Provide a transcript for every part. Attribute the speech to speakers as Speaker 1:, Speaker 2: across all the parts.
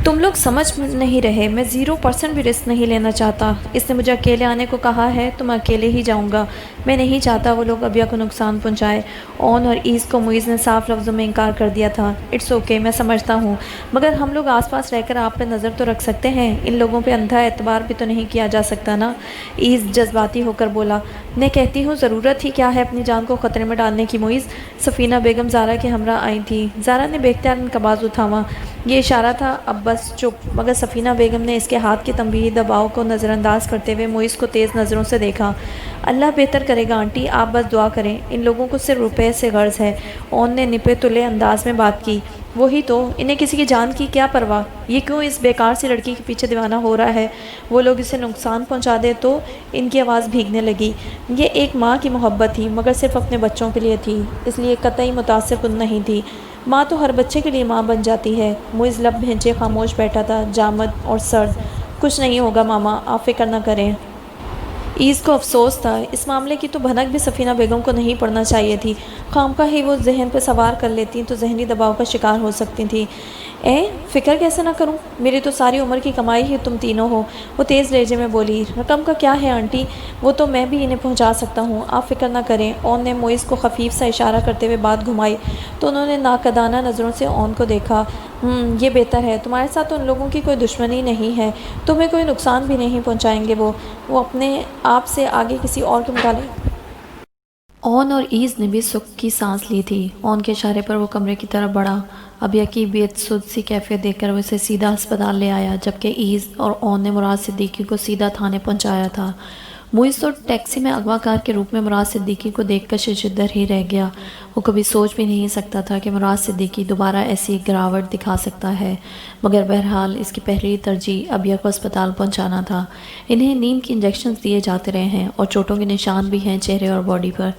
Speaker 1: تم لوگ سمجھ نہیں رہے، میں 0% بھی رسک نہیں لینا چاہتا۔ اس نے مجھے اکیلے آنے کو کہا ہے تو میں اکیلے ہی جاؤں گا۔ میں نہیں چاہتا وہ لوگ ابیہ کو نقصان پہنچائے۔ اون اور ایز کو معیز نے صاف لفظوں میں انکار کر دیا تھا۔ اٹس اوکے، میں سمجھتا ہوں، مگر ہم لوگ آس پاس رہ کر آپ پہ نظر تو رکھ سکتے ہیں۔ ان لوگوں پہ اندھا اعتبار بھی تو نہیں کیا جا سکتا نا۔ ایز جذباتی ہو کر بولا۔ میں کہتی ہوں ضرورت ہی کیا ہے اپنی جان کو خطرے میں ڈالنے کی معیز۔ سفینہ بیگم زارا کے ہمراہ آئی تھی۔ زارا نے بے اختیار ان کا بازو تھاما۔ یہ اشارہ تھا اب بس چپ، مگر سفینہ بیگم نے اس کے ہاتھ کے تنبیہی دباؤ کو نظر انداز کرتے ہوئے معیز کو تیز نظروں سے دیکھا۔ اللہ بہتر کرے گا آنٹی، آپ بس دعا کریں، ان لوگوں کو صرف روپے سے غرض ہے۔ اون نے نپے تلے انداز میں بات کی۔ وہی تو، انہیں کسی کی جان کی کیا پرواہ، یہ کیوں اس بیکار سی لڑکی کے پیچھے دیوانہ ہو رہا ہے؟ وہ لوگ اسے نقصان پہنچا دے تو؟ ان کی آواز بھیگنے لگی۔ یہ ایک ماں کی محبت تھی، مگر صرف اپنے بچوں کے لیے تھی، اس لیے قطعی متاثر کن نہیں تھی۔ ماں تو ہر بچے کے لیے ماں بن جاتی ہے۔ معیز لب بھینچے خاموش بیٹھا تھا، جامد اور سرد۔ کچھ نہیں ہوگا ماما، آپ فکر نہ کریں۔ ایز کو افسوس تھا، اس معاملے کی تو بھنک بھی سفینہ بیگم کو نہیں پڑنا چاہیے تھی۔ خامخواہ ہی وہ ذہن پہ سوار کر لیتی تو ذہنی دباؤ کا شکار ہو سکتی تھی۔ فکر کیسے نہ کروں، میری تو ساری عمر کی کمائی ہی تم تینوں ہو۔ وہ تیز لہجے میں بولی۔ رقم کا کیا ہے آنٹی، وہ تو میں بھی انہیں پہنچا سکتا ہوں، آپ فکر نہ کریں۔ اون نے معیز کو خفیف سا اشارہ کرتے ہوئے بات گھمائی تو انہوں نے ناقدانہ نظروں سے اون کو دیکھا۔ یہ بہتر ہے، تمہارے ساتھ تو ان لوگوں کی کوئی دشمنی نہیں ہے، تمہیں کوئی نقصان بھی نہیں پہنچائیں گے۔ وہ اپنے آپ سے آگے کسی اور کے متعلق۔ اون اور ایز نے بھی سکھ کی سانس لی تھی۔ اون کے اشارے پر وہ کمرے کی طرف بڑھا۔ ابیہ کی بے سود سی کیفیت دیکھ کر وہ اسے سیدھا ہسپتال لے آیا، جبکہ ایز اور اون نے مراد صدیقی کو سیدھا تھانے پہنچایا تھا۔ معیز تو ٹیکسی میں اغوا کار کے روپ میں مراد صدیقی کو دیکھ کر ششدر ہی رہ گیا۔ وہ کبھی سوچ بھی نہیں سکتا تھا کہ مراد صدیقی دوبارہ ایسی گراوٹ دکھا سکتا ہے، مگر بہرحال اس کی پہلی ترجیح ابیہ کو اسپتال پہنچانا تھا۔ انہیں نیند کی انجیکشنز دیے جاتے رہے ہیں اور چوٹوں کے نشان بھی ہیں چہرے اور باڈی پر۔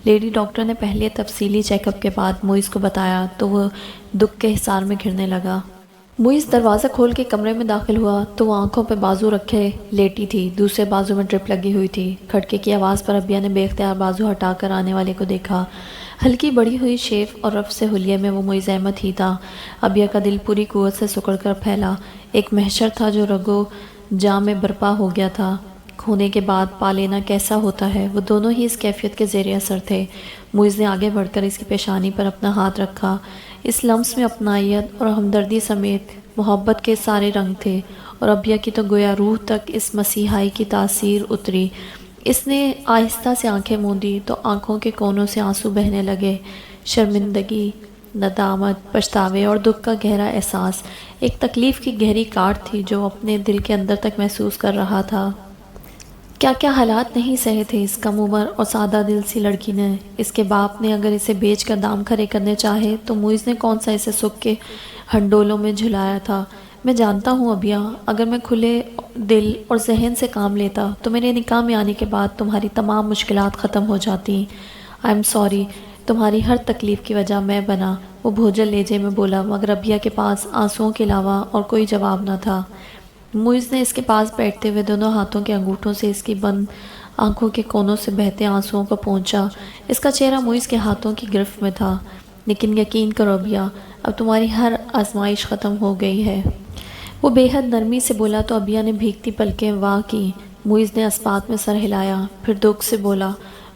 Speaker 1: لیڈی ڈاکٹر نے پہلے تفصیلی چیک اپ کے بعد معیز کو بتایا تو وہ دکھ کے حصار میں گھرنے لگا۔ معیز دروازہ کھول کے کمرے میں داخل ہوا تو وہ آنکھوں پہ بازو رکھے لیٹی تھی، دوسرے بازو میں ڈرپ لگی ہوئی تھی۔ کھٹکے کی آواز پر ابیہ نے بے اختیار بازو ہٹا کر آنے والے کو دیکھا۔ ہلکی بڑی ہوئی شیف اور رف سے حلیے میں وہ معیز احمد ہی تھا۔ ابیہ کا دل پوری قوت سے سکڑ کر پھیلا۔ ایک محشر تھا جو رگو جاں میں برپا ہو گیا تھا۔ کھونے کے بعد پا لینا کیسا ہوتا ہے، وہ دونوں ہی اس کیفیت کے زیر اثر تھے۔ معیز نے آگے بڑھ کر اس کی پیشانی پر اپنا ہاتھ رکھا۔ اس لمس میں اپنائیت اور ہمدردی سمیت محبت کے سارے رنگ تھے، اور ابیہ کی تو گویا روح تک اس مسیحائی کی تاثیر اتری۔ اس نے آہستہ سے آنکھیں موندی تو آنکھوں کے کونوں سے آنسو بہنے لگے۔ شرمندگی، ندامت، پچھتاوے اور دکھ کا گہرا احساس، ایک تکلیف کی گہری کاٹ تھی جو اپنے دل کے اندر تک محسوس کر رہا تھا۔ کیا کیا حالات نہیں سہے تھے اس کم عمر اور سادہ دل سی لڑکی نے۔ اس کے باپ نے اگر اسے بیچ کر دام کھڑے کرنے چاہے تو معیز نے کون سا اسے سکھ کے ہنڈولوں میں جھلایا تھا۔ میں جانتا ہوں ابیہ، اگر میں کھلے دل اور ذہن سے کام لیتا تو میرے نکاح میں آنے کے بعد تمہاری تمام مشکلات ختم ہو جاتی۔ آئی ایم سوری، تمہاری ہر تکلیف کی وجہ میں بنا، وہ بھوجل لہجے میں بولا، مگر ابیہ کے پاس آنسوؤں کے علاوہ اور کوئی جواب نہ تھا۔ معیز نے اس کے پاس بیٹھتے ہوئے دونوں ہاتھوں کے انگوٹھوں سے اس کی بند آنکھوں کے کونوں سے بہتے آنسوؤں کو پونچھا۔ اس کا چہرہ معیز کے ہاتھوں کی گرفت میں تھا۔ لیکن یقین کرو ابیہ، اب تمہاری ہر آزمائش ختم ہو گئی ہے، وہ بے حد نرمی سے بولا تو ابیہ نے بھیگتی پلکیں واہ کی۔ معیز نے اسبات میں سر ہلایا، پھر دکھ سے بولا،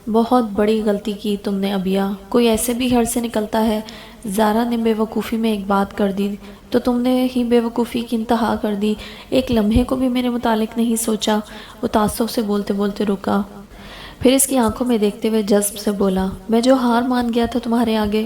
Speaker 1: بہت بڑی غلطی کی تم نے ابیہ، کوئی ایسے بھی گھر سے نکلتا ہے؟ زارا نے بے وقوفی میں ایک بات کر دی تو تم نے ہی بے وقوفی کی انتہا کر دی، ایک لمحے کو بھی میرے متعلق نہیں سوچا۔ وہ تعصب سے بولتے بولتے رکا، پھر اس کی آنکھوں میں دیکھتے ہوئے جذب سے بولا، میں جو ہار مان گیا تھا تمہارے آگے،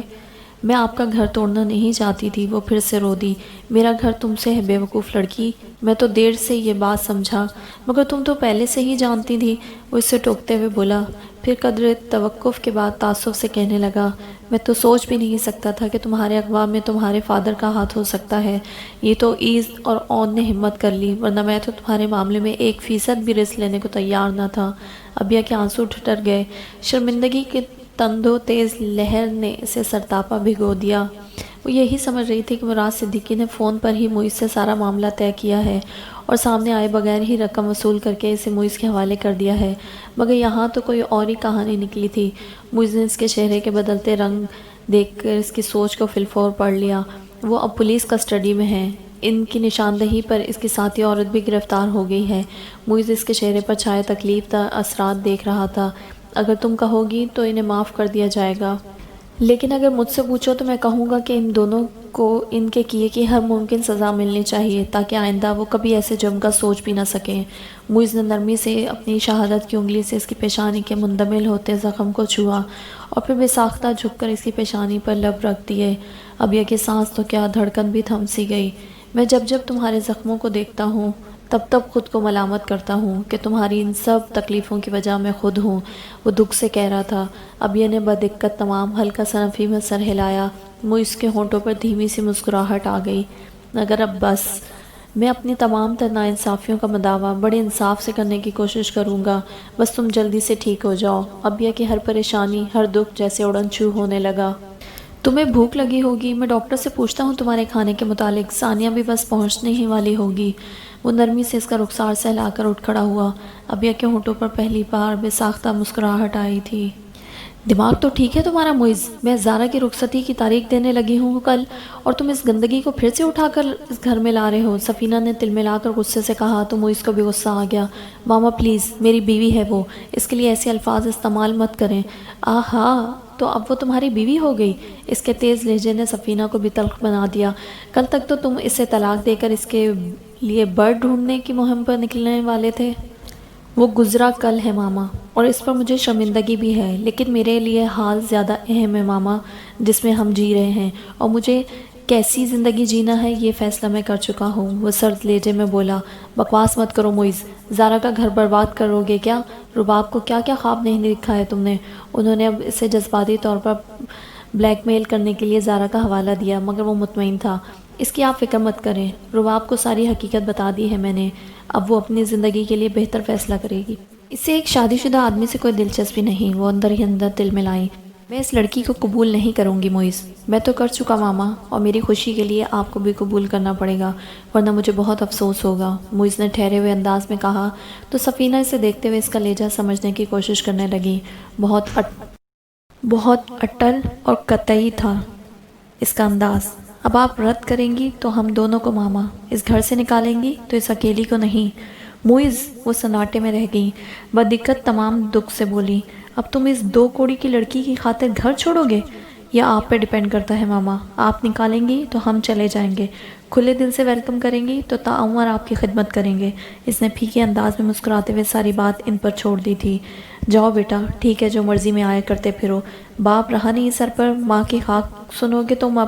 Speaker 1: میں آپ کا گھر توڑنا نہیں چاہتی تھی۔ وہ پھر سے رو دی، میرا گھر تم سے ہے بے وقوف لڑکی، میں تو دیر سے یہ بات سمجھا، مگر تم تو پہلے سے ہی جانتی تھی۔ وہ اس سے ٹوکتے ہوئے بولا، پھر قدر توقف کے بعد تعصب سے کہنے لگا، میں تو سوچ بھی نہیں سکتا تھا کہ تمہارے اغوا میں تمہارے فادر کا ہاتھ ہو سکتا ہے۔ یہ تو ایز اور اون نے ہمت کر لی، ورنہ میں تو تمہارے معاملے میں 1% بھی رسک لینے کو تیار نہ تھا۔ ابیہ کے آنسو ٹھٹر گئے، شرمندگی کے تندو تیز لہر نے اسے سرتاپا بھگو دیا۔ وہ یہی سمجھ رہی تھی کہ مراد صدیقی نے فون پر ہی معیز سے سارا معاملہ طے کیا ہے اور سامنے آئے بغیر ہی رقم وصول کر کے اسے معیز کے حوالے کر دیا ہے، مگر یہاں تو کوئی اور ہی کہانی نکلی تھی۔ معیز نے اس کے چہرے کے بدلتے رنگ دیکھ کر اس کی سوچ کو فی الفور پڑھ لیا۔ وہ اب پولیس کسٹڈی میں ہیں، ان کی نشاندہی پر اس کی ساتھی عورت بھی گرفتار ہو گئی ہے۔ معیز اس کے چہرے پر چھائے تکلیف دہ اثرات دیکھ رہا تھا۔ اگر تم کہو گی تو انہیں معاف کر دیا جائے گا، لیکن اگر مجھ سے پوچھو تو میں کہوں گا کہ ان دونوں کو ان کے کیے کی ہر ممکن سزا ملنی چاہیے تاکہ آئندہ وہ کبھی ایسے جرم کا سوچ بھی نہ سکیں۔ معیز نے نرمی سے اپنی شہادت کی انگلی سے اس کی پیشانی کے مندمل ہوتے زخم کو چھوا اور پھر بے ساختہ جھک کر اس کی پیشانی پر لب رکھ دیے۔ اب یہ کہ سانس تو کیا، دھڑکن بھی تھم سی گئی۔ میں جب جب تمہارے زخموں کو دیکھتا ہوں تب تب خود کو ملامت کرتا ہوں کہ تمہاری ان سب تکلیفوں کی وجہ میں خود ہوں، وہ دکھ سے کہہ رہا تھا۔ ابیہ نے بدقت تمام ہلکا سا نفی میں سر ہلایا۔ معیز کے ہونٹوں پر دھیمی سی مسکراہٹ آ گئی۔ اگر اب بس، میں اپنی تمام تر ناانصافیوں کا مداوع بڑے انصاف سے کرنے کی کوشش کروں گا، بس تم جلدی سے ٹھیک ہو جاؤ۔ ابیہ کی ہر پریشانی، ہر دکھ جیسے اڑن چھو ہونے لگا۔ تمہیں بھوک لگی ہوگی، میں ڈاکٹر سے پوچھتا ہوں تمہارے کھانے کے متعلق، ثانیہ بھی بس پہنچنے ہی والی ہوگی۔ وہ نرمی سے اس کا رخسار سہلا کر اٹھ کھڑا ہوا۔ ابیہ کے ہونٹوں پر پہلی بار بے ساختہ مسکراہٹ آئی تھی۔ دماغ تو ٹھیک ہے تمہارا معیز؟ میں زارا کی رخصتی کی تاریخ دینے لگی ہوں کل، اور تم اس گندگی کو پھر سے اٹھا کر اس گھر میں لا رہے ہو، سفینہ نے تل ملا کر غصے سے کہا تو معیز کو بھی غصہ آ گیا۔ ماما پلیز، میری بیوی ہے وہ، اس کے لیے ایسے الفاظ استعمال مت کریں۔ آہا، تو اب وہ تمہاری بیوی ہو گئی؟ اس کے تیز لہجے نے سفینہ کو بھی تلخ بنا دیا۔ کل تک تو تم اسے طلاق دے کر اس کے لیے برڈ ڈھونڈنے کی مہم پر نکلنے والے تھے۔ وہ گزرا کل ہے ماما، اور اس پر مجھے شرمندگی بھی ہے، لیکن میرے لیے حال زیادہ اہم ہے ماما جس میں ہم جی رہے ہیں، اور مجھے کیسی زندگی جینا ہے یہ فیصلہ میں کر چکا ہوں۔ وہ سرد لہجے میں بولا۔ بکواس مت کرو معیز، زارا کا گھر برباد کرو گے کیا؟ رباب کو کیا کیا خواب نہیں دکھا ہے تم نے؟ انہوں نے اب اسے جذباتی طور پر بلیک میل کرنے کے لیے زارا کا حوالہ دیا، مگر وہ مطمئن تھا۔ اس کی آپ فکر مت کریں، رباب کو ساری حقیقت بتا دی ہے میں نے، اب وہ اپنی زندگی کے لیے بہتر فیصلہ کرے گی۔ اسے ایک شادی شدہ آدمی سے کوئی دلچسپی نہیں، وہ اندر ہی اندر دل ملائی۔ میں اس لڑکی کو قبول نہیں کروں گی معیز، میں تو کر چکا ماما، اور میری خوشی کے لیے آپ کو بھی قبول کرنا پڑے گا، ورنہ مجھے بہت افسوس ہوگا، معیز نے ٹھہرے ہوئے انداز میں کہا۔ تو سفینہ اسے دیکھتے ہوئے اس کا لہجہ سمجھنے کی کوشش کرنے لگی۔ بہت اٹل اور قطعی تھا اس کا انداز۔ اب آپ رد کریں گی تو ہم دونوں کو ماما اس گھر سے نکالیں گی، تو اس اکیلی کو نہیں۔ معیز، وہ سناٹے میں رہ گئی، بدقت تمام دکھ سے بولی۔ اب تم اس 2 کوڑی کی لڑکی کی خاطر گھر چھوڑو گے؟ یہ آپ پہ ڈیپینڈ کرتا ہے ماما، آپ نکالیں گی تو ہم چلے جائیں گے، کھلے دل سے ویلکم کریں گی تو تعمر آپ کی خدمت کریں گے۔ اس نے پھیکے انداز میں مسکراتے ہوئے ساری بات ان پر چھوڑ دی تھی۔ جاؤ بیٹا، ٹھیک ہے، جو مرضی میں آیا کرتے پھرو، باپ رہا نہیں سر پر، ماں کی خاک سنو گے تم اب؟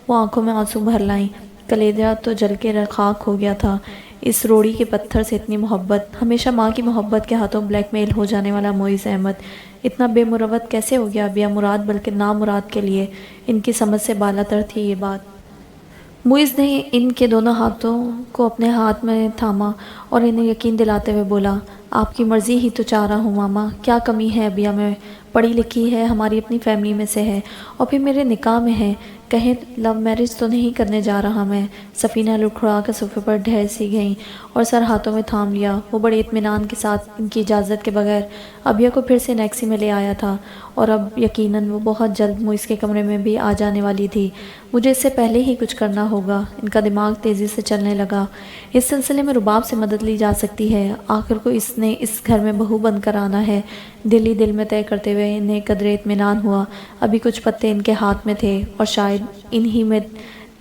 Speaker 1: وہ آنکھوں میں آنسو بھر لائیں، کلیجہ تو جل کے خاک ہو گیا تھا۔ اس روڑی کے پتھر سے اتنی محبت، ہمیشہ ماں کی محبت کے ہاتھوں بلیک میل ہو جانے والا معیز احمد اتنا بے مروت کیسے ہو گیا؟ بیا مراد بلکہ نامراد کے لیے ان کی سمجھ سے بالا تر تھی یہ بات۔ معیز نے ان کے دونوں ہاتھوں کو اپنے ہاتھ میں تھاما اور انہیں یقین دلاتے ہوئے بولا، آپ کی مرضی ہی تو چاہ رہا ہوں ماما، کیا کمی ہے ابیا میں؟ پڑھی لکھی ہے، ہماری اپنی فیملی میں سے ہے، اور پھر میرے نکاح میں ہے، کہیں لو میرج تو نہیں کرنے جا رہا میں۔ سفینہ لڑکھڑا کر صوفے پر ڈھیر سی گئیں اور سر ہاتھوں میں تھام لیا۔ وہ بڑے اطمینان کے ساتھ ان کی اجازت کے بغیر ابیہ کو پھر سے نیکسی میں لے آیا تھا، اور اب یقیناً وہ بہت جلد معیز کے کمرے میں بھی آ جانے والی تھی۔ مجھے اس سے پہلے ہی کچھ کرنا ہوگا۔ ان کا دماغ تیزی سے چلنے لگا۔ اس سلسلے میں رباب سے مدد لی جا سکتی ہے، آخر کو اس نے اس گھر میں بہو بن کر آنا ہے۔ دل ہی دل میں طے کرتے ہوئے انہیں قدرے اطمینان ہوا، ابھی کچھ پتے ان کے ہاتھ میں تھے، اور شاید انہی میں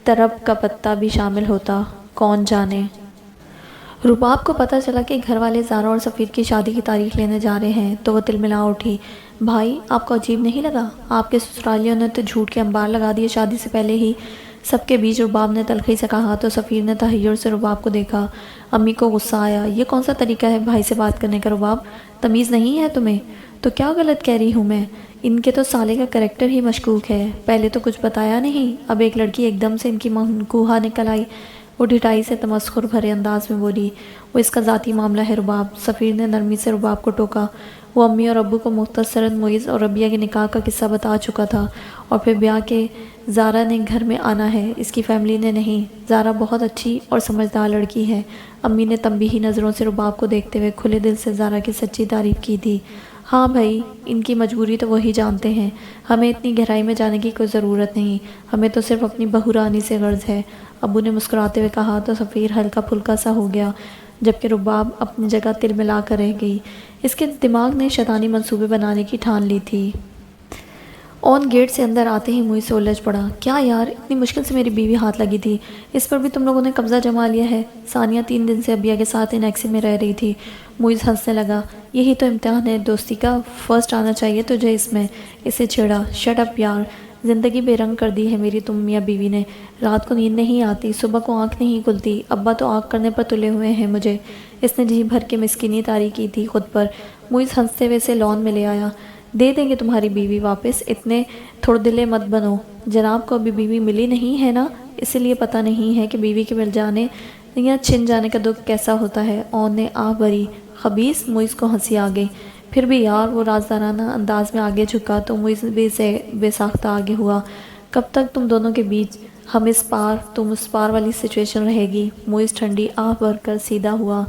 Speaker 1: طرب کا پتا بھی شامل ہوتا، کون جانے۔ رباب کو پتہ چلا کہ گھر والے زارا اور سفیر کی شادی کی تاریخ لینے جا رہے ہیں تو وہ تلملا اٹھی۔ بھائی، آپ کو عجیب نہیں لگا؟ آپ کے سسرالیوں نے تو جھوٹ کے انبار لگا دیے شادی سے پہلے ہی۔ سب کے بیچ رباب نے تلخی سے کہا تو سفیر نے تحیر سے رباب کو دیکھا۔ امی کو غصہ آیا۔ یہ کون سا طریقہ ہے بھائی سے بات کرنے کا رباب؟ تمیز نہیں ہے تمہیں؟ تو کیا غلط کہہ رہی ہوں میں؟ ان کے تو سالے کا کریکٹر ہی مشکوک ہے، پہلے تو کچھ بتایا نہیں، اب ایک لڑکی ایک دم سے ان کی منکوہا نکل آئی۔ وہ ڈھٹائی سے تمسخر بھرے انداز میں بولی، وہ اس کا ذاتی معاملہ ہے رباب۔ سفیر نے نرمی سے رباب کو ٹوکا۔ وہ امی اور ابو کو مختصراً معیز اور ربیہ کے نکاح کا قصہ بتا چکا تھا، اور پھر بیاہ کے زارا نے گھر میں آنا ہے، اس کی فیملی نے نہیں۔ زارا بہت اچھی اور سمجھدار لڑکی ہے۔ امی نے تنبیہی نظروں سے رباب کو دیکھتے ہوئے کھلے دل سے زارا کی سچی تعریف کی تھی۔ ہاں بھائی، ان کی مجبوری تو وہی جانتے ہیں، ہمیں اتنی گہرائی میں جانے کی کوئی ضرورت نہیں، ہمیں تو صرف اپنی بہو رانی سے غرض ہے، ابو نے مسکراتے ہوئے کہا تو سفیر ہلکا پھلکا سا ہو گیا، جبکہ رباب اپنی جگہ تل ملا کر رہ گئی۔ اس کے دماغ نے شیطانی منصوبے بنانے کی ٹھان لی تھی۔ اون گیٹ سے اندر آتے ہی موئی سے الجھ پڑا۔ کیا یار، اتنی مشکل سے میری بیوی ہاتھ لگی تھی، اس پر بھی تم لوگوں نے قبضہ جما لیا ہے؟ ثانیہ 3 دن سے ابیہ کے ساتھ انیکسی میں رہ رہی تھی۔ موئز ہنسنے لگا۔ یہی تو امتحان ہے دوستی کا، فرسٹ آنا چاہیے تجھے اس میں۔ اسے چھیڑا۔ شٹ اپ یار، زندگی بے رنگ کر دی ہے میری تم میاں بیوی نے، رات کو نیند نہیں آتی، صبح کو آنکھ نہیں کھلتی، ابا تو آنکھ کرنے پر تلے ہوئے ہیں مجھے۔ اس نے جی بھر کے مسکینی طاری کی تھی خود پر۔ موئز ہنستے ہوئے اسے لان میں لے آیا۔ دے دیں گے تمہاری بیوی واپس، اتنے تھوڑ دلے مت بنو، جناب کو ابھی بیوی ملی نہیں ہے نا، اسی لیے پتہ نہیں ہے کہ بیوی کے مل جانے یا چھن جانے کا دکھ کیسا ہوتا ہے۔ اون نے آہ بھری۔ خبیث! موئز کو ہنسی آ گئی۔ پھر بھی یار، وہ رازدارانہ انداز میں آگے جھکا تو موئز بھی بے ساختہ آگے ہوا۔ کب تک تم دونوں کے بیچ ہم اس پار تم اس پار والی سچویشن رہے گی؟ موئز ٹھنڈی آہ بھر کر سیدھا ہوا۔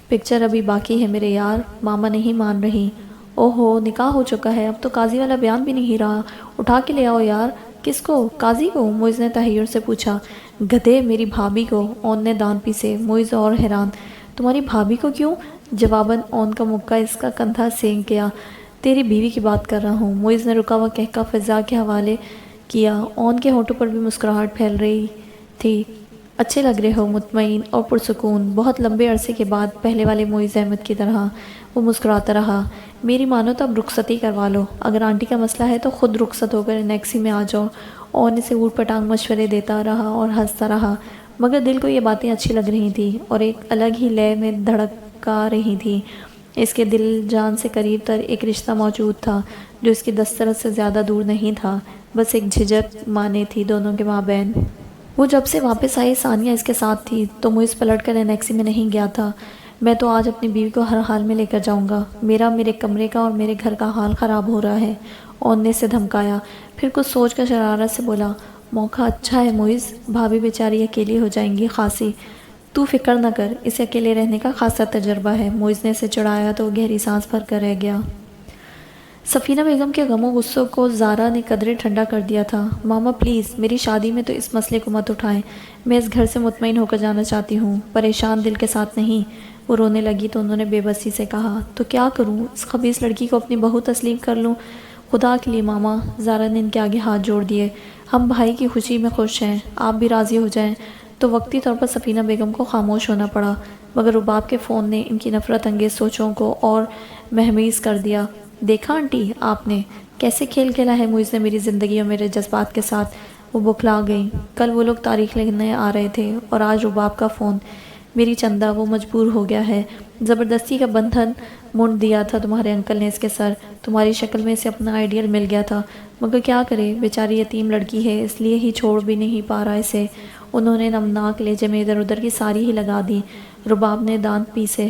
Speaker 1: پکچر ابھی باقی ہے میرے یار، ماما نہیں مان رہی۔ اوہو، نکاح ہو چکا ہے، اب تو قاضی والا بیان بھی نہیں رہا، اٹھا کے لے آؤ یار۔ کس کو؟ قاضی کو؟ موئز نے تحیر سے پوچھا۔ گدھے، میری بھابھی کو، اون نے دان پیسے۔ موئز اور حیران۔ تمہاری بھابھی کو کیوں؟ جواباً اون کا مکہ اس کا کندھا سینک گیا۔ تیری بیوی کی بات کر رہا ہوں، موئز نے رکا ہوا کہکا فضا کے حوالے کیا۔ اون کے ہونٹوں پر بھی مسکراہٹ پھیل رہی تھی۔ اچھے لگ رہے ہو، مطمئن اور پرسکون، بہت لمبے عرصے کے بعد پہلے والے موئز احمد کی طرح۔ وہ مسکراتا رہا۔ میری مانو تو اب رخصتی کروا لو، اگر آنٹی کا مسئلہ ہے تو خود رخصت ہو کر انیکسی میں آ جاؤ۔ اون اسے اوٹ پٹانگ مشورے دیتا رہا اور ہنستا رہا، مگر دل کو یہ باتیں اچھی لگ رہی تھیں اور ایک الگ ہی لے میں دھڑکا رہی تھیں۔ اس کے دل جان سے قریب تر ایک رشتہ موجود تھا جو اس کی دسترس سے زیادہ دور نہیں تھا، بس ایک جھجک مانے تھی دونوں کے مابین۔ وہ جب سے واپس آئی ثانیہ اس کے ساتھ تھی تو موئز پلٹ کر انیکسی میں نہیں گیا تھا۔ میں تو آج اپنی بیوی کو ہر حال میں لے کر جاؤں گا، میرے کمرے کا اور میرے گھر کا حال خراب ہو رہا ہے، اون نے اسے دھمکایا۔ پھر کچھ سوچ کر شرارت سے بولا، موقع اچھا ہے موئز، بھابھی بیچاری اکیلی ہو جائیں گی خاصی، تو فکر نہ کر، اسے اکیلے رہنے کا خاصا تجربہ ہے۔ موئز نے اسے چڑھایا تو وہ گہری سانس بھر کر رہ گیا۔ سفینہ بیگم کے غم و غصوں کو زارا نے قدرے ٹھنڈا کر دیا تھا۔ ماما پلیز، میری شادی میں تو اس مسئلے کو مت اٹھائیں، میں اس گھر سے مطمئن ہو کر جانا چاہتی ہوں، پریشان دل کے ساتھ نہیں۔ وہ رونے لگی تو انہوں نے بے بسی سے کہا، تو کیا کروں، اس خبیث لڑکی کو اپنی بہو تسلیم کر لوں؟ خدا کے لیے ماما، زارا نے ان کے آگے ہاتھ جوڑ دیے، ہم بھائی کی خوشی میں خوش ہیں، آپ بھی راضی ہو جائیں۔ تو وقتی طور پر سفینہ بیگم کو خاموش ہونا پڑا، مگر رباب کے فون نے ان کی نفرت انگیز سوچوں کو اور مہمیز کر دیا۔ دیکھا آنٹی آپ نے کیسے کھیل کھیلا ہے موئز نے میری زندگی اور میرے جذبات کے ساتھ؟ وہ بکھلا گئی۔ کل وہ لوگ تاریخ لکھنے آ رہے تھے اور آج رباب کا فون۔ میری چندہ، وہ مجبور ہو گیا ہے، زبردستی کا بندھن منڈ دیا تھا تمہارے انکل نے اس کے سر، تمہاری شکل میں اسے اپنا آئیڈیل مل گیا تھا، مگر کیا کرے، بیچاری یتیم لڑکی ہے، اس لیے ہی چھوڑ بھی نہیں پا رہا اسے۔ انہوں نے نمناک لہجے میں ادھر ادھر کی ساری ہی لگا دی۔ رباب نے دانت پیسے،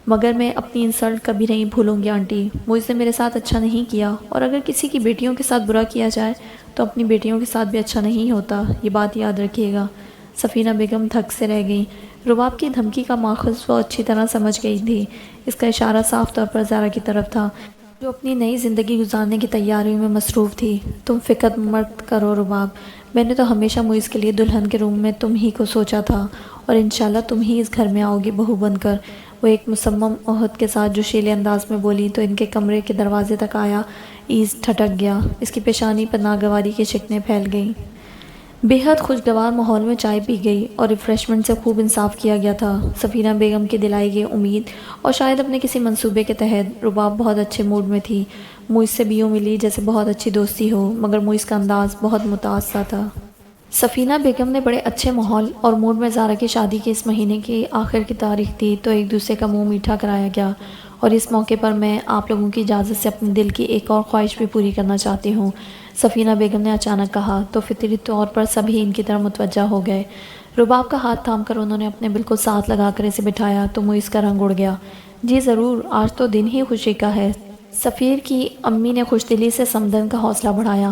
Speaker 1: مگر میں اپنی انسلٹ کبھی نہیں بھولوں گی آنٹی، موئز نے میرے ساتھ اچھا نہیں کیا، اور اگر کسی کی بیٹیوں کے ساتھ برا کیا جائے تو اپنی بیٹیوں کے ساتھ بھی اچھا نہیں ہوتا، یہ بات یاد رکھیے گا۔ سفینہ بیگم تھک سے رہ گئی۔ رباب کی دھمکی کا ماخذ وہ اچھی طرح سمجھ گئی تھی، اس کا اشارہ صاف طور پر زارا کی طرف تھا، جو اپنی نئی زندگی گزارنے کی تیاریوں میں مصروف تھی۔ تم فکر مت کرو رباب، میں نے تو ہمیشہ موئز کے لیے دلہن کے روم میں تم ہی کو سوچا تھا، اور انشاءاللہ تم ہی اس گھر میں آؤ گی بہو بن کر۔ وہ ایک مصمم عہد کے ساتھ جوشیلے انداز میں بولی تو ان کے کمرے کے دروازے تک آیا ایز ٹھٹک گیا، اس کی پیشانی پر ناگواری کی شکنیں پھیل گئیں۔ بے حد خوشگوار ماحول میں چائے پی گئی اور ریفریشمنٹ سے خوب انصاف کیا گیا تھا۔ سفینہ بیگم کی دلائی گئی امید اور شاید اپنے کسی منصوبے کے تحت رباب بہت اچھے موڈ میں تھی، موئز سے بھی یوں ملی جیسے بہت اچھی دوستی ہو، مگر موئز کا انداز بہت متاثرہ تھا۔ سفینہ بیگم نے بڑے اچھے ماحول اور موڈ میں زارا کی شادی کی اس مہینے کی آخر کی تاریخ دی تو ایک دوسرے کا منہ میٹھا کرایا گیا، اور اس موقع پر میں آپ لوگوں کی اجازت سے اپنے دل کی ایک اور خواہش بھی پوری کرنا چاہتی ہوں، سفینہ بیگم نے اچانک کہا تو فطری طور پر سبھی ان کی طرف متوجہ ہو گئے۔ رباب کا ہاتھ تھام کر انہوں نے اپنے بالکل ساتھ لگا کر اسے بٹھایا تو موئز کا رنگ اڑ گیا۔ جی ضرور، آج تو دن ہی خوشی کا ہے۔ سفیر کی امی نے خوش دلی سے سمدن کا حوصلہ بڑھایا۔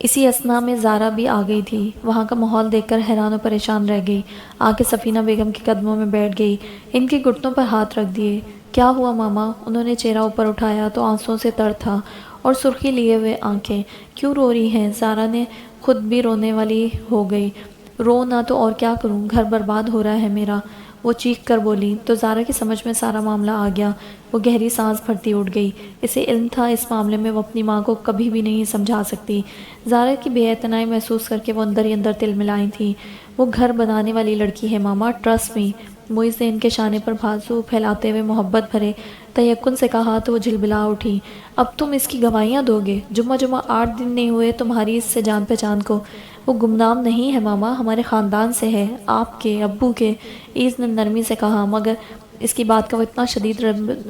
Speaker 1: اسی اثنا میں زارا بھی آ گئی تھی۔ وہاں کا ماحول دیکھ کر حیران و پریشان رہ گئی۔ آ کے سفینہ بیگم کے قدموں میں بیٹھ گئی، ان کے گھٹنوں پر ہاتھ رکھ دیے۔ کیا ہوا ماما؟ انہوں نے چہرہ اوپر اٹھایا تو آنسوؤں سے تر تھا اور سرخی لیے ہوئے آنکھیں۔ کیوں رو رہی ہیں؟ زارا نے خود بھی رونے والی ہو گئی۔ رو نہ تو اور کیا کروں، گھر برباد ہو رہا ہے میرا، وہ چیخ کر بولی۔ تو زارا کی سمجھ میں سارا معاملہ آ گیا۔ وہ گہری سانس بھرتی اٹھ گئی۔ اسے علم تھا اس معاملے میں وہ اپنی ماں کو کبھی بھی نہیں سمجھا سکتی۔ زارا کی بے اعتنائی محسوس کر کے وہ اندر ہی اندر تل ملائی تھی۔ وہ گھر بنانے والی لڑکی ہے ماما، ٹرسٹ می۔ معیز نے ان کے شانے پر بازو پھیلاتے ہوئے محبت بھرے تیقن سے کہا تو وہ جھلبلا اٹھی۔ اب تم اس کی گواہیاں دو گے؟ جمعہ 8 دن نہیں ہوئے تمہاری اس سے جان پہچان کو۔ وہ گمنام نہیں ہے ماما، ہمارے خاندان سے ہے، آپ کے ابو کے، عیز نے نرمی سے کہا، مگر اس کی بات کا وہ اتنا شدید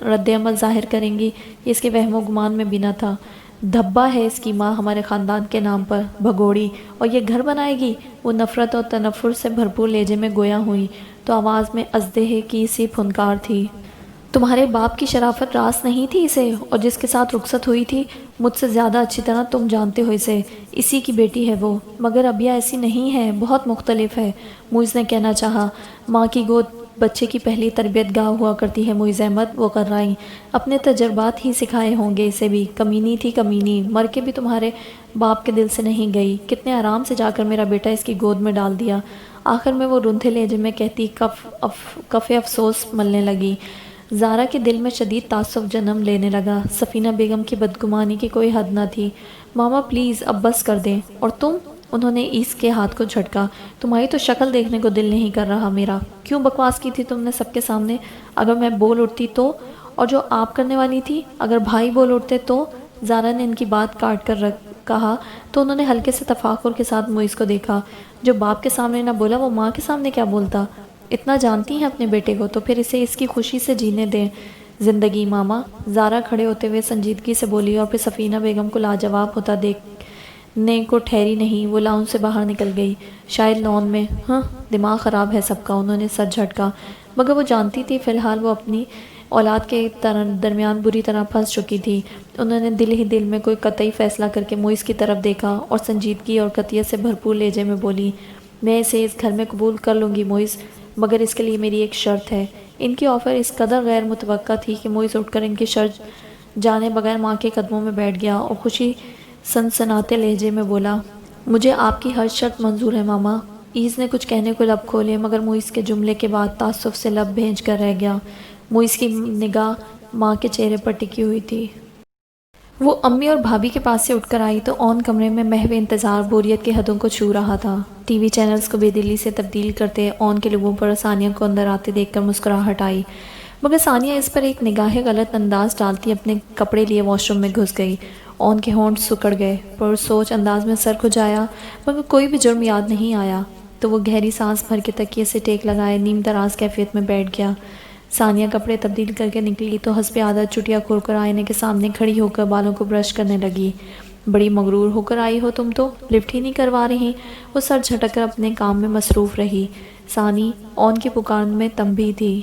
Speaker 1: رد عمل ظاہر کریں گی کہ اس کے وہم و گمان میں بھی نہ تھا۔ دھبا ہے اس کی ماں ہمارے خاندان کے نام پر، بھگوڑی، اور یہ گھر بنائے گی؟ وہ نفرت اور تنفر سے بھرپور لہجے میں گویا ہوئی تو آواز میں ازدہے کی سی پھنکار تھی۔ تمہارے باپ کی شرافت راست نہیں تھی اسے، اور جس کے ساتھ رخصت ہوئی تھی مجھ سے زیادہ اچھی طرح تم جانتے ہو اسے، اسی کی بیٹی ہے وہ، مگر ابیہ ایسی نہیں ہے، بہت مختلف ہے۔ معیز نے کہنا چاہا۔ ماں کی گود بچے کی پہلی تربیت گاہ ہوا کرتی ہے معیز احمد، وہ کرائیں، اپنے تجربات ہی سکھائے ہوں گے اسے بھی۔ کمینی تھی کمینی، مر کے بھی تمہارے باپ کے دل سے نہیں گئی، کتنے آرام سے جا کر میرا بیٹا اس کی گود میں ڈال دیا۔ آخر میں وہ رندھے لہجے میں کہتی کف افسوس ملنے لگی۔ زارا کے دل میں شدید تعصب جنم لینے لگا۔ سفینہ بیگم کی بدگمانی کی کوئی حد نہ تھی۔ ماما پلیز اب بس کر دیں۔ اور تم؟ انہوں نے اس کے ہاتھ کو جھٹکا۔ تمہاری تو شکل دیکھنے کو دل نہیں کر رہا میرا۔ کیوں بکواس کی تھی تم نے سب کے سامنے؟ اگر میں بول اٹھتی تو؟ اور جو آپ کرنے والی تھی اگر بھائی بول اٹھتے تو؟ زارا نے ان کی بات کاٹ کر کہا تو انہوں نے ہلکے سے تفاخر کے ساتھ معیز کو دیکھا۔ جو باپ کے سامنے نہ بولا وہ ماں کے سامنے کیا بولتا؟ اتنا جانتی ہیں اپنے بیٹے کو تو پھر اسے اس کی خوشی سے جینے دیں زندگی ماما۔ زارا کھڑے ہوتے ہوئے سنجیدگی سے بولی اور پھر سفینہ بیگم کو لاجواب ہوتا دیکھنے کو ٹھہری نہیں، وہ لاؤن سے باہر نکل گئی۔ شاید لون میں، ہاں دماغ خراب ہے سب کا، انہوں نے سر جھٹکا، مگر وہ جانتی تھی فی الحال وہ اپنی اولاد کے درمیان بری طرح پھنس چکی تھی۔ انہوں نے دل ہی دل میں کوئی قطعی فیصلہ کر کے معیز کی طرف دیکھا اور سنجیدگی اور قطعیت سے بھرپور لہجے میں بولی، میں اسے اس گھر میں قبول کر لوں گی معیز، مگر اس کے لیے میری ایک شرط ہے۔ ان کی آفر اس قدر غیر متوقع تھی کہ معیز اٹھ کر ان کی شرط جانے بغیر ماں کے قدموں میں بیٹھ گیا اور خوشی سنسناتے لہجے میں بولا، مجھے آپ کی ہر شرط منظور ہے ماما۔ عیز نے کچھ کہنے کو لب کھولے مگر معیز کے جملے کے بعد تعصب سے لب بھینج کر رہ گیا۔ معیز کی نگاہ ماں کے چہرے پر ٹکی ہوئی تھی۔ وہ امی اور بھابھی کے پاس سے اٹھ کر آئی تو اون کمرے میں محو انتظار بوریت کی حدوں کو چھو رہا تھا۔ ٹی وی چینلز کو بے دلی سے تبدیل کرتے اون کے لوگوں پر ثانیہ کو اندر آتے دیکھ کر مسکراہٹ آئی، مگر ثانیہ اس پر ایک نگاہ غلط انداز ڈالتی اپنے کپڑے لیے واش روم میں گھس گئی۔ اون کے ہونٹ سکڑ گئے، پر سوچ انداز میں سر کھجایا، مگر کوئی بھی جرم یاد نہیں آیا تو وہ گہری سانس بھر کے تکیے سے ٹیک لگائے نیم دراز کیفیت میں بیٹھ گیا۔ ثانیہ کپڑے تبدیل کر کے نکلی تو حسب عادت چٹیا کھول کر آئینے کے سامنے کھڑی ہو کر بالوں کو برش کرنے لگی۔ بڑی مغرور ہو کر آئی ہو تم تو، لفٹ ہی نہیں کروا رہی۔ وہ سر جھٹک کر اپنے کام میں مصروف رہی۔ ثانی اون کی پکار میں تنبیہ تھی۔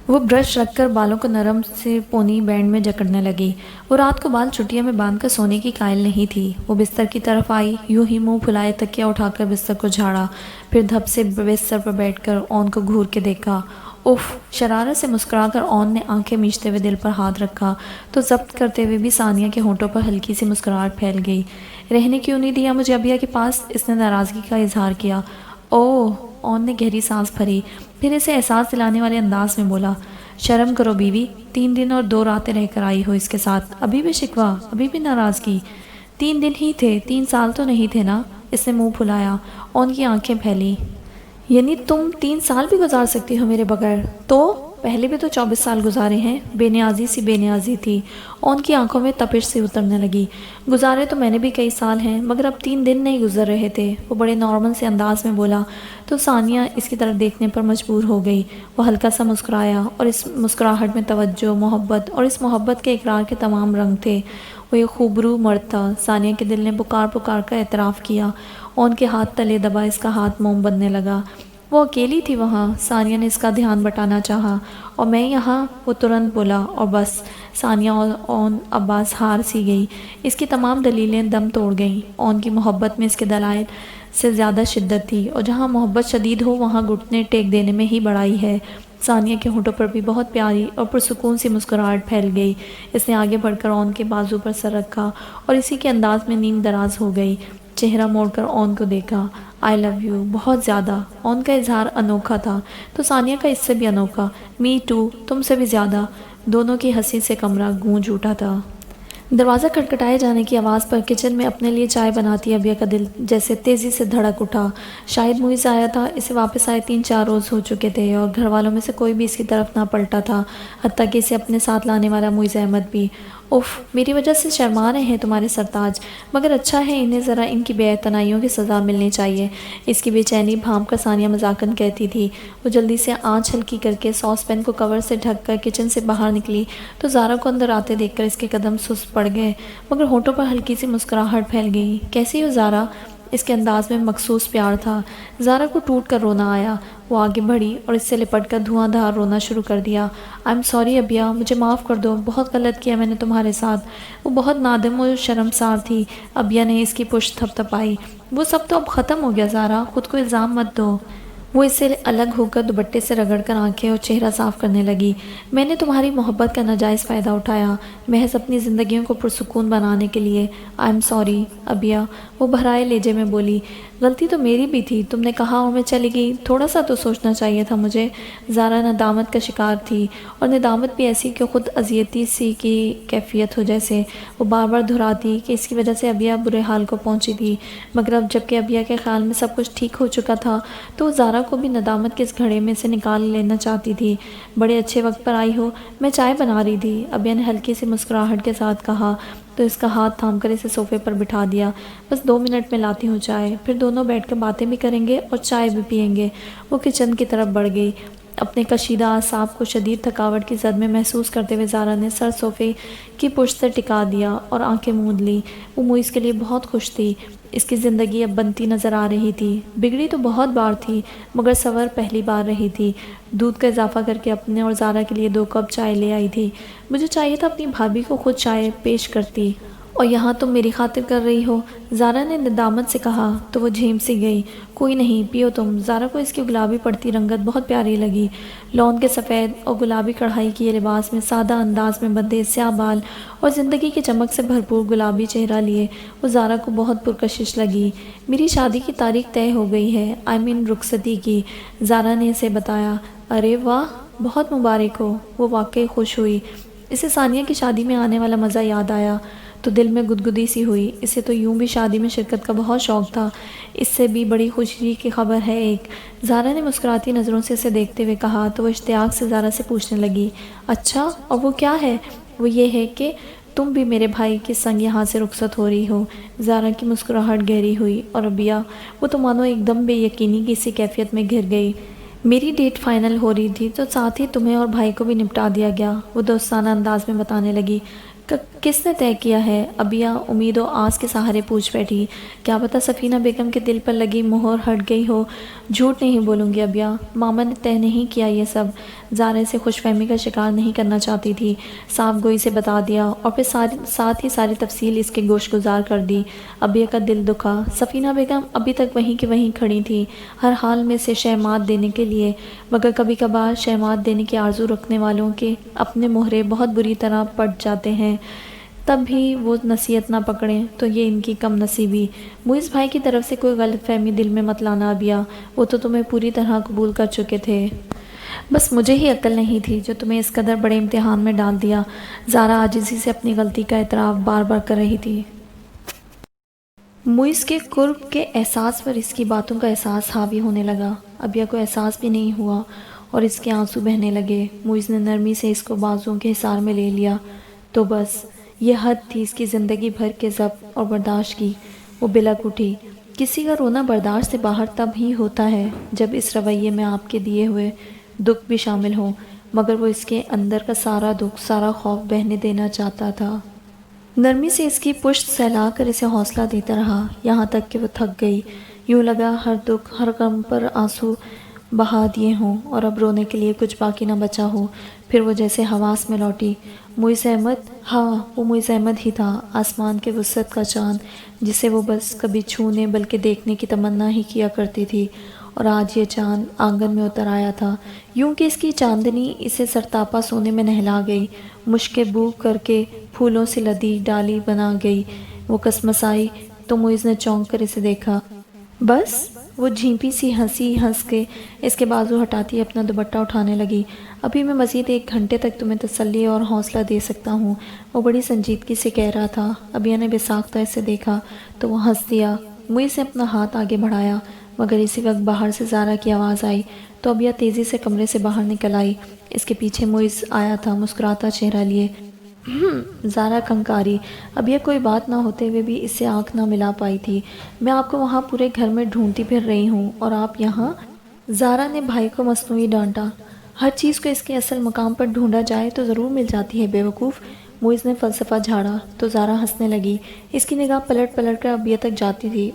Speaker 1: وہ برش رکھ کر بالوں کو نرم سے پونی بینڈ میں جکڑنے لگی۔ وہ رات کو بال چٹیا میں باندھ کر سونے کی قائل نہیں تھی۔ وہ بستر کی طرف آئی، یوں ہی منہ پھلائے تکیہ اٹھا کر بستر کو جھاڑا، پھر دھپ سے بستر پر بیٹھ کر اون کو گھور کے دیکھا۔ اف! شرارت سے مسکرا کر اون نے آنکھیں میچتے ہوئے دل پر ہاتھ رکھا تو ضبط کرتے ہوئے بھی ثانیہ کے ہونٹوں پر ہلکی سی مسکراہٹ پھیل گئی۔ رہنے کیوں نہیں دیا مجھے ابیہ کے پاس؟ اس نے ناراضگی کا اظہار کیا۔ اوہ! اون نے گہری سانس بھری، پھر اسے احساس دلانے والے انداز میں بولا، شرم کرو بیوی، 3 دن اور 2 راتیں رہ کر آئی ہو اس کے ساتھ، ابھی بھی شکوہ، ابھی بھی ناراضگی؟ 3 دن ہی تھے، 3 سال تو نہیں تھے نا؟ اس نے منہ پھلایا۔ اون کی آنکھیں پھیلی، یعنی تم 3 سال بھی گزار سکتی ہو میرے بغیر؟ تو پہلے بھی تو 24 سال گزارے ہیں۔ بے نیازی سی بے نیازی تھی۔ اون کی آنکھوں میں تپش سے اترنے لگی۔ گزارے تو میں نے بھی کئی سال ہیں، مگر اب 3 دن نہیں گزر رہے تھے، وہ بڑے نارمل سے انداز میں بولا تو ثانیہ اس کی طرف دیکھنے پر مجبور ہو گئی۔ وہ ہلکا سا مسکرایا اور اس مسکراہٹ میں توجہ، محبت اور اس محبت کے اقرار کے تمام رنگ تھے۔ وہ ایک خوبرو مرد تھا۔ ثانیہ کے دل نے پکار پکار کر اعتراف کیا۔ اون کے ہاتھ تلے دبا اس کا ہاتھ موم بننے لگا۔ وہ اکیلی تھی وہاں، ثانیہ نے اس کا دھیان بٹانا چاہا، اور میں یہاں، وہ ترنت بولا، اور بس ثانیہ اور اون عباس ہار سی گئی۔ اس کی تمام دلیلیں دم توڑ گئیں۔ اون کی محبت میں اس کے دلائل سے زیادہ شدت تھی، اور جہاں محبت شدید ہو وہاں گھٹنے ٹیک دینے میں ہی بڑائی ہے۔ ثانیہ کے ہونٹوں پر بھی بہت پیاری اور پرسکون سی مسکراہٹ پھیل گئی۔ اس نے آگے بڑھ کر اون کے بازو پر سر رکھا اور اسی کے انداز میں نیم دراز ہو گئی۔ چہرہ موڑ کر اون کو دیکھا۔ آئی لو یو، بہت زیادہ۔ اون کا اظہار انوکھا تھا تو ثانیہ کا اس سے بھی انوکھا۔ می ٹو، تم سے بھی زیادہ۔ دونوں کی ہنسی سے کمرہ گونج اٹھا تھا۔ دروازہ کھٹکھٹائے جانے کی آواز پر کچن میں اپنے لیے چائے بناتی ابیہ کا دل جیسے تیزی سے دھڑک اٹھا۔ شاید معیز آیا تھا، اسے واپس آئے 3-4 روز ہو چکے تھے، اور گھر والوں میں سے کوئی بھی اس کی طرف نہ پلٹا تھا، حتیٰ کہ اسے اپنے ساتھ لانے والا معیز احمد بھی۔ اف، میری وجہ سے شرما رہے ہیں تمہارے سرتاج، مگر اچھا ہے انہیں ذرا ان کی بے اعتنائیوں کی سزا ملنی چاہیے۔ اس کی بے چینی بھانپ کر ثانیہ مذاقاً کہتی تھی۔ وہ جلدی سے آنچ ہلکی کر کے ساس پین کو کور سے ڈھک کر کچن سے باہر نکلی تو زارا کو اندر آتے دیکھ کر اس کے قدم سست پڑ گئے، مگر ہونٹوں پر ہلکی سی مسکراہٹ پھیل گئی۔ کیسی ہو زارا؟ اس کے انداز میں مخصوص پیار تھا۔ زارا کو ٹوٹ کر رونا آیا۔ وہ آگے بڑھی اور اس سے لپٹ کر دھواں دھار رونا شروع کر دیا۔ آئی ایم سوری ابیہ، مجھے معاف کر دو، بہت غلط کیا میں نے تمہارے ساتھ۔ وہ بہت نادم و شرمسار تھی۔ ابیہ نے اس کی پشت تھپ تھپائی۔ وہ سب تو اب ختم ہو گیا زارا، خود کو الزام مت دو۔ وہ اس سے الگ ہو کر دوپٹے سے رگڑ کر آنکھیں اور چہرہ صاف کرنے لگی۔ میں نے تمہاری محبت کا ناجائز فائدہ اٹھایا، محض اپنی زندگیوں کو پرسکون بنانے کے لیے۔ آئی ایم سوری ابیہ، وہ بھرائے لہجے میں بولی۔ غلطی تو میری بھی تھی، تم نے کہا اور میں چلی گئی، تھوڑا سا تو سوچنا چاہیے تھا مجھے۔ زارا ندامت کا شکار تھی، اور ندامت بھی ایسی کہ خود اذیتی سی کی کیفیت ہو جیسے۔ وہ بار بار دہراتی کہ اس کی وجہ سے ابیہ برے حال کو پہنچی تھی، مگر اب جب کہ ابیہ کے خیال میں سب کچھ ٹھیک ہو چکا تھا تو وہ زارا کو بھی ندامت کے اس گھڑے میں سے نکال لینا چاہتی تھی۔ بڑے اچھے وقت پر آئی ہو، میں چائے بنا رہی تھی، ابیہ نے ہلکی سی مسکراہٹ کے ساتھ کہا تو اس کا ہاتھ تھام کر اسے صوفے پر بٹھا دیا۔ بس 2 منٹ میں لاتی ہوں چائے، پھر دونوں بیٹھ کر باتیں بھی کریں گے اور چائے بھی پئیں گے۔ وہ کچن کی طرف بڑھ گئی۔ اپنے کشیدہ اعصاب کو شدید تھکاوٹ کی زد میں محسوس کرتے ہوئے زارا نے سر صوفے کی پشت سے ٹکا دیا اور آنکھیں موند لیں۔ وہ معیز کے لیے بہت خوش تھی۔ اس کی زندگی اب بنتی نظر آ رہی تھی۔ بگڑی تو بہت بار تھی، مگر سنور پہلی بار رہی تھی۔ دودھ کا اضافہ کر کے اپنے اور زارا کے لیے 2 کپ چائے لے آئی تھی۔ مجھے چاہیے تھا اپنی بھابھی کو خود چائے پیش کرتی، اور یہاں تم میری خاطر کر رہی ہو، زارا نے ندامت سے کہا تو وہ جھیم سی گئی۔ کوئی نہیں، پیو تم۔ زارا کو اس کی گلابی پڑتی رنگت بہت پیاری لگی۔ لون کے سفید اور گلابی کڑھائی کی یہ لباس میں سادہ انداز میں بندھے سیاہ بال اور زندگی کی چمک سے بھرپور گلابی چہرہ لیے وہ زارا کو بہت پرکشش لگی۔ میری شادی کی تاریخ طے ہو گئی ہے، رخصتی کی، زارا نے اسے بتایا۔ ارے واہ، بہت مبارک ہو۔ وہ واقعی خوش ہوئی۔ اسے ثانیہ کی شادی میں آنے والا مزہ یاد آیا تو دل میں گدگدی سی ہوئی۔ اسے تو یوں بھی شادی میں شرکت کا بہت شوق تھا۔ اس سے بھی بڑی خوشی کی خبر ہے ایک، زارا نے مسکراتی نظروں سے اسے دیکھتے ہوئے کہا تو وہ اشتیاق سے زارا سے پوچھنے لگی، اچھا، اور وہ کیا ہے؟ وہ یہ ہے کہ تم بھی میرے بھائی کے سنگ یہاں سے رخصت ہو رہی ہو۔ زارا کی مسکراہٹ گہری ہوئی اور ابیہ، وہ تو مانو ایک دم بے یقینی کی سی کیفیت میں گھر گئی۔ میری ڈیٹ فائنل ہو رہی تھی تو ساتھ ہی تمہیں اور بھائی کو بھی نپٹا دیا گیا، وہ دوستانہ انداز میں بتانے لگی۔ کس نے طے کیا ہے؟ ابیہ امید و آس کے سہارے پوچھ بیٹھی۔ کیا پتہ سفینہ بیگم کے دل پر لگی مہر ہٹ گئی ہو۔ جھوٹ نہیں بولوں گی ابیہ، ماما نے طے نہیں کیا یہ سب۔ زارا اسے خوش فہمی کا شکار نہیں کرنا چاہتی تھی، صاف گوئی سے بتا دیا اور پھر ساتھ ہی ساری تفصیل اس کے گوش گزار کر دی۔ ابیہ کا دل دکھا۔ سفینہ بیگم ابھی تک وہیں کی وہیں کھڑی تھی، ہر حال میں سے شہمات دینے کے لیے، مگر کبھی کبھار شہمات دینے کی آرزو رکھنے والوں کے اپنے مہرے بہت بری طرح پٹ جاتے ہیں، تب بھی وہ نصیحت نہ پکڑیں تو یہ ان کی کم نصیبی۔ معیز بھائی کی طرف سے کوئی غلط فہمی دل میں مت لانا ابیہ، وہ تو تمہیں پوری طرح قبول کر چکے تھے، بس مجھے ہی عقل نہیں تھی جو تمہیں اس قدر بڑے امتحان میں ڈال دیا۔ زارا عاجزی سے اپنی غلطی کا اعتراف بار بار کر رہی تھی۔ معیز کے قرب کے احساس پر اس کی باتوں کا احساس حاوی ہونے لگا۔ ابیہ کو احساس بھی نہیں ہوا اور اس کے آنسو بہنے لگے۔ معیز نے نرمی سے اس کو بازوؤں کے حصار میں لے لیا تو بس یہ حد تھی اس کی زندگی بھر کے ضبط اور برداشت کی۔ وہ بلک اٹھی۔ کسی کا رونا برداشت سے باہر تب ہی ہوتا ہے جب اس رویے میں آپ کے دیے ہوئے دکھ بھی شامل ہوں، مگر وہ اس کے اندر کا سارا دکھ، سارا خوف بہنے دینا چاہتا تھا۔ نرمی سے اس کی پشت سہلا کر اسے حوصلہ دیتا رہا، یہاں تک کہ وہ تھک گئی۔ یوں لگا ہر دکھ، ہر غم پر آنسو بہا دیے ہوں اور اب رونے کے لیے کچھ باقی نہ بچا ہو۔ پھر وہ جیسے حواس میں لوٹی۔ معز احمد، ہاں وہ معز احمد ہی تھا، آسمان کے وسط کا چاند جسے وہ بس کبھی چھونے بلکہ دیکھنے کی تمنا ہی کیا کرتی تھی، اور آج یہ چاند آنگن میں اتر آیا تھا، یوں کہ اس کی چاندنی اسے سرتاپا سونے میں نہلا گئی، مشکیں بو کر کے پھولوں سے لدی ڈالی بنا گئی۔ وہ کسمسائی تو معز نے چونک کر اسے دیکھا۔ بس؟ وہ جھیپی سی ہنسی ہنس کے اس کے بازو ہٹاتی اپنا دوپٹہ اٹھانے لگی۔ ابھی میں مزید 1 گھنٹے تک تمہیں تسلی اور حوصلہ دے سکتا ہوں، وہ بڑی سنجیدگی سے کہہ رہا تھا۔ ابیہ نے بے ساختہ اسے دیکھا تو وہ ہنس دیا۔ معز نے اپنا ہاتھ آگے بڑھایا، مگر اسی وقت باہر سے زارا کی آواز آئی تو ابیہ تیزی سے کمرے سے باہر نکل آئی۔ اس کے پیچھے معز آیا تھا مسکراتا چہرہ لیے۔ زارا کنکاری۔ ابیہ کوئی بات نہ ہوتے ہوئے بھی اس سے آنکھ نہ ملا پائی تھی۔ میں آپ کو وہاں پورے گھر میں ڈھونڈتی پھر رہی ہوں اور آپ یہاں؟ زارا نے بھائی کو مصنوعی ڈانٹا۔ ہر چیز کو اس کے اصل مقام پر ڈھونڈا جائے تو ضرور مل جاتی ہے بے وقوف، معز نے فلسفہ جھاڑا تو زارا ہنسنے لگی۔ اس کی نگاہ پلٹ پلٹ کر ابیہ تک جاتی تھی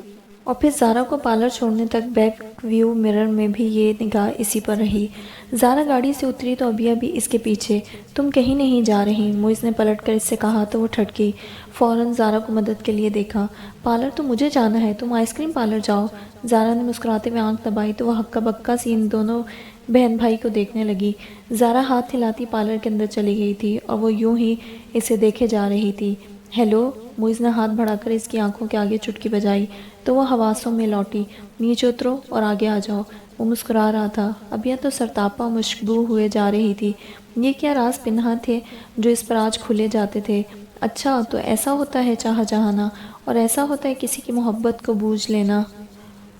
Speaker 1: اور پھر زارا کو پارلر چھوڑنے تک بیک ویو مرر میں بھی یہ نگاہ اسی پر رہی۔ زارا گاڑی سے اتری تو ابیہ بھی اس کے پیچھے۔ تم کہیں نہیں جا رہی، معز نے پلٹ کر اس سے کہا تو وہ ٹھٹکی۔ فوراً زارا کو مدد کے لیے دیکھا۔ پارلر تو مجھے جانا ہے، تم آئس کریم پارلر جاؤ۔ زارا نے مسکراتے ہوئے آنکھ دبائی تو وہ ہکا بکا سی ان دونوں بہن بھائی کو دیکھنے لگی۔ زارا ہاتھ ہلاتی پارلر کے اندر چلی گئی تھی اور وہ یوں ہی اسے دیکھے جا رہی تھی۔ ہیلو، معز نے ہاتھ بڑھا کر اس کی آنکھوں کے آگے چٹکی بجائی تو وہ حواسوں میں لوٹی۔ نیچے اترو اور آگے آ جاؤ، وہ مسکرا رہا تھا۔ ابیہ تو سرتاپا مشکبو ہوئے جا رہی تھی۔ یہ کیا راز پنہا تھے جو اس پر آج کھلے جاتے تھے؟ اچھا تو ایسا ہوتا ہے چاہ جہانا، اور ایسا ہوتا ہے کسی کی محبت کو بوجھ لینا۔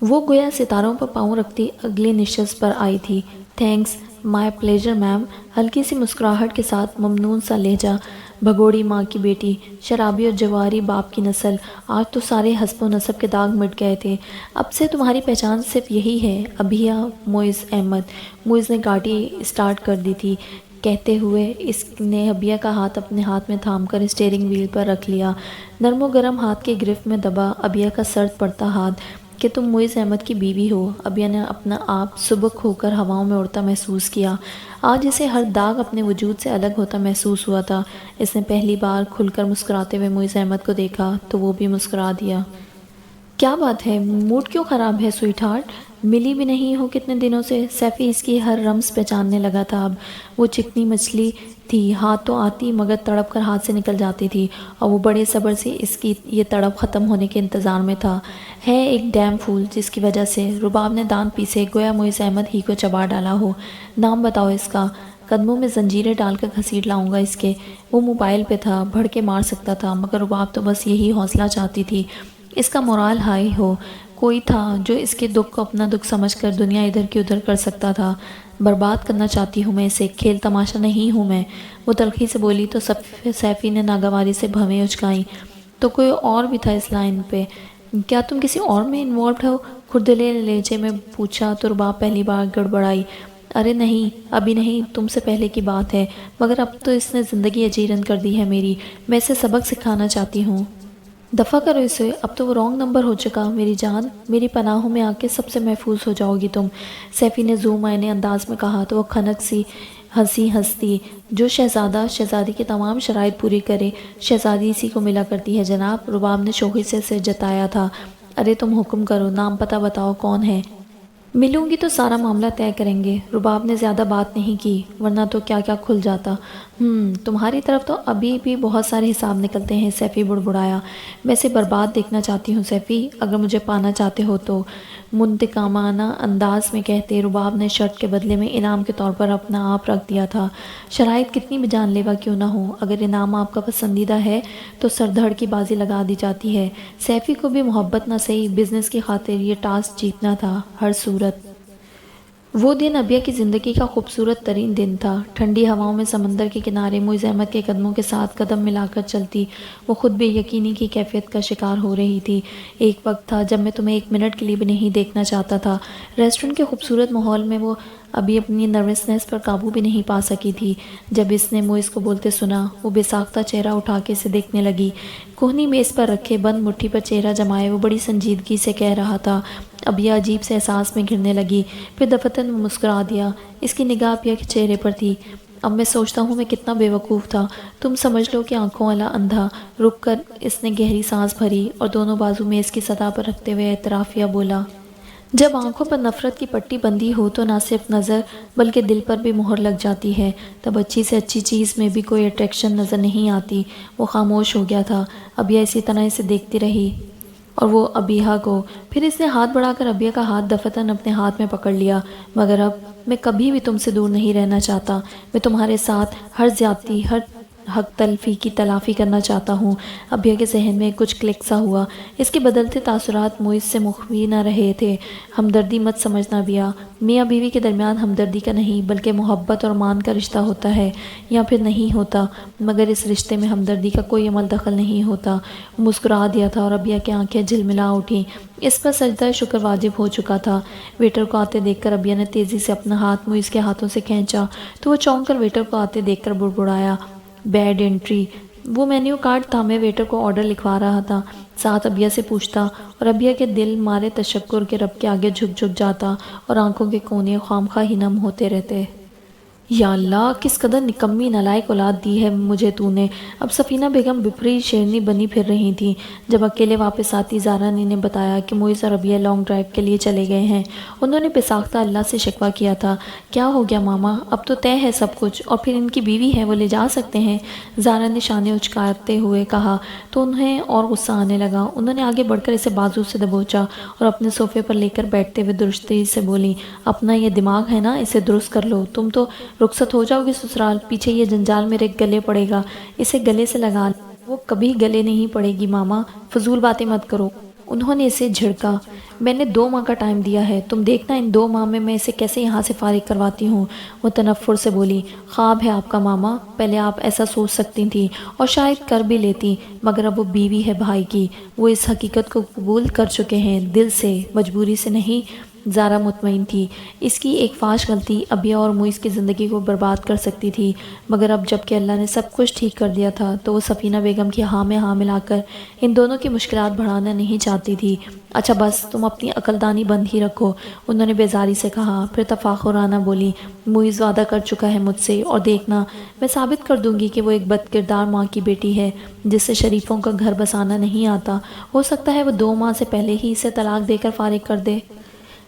Speaker 1: وہ گویا ستاروں پر پاؤں رکھتی اگلی نشست پر آئی تھی۔ تھینکس، مائی پلیجر میم، ہلکی سی مسکراہٹ کے ساتھ ممنون سا لہجہ۔ بھگوڑی ماں کی بیٹی، شرابی اور جواری باپ کی نسل، آج تو سارے حسب و نسب کے داغ مٹ گئے تھے۔ اب سے تمہاری پہچان صرف یہی ہے، ابیہ معز احمد۔ معز نے گاڑی اسٹارٹ کر دی تھی، کہتے ہوئے اس نے ابیہ کا ہاتھ اپنے ہاتھ میں تھام کر اسٹیئرنگ وہیل پر رکھ لیا۔ نرم و گرم ہاتھ کے گرفت میں دبا ابیہ کا سرد پڑتا ہاتھ۔ کہ تم معز احمد کی بیوی ہو؟ ابیہ نے اپنا آپ سبک ہو کر ہواؤں میں اڑتا محسوس کیا۔ آج اسے ہر داغ اپنے وجود سے الگ ہوتا محسوس ہوا تھا۔ اس نے پہلی بار کھل کر مسکراتے ہوئے معز احمد کو دیکھا تو وہ بھی مسکرا دیا۔ کیا بات ہے، موڈ کیوں خراب ہے سوئٹ ہارٹ؟ ملی بھی نہیں ہو کتنے دنوں سے؟ سیفی اس کی ہر رمز پہچاننے لگا تھا اب۔ وہ چکنی مچھلی تھی، ہاتھ تو آتی مگر تڑپ کر ہاتھ سے نکل جاتی تھی، اور وہ بڑے صبر سے اس کی یہ تڑپ ختم ہونے کے انتظار میں تھا۔ ہے ایک ڈیم پھول جس کی وجہ سے رباب نے دانت پیسے گویا معز احمد ہی کو چبا ڈالا ہو۔ نام بتاؤ اس کا، قدموں میں زنجیریں ڈال کر گھسیٹ لاؤں گا اس کے۔ وہ موبائل پہ تھا، بڑھ کے مار سکتا تھا، مگر رباب تو بس یہی حوصلہ چاہتی تھی، اس کا مورال ہائی ہو۔ کوئی تھا جو اس کے دکھ کو اپنا دکھ سمجھ کر دنیا ادھر کی ادھر کر سکتا تھا۔ برباد کرنا چاہتی ہوں میں اسے، کھیل تماشا نہیں ہوں میں، وہ تلخی سے بولی تو سیفی نے ناگواری سے بھویں اچکائیں۔ تو کوئی اور بھی تھا اس لائن پہ؟ کیا تم کسی اور میں انوالوڈ ہو؟ کھردلے لہجے میں پوچھا تو رباب پہلی بار گڑبڑائی۔ ارے نہیں، ابھی نہیں، تم سے پہلے کی بات ہے، مگر اب تو اس نے زندگی اجیرن کر دی ہے میری، میں اسے سبق سکھانا چاہتی ہوں۔ دفع کرو اسے، اب تو وہ رونگ نمبر ہو چکا میری جان، میری پناہوں میں آ کے سب سے محفوظ ہو جاؤ گی تم، سیفی نے زوم آئینے انداز میں کہا تو وہ کھنک سی ہنسی ہنستی۔ جو شہزادہ شہزادی کے تمام شرائط پوری کرے، شہزادی اسی کو ملا کرتی ہے جناب، رباب نے شوخی سے جتایا تھا۔ ارے تم حکم کرو، نام پتہ بتاؤ کون ہے؟ ملوں گی تو سارا معاملہ طے کریں گے۔ رباب نے زیادہ بات نہیں کی، ورنہ تو کیا کیا کھل جاتا۔ تمہاری طرف تو ابھی بھی بہت سارے حساب نکلتے ہیں، سیفی بڑبڑایا۔ میں اسے برباد دیکھنا چاہتی ہوں سیفی، اگر مجھے پانا چاہتے ہو تو، منتقامانہ انداز میں کہتے رباب نے شرط کے بدلے میں انعام کے طور پر اپنا آپ رکھ دیا تھا۔ شرائط کتنی بھی جان لیوا کیوں نہ ہو، اگر انعام آپ کا پسندیدہ ہے تو سر دھڑ کی بازی لگا دی جاتی ہے۔ سیفی کو بھی محبت نہ صحیح، بزنس کی خاطر یہ ٹاسک جیتنا تھا ہر صورت۔ وہ دن ابیہ کی زندگی کا خوبصورت ترین دن تھا۔ ٹھنڈی ہواؤں میں سمندر کے کنارے معز احمد کے قدموں کے ساتھ قدم ملا کر چلتی، وہ خود بے یقینی کی کیفیت کا شکار ہو رہی تھی۔ ایک وقت تھا جب میں تمہیں 1 منٹ کے لیے بھی نہیں دیکھنا چاہتا تھا۔ ریسٹورنٹ کے خوبصورت ماحول میں وہ ابھی اپنی نروسنس پر قابو بھی نہیں پا سکی تھی۔ جب اس نے موئز کو بولتے سنا، وہ بے ساختہ چہرہ اٹھا کے اسے دیکھنے لگی۔ کوہنی میز پر رکھے بند مٹھی پر چہرہ جمائے وہ بڑی سنجیدگی سے کہہ رہا تھا۔ ابیا عجیب سے احساس میں گھرنے لگی، پھر دفتن میں مسکرا دیا۔ اس کی نگاہ ابیا کے چہرے پر تھی۔ اب میں سوچتا ہوں میں کتنا بے وقوف تھا، تم سمجھ لو کہ آنکھوں والا اندھا۔ رک کر اس نے گہری سانس بھری اور دونوں بازو میز کی سطح پر رکھتے ہوئے اعترافیہ بولا۔ جب آنکھوں پر نفرت کی پٹی بندی ہو تو نہ صرف نظر بلکہ دل پر بھی مہر لگ جاتی ہے، تب اچھی سے اچھی چیز میں بھی کوئی اٹریکشن نظر نہیں آتی۔ وہ خاموش ہو گیا تھا۔ ابیا اسی طرح اسے دیکھتی رہی اور وہ ابیہا کو۔ پھر اس نے ہاتھ بڑھا کر ابیا کا ہاتھ دفتن اپنے ہاتھ میں پکڑ لیا۔ مگر اب میں کبھی بھی تم سے دور نہیں رہنا چاہتا، میں تمہارے ساتھ ہر زیادتی، ہر حق تلفی کی تلافی کرنا چاہتا ہوں۔ ابیا کے ذہن میں کچھ کلک سا ہوا۔ اس کے بدلتے تاثرات موئز سے مخفی نہ رہے تھے۔ ہمدردی مت سمجھنا ابیا، میاں بیوی کے درمیان ہمدردی کا نہیں بلکہ محبت اور مان کا رشتہ ہوتا ہے، یا پھر نہیں ہوتا، مگر اس رشتے میں ہمدردی کا کوئی عمل دخل نہیں ہوتا۔ وہ مسکرا دیا تھا اور ابیا کی آنکھیں جھلملا اٹھیں۔ اس پر سجدہ شکر واجب ہو چکا تھا۔ ویٹر کو آتے دیکھ کر ابیا نے تیزی سے اپنا ہاتھ موئز کے ہاتھوں سے کھینچا تو وہ چونک کر ویٹر کو آتے دیکھ کر بڑبڑایا، بیڈ انٹری۔ وہ مینیو کارڈ تھا، میں ویٹر کو آرڈر لکھوا رہا تھا، ساتھ ابیا سے پوچھتا، اور ابیا کے دل مارے تشکر کے رب کے آگے جھک جھک جاتا اور آنکھوں کے کونے خواہ ہی نم ہوتے رہتے۔ یا اللہ، کس قدر نکمی نالائق اولاد دی ہے مجھے تو نے۔ اب سفینہ بیگم بپری شیرنی بنی پھر رہی تھیں۔ جب اکیلے واپس آتی زارا نے انہیں بتایا کہ موئز اور ابیا لانگ ڈرائیو کے لیے چلے گئے ہیں۔ انہوں نے بے ساختہ اللہ سے شکوہ کیا تھا، کیا ہو گیا ماما، اب تو طے ہے سب کچھ، اور پھر ان کی بیوی ہے، وہ لے جا سکتے ہیں۔ زارا نے شانے اچکاتے ہوئے کہا تو انہیں اور غصہ آنے لگا۔ انہوں نے آگے بڑھ کر اسے بازو سے دبوچا اور اپنے صوفے پر لے کر بیٹھتے ہوئے درستی سے بولی، اپنا یہ دماغ ہے نا، اسے درست کر لو، تم تو رخصت ہو جاؤ گی سسرال، پیچھے یہ جنجال میرے گلے پڑے گا، اسے گلے سے لگا لو۔ وہ کبھی گلے نہیں پڑے گی ماما، فضول باتیں مت کرو۔ انہوں نے اسے جھڑکا، میں نے 2 ماہ کا ٹائم دیا ہے، تم دیکھنا ان 2 ماہ میں اسے کیسے یہاں سے فارغ کرواتی ہوں۔ وہ تنفر سے بولی، خواب ہے آپ کا ماما، پہلے آپ ایسا سوچ سکتی تھیں اور شاید کر بھی لیتی، مگر اب وہ بیوی ہے بھائی کی، وہ اس حقیقت کو قبول کر چکے ہیں، دل سے، مجبوری سے نہیں۔ زارا مطمئن تھی اس کی ایک فاش غلطی ابیا اور موئز کی زندگی کو برباد کر سکتی تھی، مگر اب جب کہ اللہ نے سب کچھ ٹھیک کر دیا تھا تو وہ سفینہ بیگم کی ہاں میں ہاں ملا کر ان دونوں کی مشکلات بڑھانا نہیں چاہتی تھی۔ اچھا بس تم اپنی عقلدانی بند ہی رکھو، انہوں نے بیزاری سے کہا، پھر تفاخرانہ بولی، موئز وعدہ کر چکا ہے مجھ سے، اور دیکھنا میں ثابت کر دوں گی کہ وہ ایک بد کردار ماں کی بیٹی ہے جس سے شریفوں کا گھر بسانا نہیں آتا، ہو سکتا ہے وہ 2 ماہ سے پہلے ہی اسے طلاق دے کر فارغ کر دے۔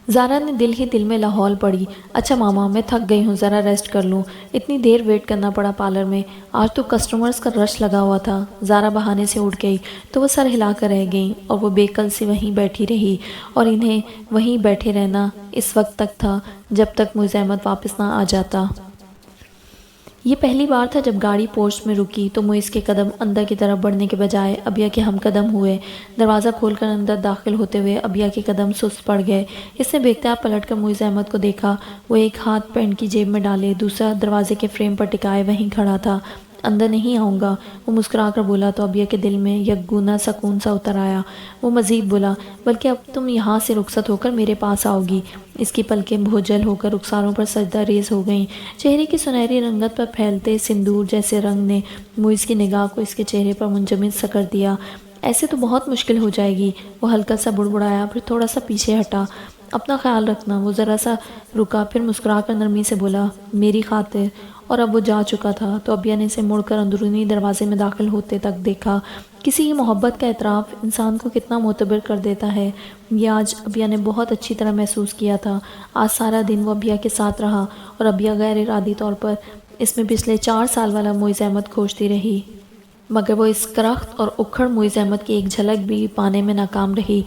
Speaker 1: زارا نے دل ہی دل میں لاہول پڑی، اچھا ماما میں تھک گئی ہوں، ذرا ریسٹ کر لوں، اتنی دیر ویٹ کرنا پڑا پارلر میں، آج تو کسٹمرز کا رش لگا ہوا تھا۔ زارا بہانے سے اٹھ گئی تو وہ سر ہلا کر رہ گئیں اور وہ بے کل سے وہیں بیٹھی رہی، اور انہیں وہیں بیٹھے رہنا اس وقت تک تھا جب تک موئز احمد واپس نہ آ جاتا۔ یہ پہلی بار تھا جب گاڑی پورچ میں رکی تو موئز کے قدم اندر کی طرف بڑھنے کے بجائے ابیا کے ہم قدم ہوئے۔ دروازہ کھول کر اندر داخل ہوتے ہوئے ابیا کے قدم سست پڑ گئے۔ اس نے بے اختیار پلٹ کر موئز احمد کو دیکھا، وہ ایک ہاتھ پینٹ کی جیب میں ڈالے دوسرا دروازے کے فریم پر ٹکائے وہیں کھڑا تھا۔ اندر نہیں آؤں گا، وہ مسکرا کر بولا تو ابیا کے دل میں یک گونا سکون سا اتر آیا۔ وہ مزید بولا، بلکہ اب تم یہاں سے رخصت ہو کر میرے پاس آؤ گی۔ اس کی پلکیں بھوجل ہو کر رخساروں پر سجدہ ریز ہو گئیں۔ چہرے کی سنہری رنگت پر پھیلتے سندور جیسے رنگ نے موئز کی نگاہ کو اس کے چہرے پر منجمد سا کر دیا۔ ایسے تو بہت مشکل ہو جائے گی، وہ ہلکا سا بڑبڑایا، پھر تھوڑا سا پیچھے ہٹا، اپنا خیال رکھنا۔ وہ ذرا سا رکا، پھر مسکرا کر نرمی سے بولا، میری خاطر، اور اب وہ جا چکا تھا تو ابیا نے اسے مڑ کر اندرونی دروازے میں داخل ہوتے تک دیکھا۔ کسی کی محبت کا اعتراف انسان کو کتنا معتبر کر دیتا ہے، یہ آج ابیا نے بہت اچھی طرح محسوس کیا تھا۔ آج سارا دن وہ ابیا کے ساتھ رہا اور ابیا غیر ارادی طور پر اس میں پچھلے 4 سال والا موئز احمد کھوجتی رہی، مگر وہ اس کرخت اور اکھڑ موئز احمد کی ایک جھلک بھی پانے میں ناکام رہی۔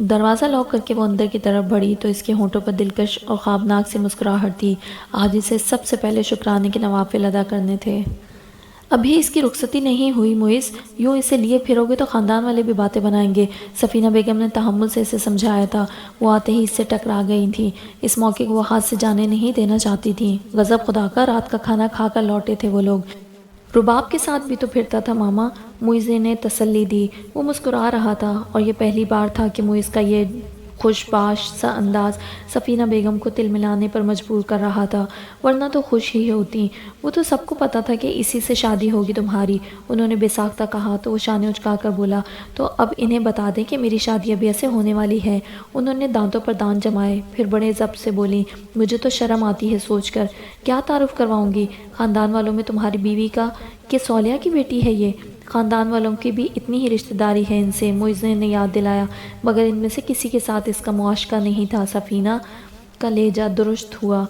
Speaker 1: دروازہ لاک کر کے وہ اندر کی طرف بڑھی تو اس کے ہونٹوں پر دلکش اور خوابناک سی مسکراہٹ تھی۔ آج اسے سب سے پہلے شکرانے کے نوافل ادا کرنے تھے۔ ابھی اس کی رخصتی نہیں ہوئی موئز، یوں اسے لیے پھرو گے تو خاندان والے بھی باتیں بنائیں گے، سفینہ بیگم نے تحمل سے اسے سمجھایا تھا۔ وہ آتے ہی اس سے ٹکرا گئی تھیں، اس موقع کو وہ ہاتھ سے جانے نہیں دینا چاہتی تھیں۔ غضب خدا کا، رات کا کھانا کھا کر لوٹے تھے وہ لوگ، رباب کے ساتھ بھی تو پھرتا تھا ماما، موئز نے تسلی دی۔ وہ مسکرا رہا تھا اور یہ پہلی بار تھا کہ موئز کا یہ خوشباش سا انداز سفینہ بیگم کو تل ملانے پر مجبور کر رہا تھا، ورنہ تو خوش ہی ہوتی۔ وہ تو سب کو پتا تھا کہ اسی سے شادی ہوگی تمہاری۔ انہوں نے بے ساختہ کہا تو وہ شانے اچکا کر بولا، تو اب انہیں بتا دیں کہ میری شادی ابھی ایسے ہونے والی ہے۔ انہوں نے دانتوں پر دانت جمائے، پھر بڑے ضبط سے بولی، مجھے تو شرم آتی ہے سوچ کر، کیا تعارف کرواؤں گی خاندان والوں میں تمہاری بیوی کا کہ صالحہ کی بیٹی ہے یہ؟ خاندان والوں کی بھی اتنی ہی رشتہ داری ہے ان سے، معز نے یاد دلایا، مگر ان میں سے کسی کے ساتھ اس کا معاشقہ نہیں تھا۔ سفینہ کا لہجہ درست ہوا۔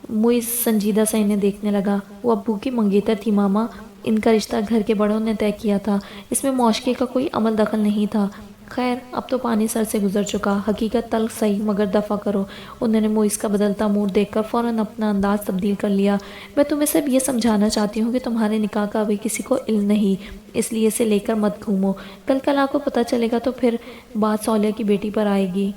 Speaker 1: معز سنجیدہ سے انہیں دیکھنے لگا۔ وہ ابو کی منگیتر تھی ماما، ان کا رشتہ گھر کے بڑوں نے طے کیا تھا، اس میں معاشقے کا کوئی عمل دخل نہیں تھا۔ خیر اب تو پانی سر سے گزر چکا، حقیقت تلخ صحیح مگر دفع کرو۔ انہوں نے معز کا بدلتا موڈ دیکھ کر فوراً اپنا انداز تبدیل کر لیا، میں تمہیں صرف یہ سمجھانا چاہتی ہوں کہ تمہارے نکاح کا ابھی کسی کو علم نہیں، اس لیے اسے لے کر مت گھومو، کل آپ کو پتہ چلے گا تو پھر بات صالحہ کی بیٹی پر آئے گی۔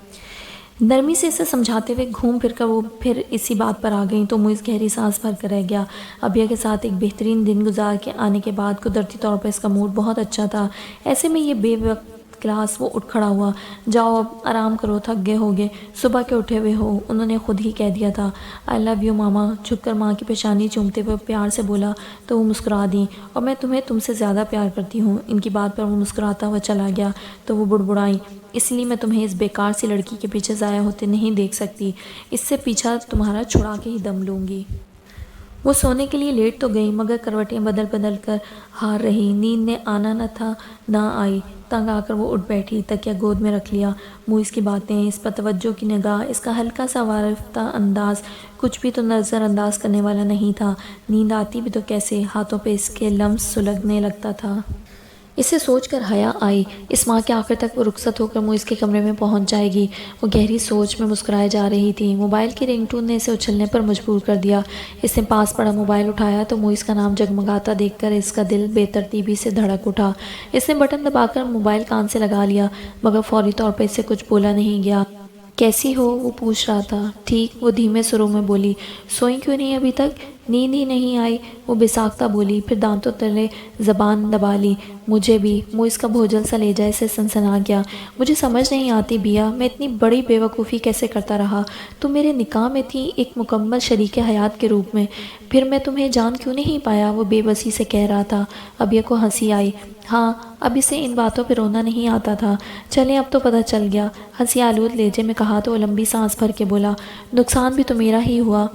Speaker 1: نرمی سے اسے سمجھاتے ہوئے گھوم پھر کر وہ پھر اسی بات پر آ گئیں تو معز گہری سانس بھر کر رہ گیا۔ ابیہ کے ساتھ ایک بہترین دن گزار کے آنے کے بعد قدرتی طور پر اس کا موڈ بہت اچھا تھا۔ ایسے میں یہ بے وقت کلاس وہ اٹھ کھڑا ہوا، جاؤ اب آرام کرو، تھک گئے ہوگے، صبح کے اٹھے ہوئے ہو، انہوں نے خود ہی کہہ دیا تھا۔ آئی لو یو ماما، جھک کر ماں کی پیشانی چومتے ہوئے پیار سے بولا تو وہ مسکرا دیں، اور میں تمہیں تم سے زیادہ پیار کرتی ہوں۔ ان کی بات پر وہ مسکراتا ہوا چلا گیا تو وہ بڑبڑائیں، اس لیے میں تمہیں اس بیکار سی لڑکی کے پیچھے ضائع ہوتے نہیں دیکھ سکتی، اس سے پیچھا تمہارا چھڑا کے ہی دم لوں گی۔ وہ سونے کے لیے لیٹ تو گئی مگر کروٹیں بدل بدل کر ہار رہی، نیند نے آنا نہ تھا نہ آئی۔ تنگ آ کر وہ اٹھ بیٹھی، تکیہ گود میں رکھ لیا۔ معز کی باتیں، اس پر توجہ کی نگاہ، اس کا ہلکا سا وارفتہ انداز، کچھ بھی تو نظر انداز کرنے والا نہیں تھا۔ نیند آتی بھی تو کیسے، ہاتھوں پہ اس کے لمس سلگنے لگتا تھا۔ اسے سوچ کر حیا آئی، اس ماہ کے آخر تک وہ رخصت ہو کر معز کے کمرے میں پہنچ جائے گی۔ وہ گہری سوچ میں مسکرائے جا رہی تھی، موبائل کی رنگ ٹون نے اسے اچھلنے پر مجبور کر دیا۔ اس نے پاس پڑا موبائل اٹھایا تو معز کا نام جگمگاتا دیکھ کر اس کا دل بے ترتیبی سے دھڑک اٹھا۔ اس نے بٹن دبا کر موبائل کان سے لگا لیا مگر فوری طور پر اس سے کچھ بولا نہیں گیا۔ کیسی ہو وہ پوچھ رہا تھا۔ ٹھیک، وہ دھیمے سروں میں بولی۔ سوئی کیوں نہیں ابھی تک؟ نیند ہی نہیں آئی، وہ بے ساختہ بولی، پھر دانتوں تلے زبان دبا لی۔ مجھے بھی، معز کا بھوجل سا لہجہ اسے سنسنا گیا۔ مجھے سمجھ نہیں آتی بیا، میں اتنی بڑی بے وقوفی کیسے کرتا رہا؟ تم میرے نکاح میں تھی ایک مکمل شریک حیات کے روپ میں، پھر میں تمہیں جان کیوں نہیں پایا؟ وہ بے بسی سے کہہ رہا تھا۔ ابیہ کو ہنسی آئی۔ ہاں، اب اسے ان باتوں پہ رونا نہیں آتا تھا۔ چلیں اب تو پتہ چل گیا، ہنسی آلود لہجے میں کہا تو وہ لمبی سانس بھر کے بولا، نقصان بھی تو میرا ہی ہوا۔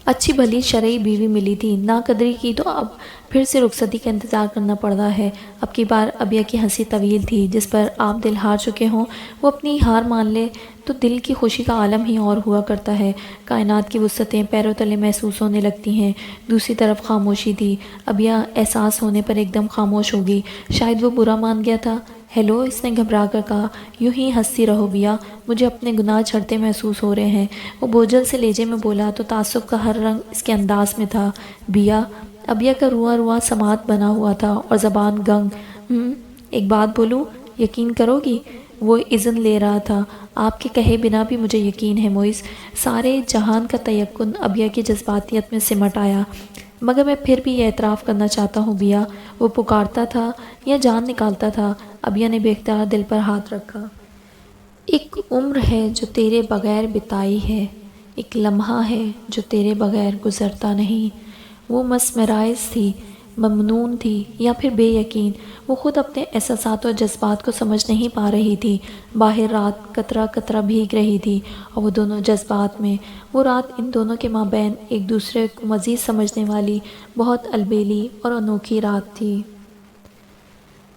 Speaker 1: اچھی بھلی شرعی بیوی ملی تھی، ناقدری کی تو اب پھر سے رخصتی کا انتظار کرنا پڑ رہا ہے۔ اب کی بار ابیہ کی ہنسی طویل تھی، جس پر آپ دل ہار چکے ہوں، وہ اپنی ہار مان لے تو دل کی خوشی کا عالم ہی اور ہوا کرتا ہے۔ کائنات کی وسعتیں پیروں تلے محسوس ہونے لگتی ہیں۔ دوسری طرف خاموشی تھی۔ ابیہ احساس ہونے پر ایک دم خاموش ہو گئی، شاید وہ برا مان گیا تھا۔ ہیلو، اس نے گھبرا کر کہا۔ یوں ہی ہنستی رہو بیا، مجھے اپنے گناہ جھڑتے محسوس ہو رہے ہیں، وہ بوجھل سے لہجے میں بولا تو تعصب کا ہر رنگ اس کے انداز میں تھا۔ بیا، ابیہ کا رواں رواں سماعت بنا ہوا تھا اور زبان گنگ۔ ایک بات بولوں، یقین کرو گی؟ وہ اذن لے رہا تھا۔ آپ کے کہے بنا بھی مجھے یقین ہے معز۔ سارے جہان کا تیقن ابیہ کی جذباتیت میں سمٹ آیا۔ مگر میں پھر بھی یہ اعتراف کرنا چاہتا ہوں بیا، وہ پکارتا تھا یا جان نکالتا تھا؟ ابیہ نے بے اختیار دل پر ہاتھ رکھا۔ ایک عمر ہے جو تیرے بغیر بتائی ہے، ایک لمحہ ہے جو تیرے بغیر گزرتا نہیں۔ وہ مسمرائز تھی، ممنون تھی یا پھر بے یقین، وہ خود اپنے احساسات اور جذبات کو سمجھ نہیں پا رہی تھی۔ باہر رات قطرہ قطرہ بھیگ رہی تھی اور وہ دونوں جذبات میں۔ وہ رات ان دونوں کے مابین ایک دوسرے کو مزید سمجھنے والی بہت البیلی اور انوکھی رات تھی۔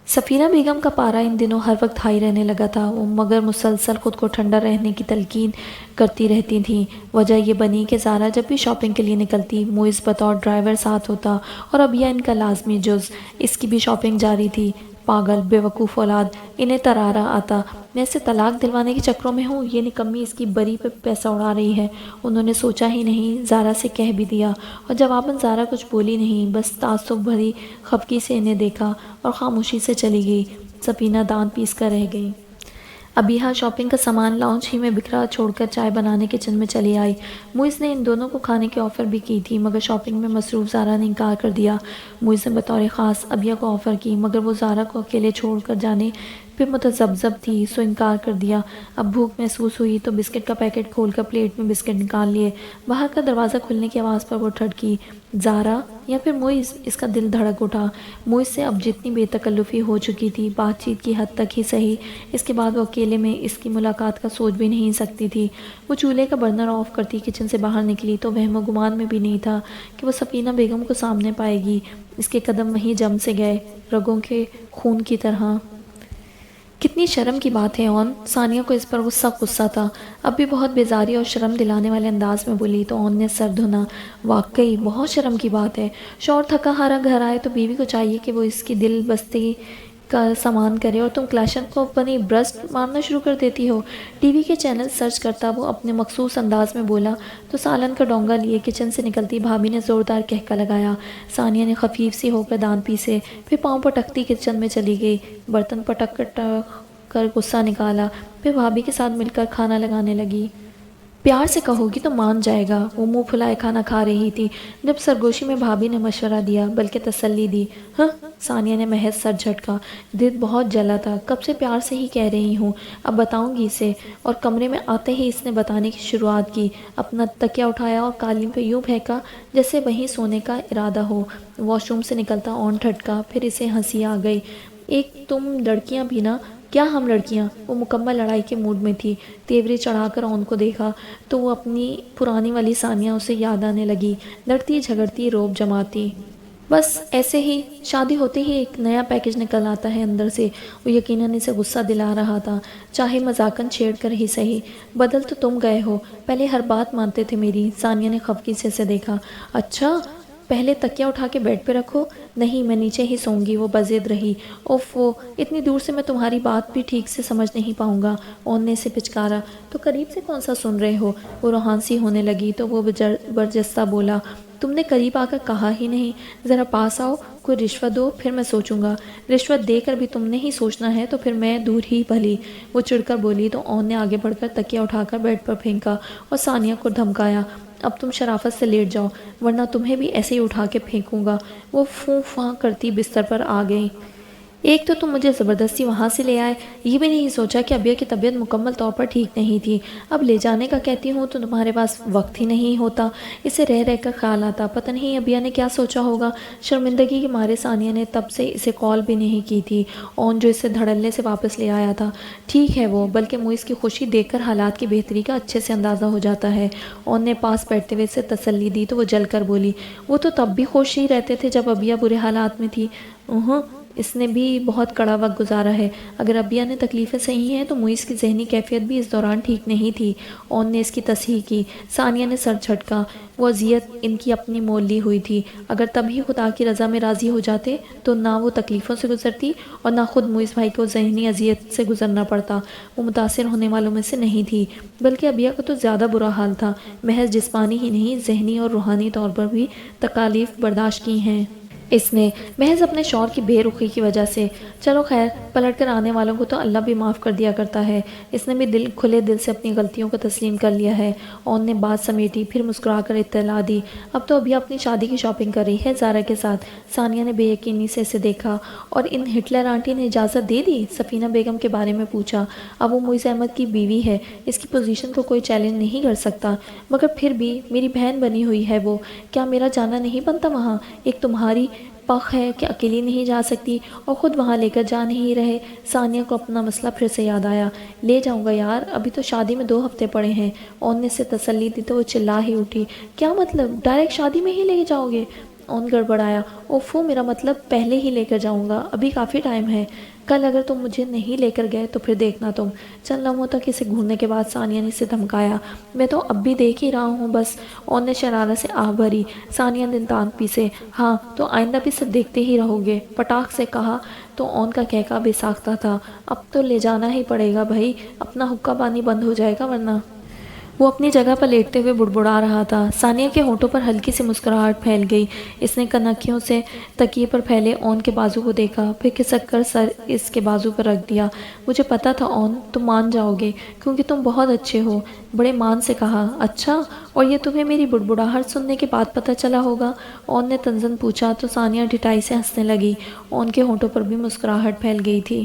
Speaker 1: سفینہ بیگم کا پارا ان دنوں ہر وقت ہائی رہنے لگا تھا، وہ مگر مسلسل خود کو ٹھنڈا رہنے کی تلقین کرتی رہتی تھیں۔ وجہ یہ بنی کہ زارا جب بھی شاپنگ کے لیے نکلتی، معز بطور ڈرائیور ساتھ ہوتا اور ابیہ ان کا لازمی جز۔ اس کی بھی شاپنگ جاری تھی۔ پاگل بے وقوف اولاد، انہیں ترارا آتا، میں اسے طلاق دلوانے کے چکروں میں ہوں، یہ نکمی اس کی بری پہ پیسہ اڑا رہی ہے۔ انہوں نے سوچا ہی نہیں، زارا سے کہہ بھی دیا، اور جواباً زارا کچھ بولی نہیں، بس تعصب بھری خفگی سے انہیں دیکھا اور خاموشی سے چلی گئی۔ سفینہ دانت پیس کر رہ گئی۔ ابیہ شاپنگ کا سامان لاؤنج ہی میں بکھرا چھوڑ کر چائے بنانے کچن میں چلی آئی۔ معز نے ان دونوں کو کھانے کی آفر بھی کی تھی مگر شاپنگ میں مصروف زارا نے انکار کر دیا۔ معز نے بطور خاص ابیہ کو آفر کی مگر وہ زارا کو اکیلے چھوڑ کر جانے پھر متذبذب تھی سو انکار کر دیا۔ اب بھوک محسوس ہوئی تو بسکٹ کا پیکٹ کھول کر پلیٹ میں بسکٹ نکال لیے۔ باہر کا دروازہ کھلنے کی آواز پر وہ ٹھڑکی، زارا یا پھر موئز؟ اس کا دل دھڑک اٹھا۔ موئز سے اب جتنی بے تکلفی ہو چکی تھی بات چیت کی حد تک ہی صحیح، اس کے بعد وہ اکیلے میں اس کی ملاقات کا سوچ بھی نہیں سکتی تھی۔ وہ چولہے کا برنر آف کرتی کچن سے باہر نکلی تو وہم و گمان میں بھی نہیں تھا کہ وہ سفینہ بیگم کو سامنے پائے گی۔ اس کے قدم وہیں جم سے گئے، رگوں کے خون کی طرح۔ کتنی شرم کی بات ہے اون، ثانیہ کو اس پر غصہ تھا۔ اب بھی بہت بیزاری اور شرم دلانے والے انداز میں بولی تو اون نے سر دھنا۔ واقعی بہت شرم کی بات ہے، شوہر تھکا ہارا گھر آئے تو بیوی کو چاہیے کہ وہ اس کی دل بستی کا سامان کرے، اور تم کلاشن کو اپنی برسٹ مارنا شروع کر دیتی ہو۔ ٹی وی کے چینل سرچ کرتا وہ اپنے مخصوص انداز میں بولا تو سالن کا ڈونگا لیے کچن سے نکلتی بھابھی نے زوردار کہکا لگایا۔ ثانیہ نے خفیف سی ہو کر دانت پیسے، پھر پاؤں پٹکتی کچن میں چلی گئی، برتن پٹک کر غصہ نکالا، پھر بھابھی کے ساتھ مل کر کھانا لگانے لگی۔ پیار سے کہو گی تو مان جائے گا۔ وہ منہ پھلائے کھانا کھا رہی تھی جب سرگوشی میں بھابھی نے مشورہ دیا، بلکہ تسلی دی۔ ہاں، ثانیہ نے محض سر جھٹکا، دل بہت جلا تھا۔ کب سے پیار سے ہی کہہ رہی ہوں، اب بتاؤں گی اسے۔ اور کمرے میں آتے ہی اس نے بتانے کی شروعات کی، اپنا تکیہ اٹھایا اور قالین پہ یوں پھینکا جیسے وہیں سونے کا ارادہ ہو۔ واش روم سے نکلتا اون ٹھٹکا، پھر اسے ہنسی آ گئی۔ ایک تم لڑکیاں بھی نا۔ کیا ہم لڑکیاں؟ وہ مکمل لڑائی کے موڈ میں تھی۔ تیوری چڑھا کر اون کو دیکھا تو وہ اپنی پرانی والی ثانیہ اسے یاد آنے لگی، لڑتی جھگڑتی روب جماتی۔ بس ایسے ہی شادی ہوتے ہی ایک نیا پیکج نکل آتا ہے اندر سے۔ وہ یقیناً اسے غصہ دلا رہا تھا، چاہے مذاقاً چھیڑ کر ہی صحیح۔ بدل تو تم گئے ہو، پہلے ہر بات مانتے تھے میری۔ ثانیہ نے خفگی سے اسے دیکھا۔ اچھا، پہلے تکیہ اٹھا کے بیڈ پہ رکھو۔ نہیں، میں نیچے ہی سوں گی، وہ بضد رہی۔ اوف، اتنی دور سے میں تمہاری بات بھی ٹھیک سے سمجھ نہیں پاؤں گا، اون نے اسے پچکارا۔ تو قریب سے کون سا سن رہے ہو؟ وہ روحان سی ہونے لگی تو وہ برجستہ بولا، تم نے قریب آ کر کہا ہی نہیں، ذرا پاس آؤ، کوئی رشوت دو پھر میں سوچوں گا۔ رشوت دے کر بھی تم نے ہی سوچنا ہے تو پھر میں دور ہی بھلی، وہ چڑھ کر بولی تو اون نے آگے بڑھ کر تکیہ اٹھا کر بیڈ پر پھینکا اور ثانیہ کو دھمکایا، اب تم شرافت سے لیٹ جاؤ ورنہ تمہیں بھی ایسے ہی اٹھا کے پھینکوں گا۔ وہ فوں فاں کرتی بستر پر آ گئی۔ ایک تو تم مجھے زبردستی وہاں سے لے آئے، یہ بھی نہیں سوچا کہ ابیہ کی طبیعت مکمل طور پر ٹھیک نہیں تھی۔ اب لے جانے کا کہتی ہوں تو تمہارے پاس وقت ہی نہیں ہوتا۔ اسے رہ رہ کر خیال آتا، پتہ نہیں ابیہ نے کیا سوچا ہوگا۔ شرمندگی کے مارے ثانیہ نے تب سے اسے کال بھی نہیں کی تھی، اون جو اسے دھڑلے سے واپس لے آیا تھا۔ ٹھیک ہے وہ، بلکہ موئز کی خوشی دیکھ کر حالات کی بہتری کا اچھے سے اندازہ ہو جاتا ہے۔ اون نے پاس بیٹھتے ہوئے اسے تسلی دی تو وہ جل کر بولی، وہ تو تب بھی خوش ہی رہتے تھے جب ابیہ برے حالات میں تھی۔ اس نے بھی بہت کڑا وقت گزارا ہے۔ اگر ابیہ نے تکلیفیں سہی ہیں تو موئز کی ذہنی کیفیت بھی اس دوران ٹھیک نہیں تھی، اون نے اس کی تصحیح کی۔ ثانیہ نے سر جھٹکا، وہ اذیت ان کی اپنی مول لی ہوئی تھی، اگر تب ہی خدا کی رضا میں راضی ہو جاتے تو نہ وہ تکلیفوں سے گزرتی اور نہ خود موئز بھائی کو ذہنی اذیت سے گزرنا پڑتا۔ وہ متاثر ہونے والوں میں سے نہیں تھی، بلکہ ابیہ کا تو زیادہ برا حال تھا، محض جسمانی ہی نہیں ذہنی اور روحانی طور پر بھی تکالیف برداشت کی ہیں اس نے، محض اپنے شوہر کی بے رخی کی وجہ سے۔ چلو خیر، پلٹ کر آنے والوں کو تو اللہ بھی معاف کر دیا کرتا ہے۔ اس نے بھی کھلے دل سے اپنی غلطیوں کو تسلیم کر لیا ہے۔ اون نے بات سمیٹی، پھر مسکرا کر اطلاع دی، اب تو ابھی اپنی شادی کی شاپنگ کر رہی ہے زارا کے ساتھ۔ ثانیہ نے بے یقینی سے اسے دیکھا، اور ان ہٹلر آنٹی نے اجازت دے دی؟ سفینہ بیگم کے بارے میں پوچھا۔ اب وہ موئز احمد کی بیوی ہے، اس کی پوزیشن کو کوئی چیلنج نہیں کر سکتا، مگر پھر بھی میری بہن بنی ہوئی ہے وہ، کیا میرا جانا نہیں بنتا وہاں؟ ایک تمہاری پخ ہے کہ اکیلی نہیں جا سکتی اور خود وہاں لے کر جا نہیں رہے۔ ثانیہ کو اپنا مسئلہ پھر سے یاد آیا۔ لے جاؤں گا یار، ابھی تو شادی میں 2 ہفتے پڑے ہیں۔ اون نے اسے تسلی دی تو وہ چلا ہی اٹھی، کیا مطلب ڈائریکٹ شادی میں ہی لے جاؤ گے؟ اون گڑبڑایا، اوفو میرا مطلب پہلے ہی لے کر جاؤں گا، ابھی کافی ٹائم ہے۔ کل اگر تم مجھے نہیں لے کر گئے تو پھر دیکھنا تم۔ چند لمحوں تک اسے گھورنے کے بعد ثانیہ نے اسے دھمکایا، میں تو اب بھی دیکھ ہی رہا ہوں بس۔ اون نے شرارت سے آہ بھری۔ ثانیہ نے دانت پیسے، ہاں تو آئندہ بھی سب دیکھتے ہی رہو گے، پٹاخ سے کہا تو اون کا کہکا بے ساختہ تھا، اب تو لے جانا ہی پڑے گا بھائی، اپنا حقہ بانی بند ہو جائے گا ورنہ۔ وہ اپنی جگہ پر لیٹتے ہوئے بڑبڑا رہا تھا۔ ثانیہ کے ہونٹوں پر ہلکی سی مسکراہٹ پھیل گئی۔ اس نے کنکھیوں سے تکیے پر پھیلے اون کے بازو کو دیکھا، پھر کھسک کر سر اس کے بازو پر رکھ دیا۔ مجھے پتا تھا اون تم مان جاؤ گے، کیونکہ تم بہت اچھے ہو، بڑے مان سے کہا۔ اچھا، اور یہ تمہیں میری بڑبڑاہٹ سننے کے بعد پتہ چلا ہوگا؟ اون نے تنزن پوچھا تو ثانیہ ڈھٹائی سے ہنسنے لگی۔ اون کے ہونٹوں پر بھی مسکراہٹ پھیل گئی تھی۔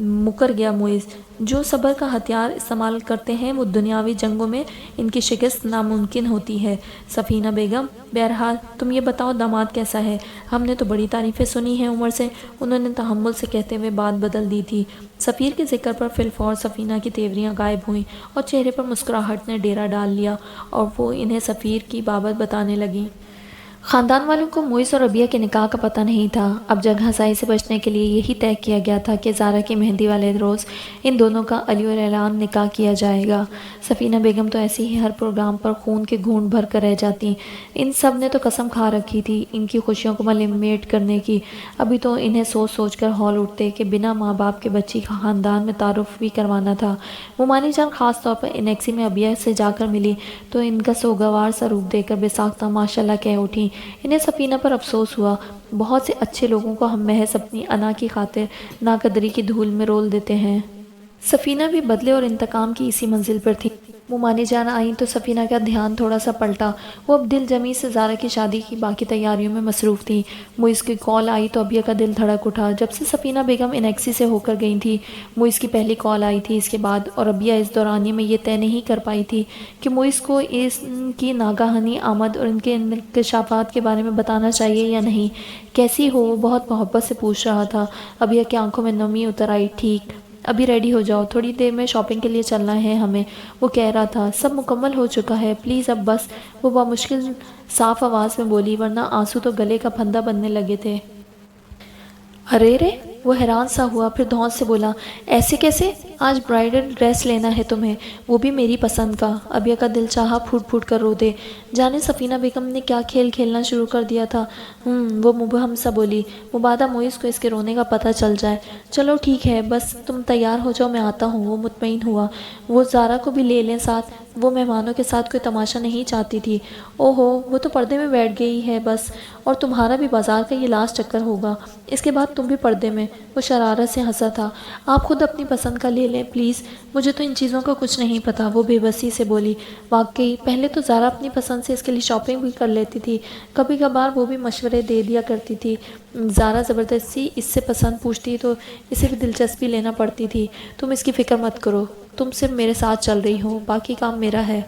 Speaker 1: مکر گیا معیز۔ جو صبر کا ہتھیار استعمال کرتے ہیں وہ دنیاوی جنگوں میں ان کی شکست ناممکن ہوتی ہے۔ سفینہ بیگم، بہرحال تم یہ بتاؤ داماد کیسا ہے؟ ہم نے تو بڑی تعریفیں سنی ہیں عمر سے، انہوں نے تحمل سے کہتے ہوئے بات بدل دی تھی۔ سفیر کے ذکر پر فی الفور سفینہ کی تیوریاں غائب ہوئیں اور چہرے پر مسکراہٹ نے ڈیرا ڈال لیا اور وہ انہیں سفیر کی بابت بتانے لگیں۔ خاندان والوں کو معیز اور ربیہ کے نکاح کا پتہ نہیں تھا۔ اب جگ ہنسائی سے بچنے کے لیے یہی طے کیا گیا تھا کہ زارا کی مہندی والے روز ان دونوں کا علی الاعلان نکاح کیا جائے گا۔ سفینہ بیگم تو ایسی ہی ہر پروگرام پر خون کے گھونٹ بھر کر رہ جاتی۔ ان سب نے تو قسم کھا رکھی تھی ان کی خوشیوں کو ملیمیٹ کرنے کی۔ ابھی تو انہیں سوچ سوچ کر ہول اٹھتے کہ بنا ماں باپ کے بچی کا خاندان میں تعارف بھی کروانا تھا۔ مومانی جان خاص طور پر انیکسی میں ابیہ سے جا کر ملی تو ان کا سوگوار سا روپ دیکھ کر بے ساختہ ماشاءاللہ کہہ اٹھی۔ انہیں سفینہ پر افسوس ہوا، بہت سے اچھے لوگوں کو ہم محض اپنی انا کی خاطر ناقدری کی دھول میں رول دیتے ہیں۔ سفینہ بھی بدلے اور انتقام کی اسی منزل پر تھی۔ مومانی جان آئیں تو سفینہ کا دھیان تھوڑا سا پلٹا۔ وہ اب دل جمی سے زارا کی شادی کی باقی تیاریوں میں مصروف تھی۔ معیز کی کال آئی تو ابیہ کا دل دھڑک اٹھا۔ جب سے سفینہ بیگم انیکسی سے ہو کر گئی تھی معیز کی پہلی کال آئی تھی اس کے بعد، اور ابیہ اس دورانیے میں یہ طے نہیں کر پائی تھی کہ معیز کو ان کی ناگہانی آمد اور ان کے انکشافات کے بارے میں بتانا چاہیے یا نہیں۔ کیسی ہو؟ وہ بہت محبت سے پوچھ رہا تھا۔ ابیہ کی آنکھوں میں نمی اتر آئی۔ ٹھیک، ابھی ریڈی ہو جاؤ، تھوڑی دیر میں شاپنگ کے لیے چلنا ہے ہمیں، وہ کہہ رہا تھا۔ سب مکمل ہو چکا ہے، پلیز اب بس، وہ بمشکل صاف آواز میں بولی، ورنہ آنسو تو گلے کا پھندا بننے لگے تھے۔ ارے رے، وہ حیران سا ہوا، پھر دھونس سے بولا، ایسے کیسے؟ آج برائڈل ڈریس لینا ہے تمہیں، وہ بھی میری پسند کا۔ ابیہ کا دل چاہا پھوٹ پھوٹ کر رو دے۔ جانے سفینہ بیگم نے کیا کھیل کھیلنا شروع کر دیا تھا۔ وہ مبہم سا بولی، مبادا معیز کو اس کے رونے کا پتہ چل جائے۔ چلو ٹھیک ہے، بس تم تیار ہو جاؤ، میں آتا ہوں۔ وہ مطمئن ہوا۔ وہ زارا کو بھی لے لیں ساتھ، وہ مہمانوں کے ساتھ کوئی تماشا نہیں چاہتی تھی۔ اوہو، وہ تو پردے میں بیٹھ گئی ہے بس، اور تمہارا بھی بازار کا یہ لاسٹ چکر ہوگا، اس کے بعد تم بھی پردے میں۔ وہ شرارت سے ہنسا تھا۔ آپ خود اپنی پسند کا لے لیں پلیز، مجھے تو ان چیزوں کا کچھ نہیں پتا، وہ بے بسی سے بولی۔ واقعی پہلے تو زارا اپنی پسند سے اس کے لیے شاپنگ بھی کر لیتی تھی، کبھی کبھار وہ بھی مشورے دے دیا کرتی تھی۔ زارا زبردستی اس سے پسند پوچھتی تو اسے بھی دلچسپی لینا پڑتی تھی۔ تم اس کی فکر مت کرو، تم صرف میرے ساتھ چل رہی ہو، باقی کام میرا ہے۔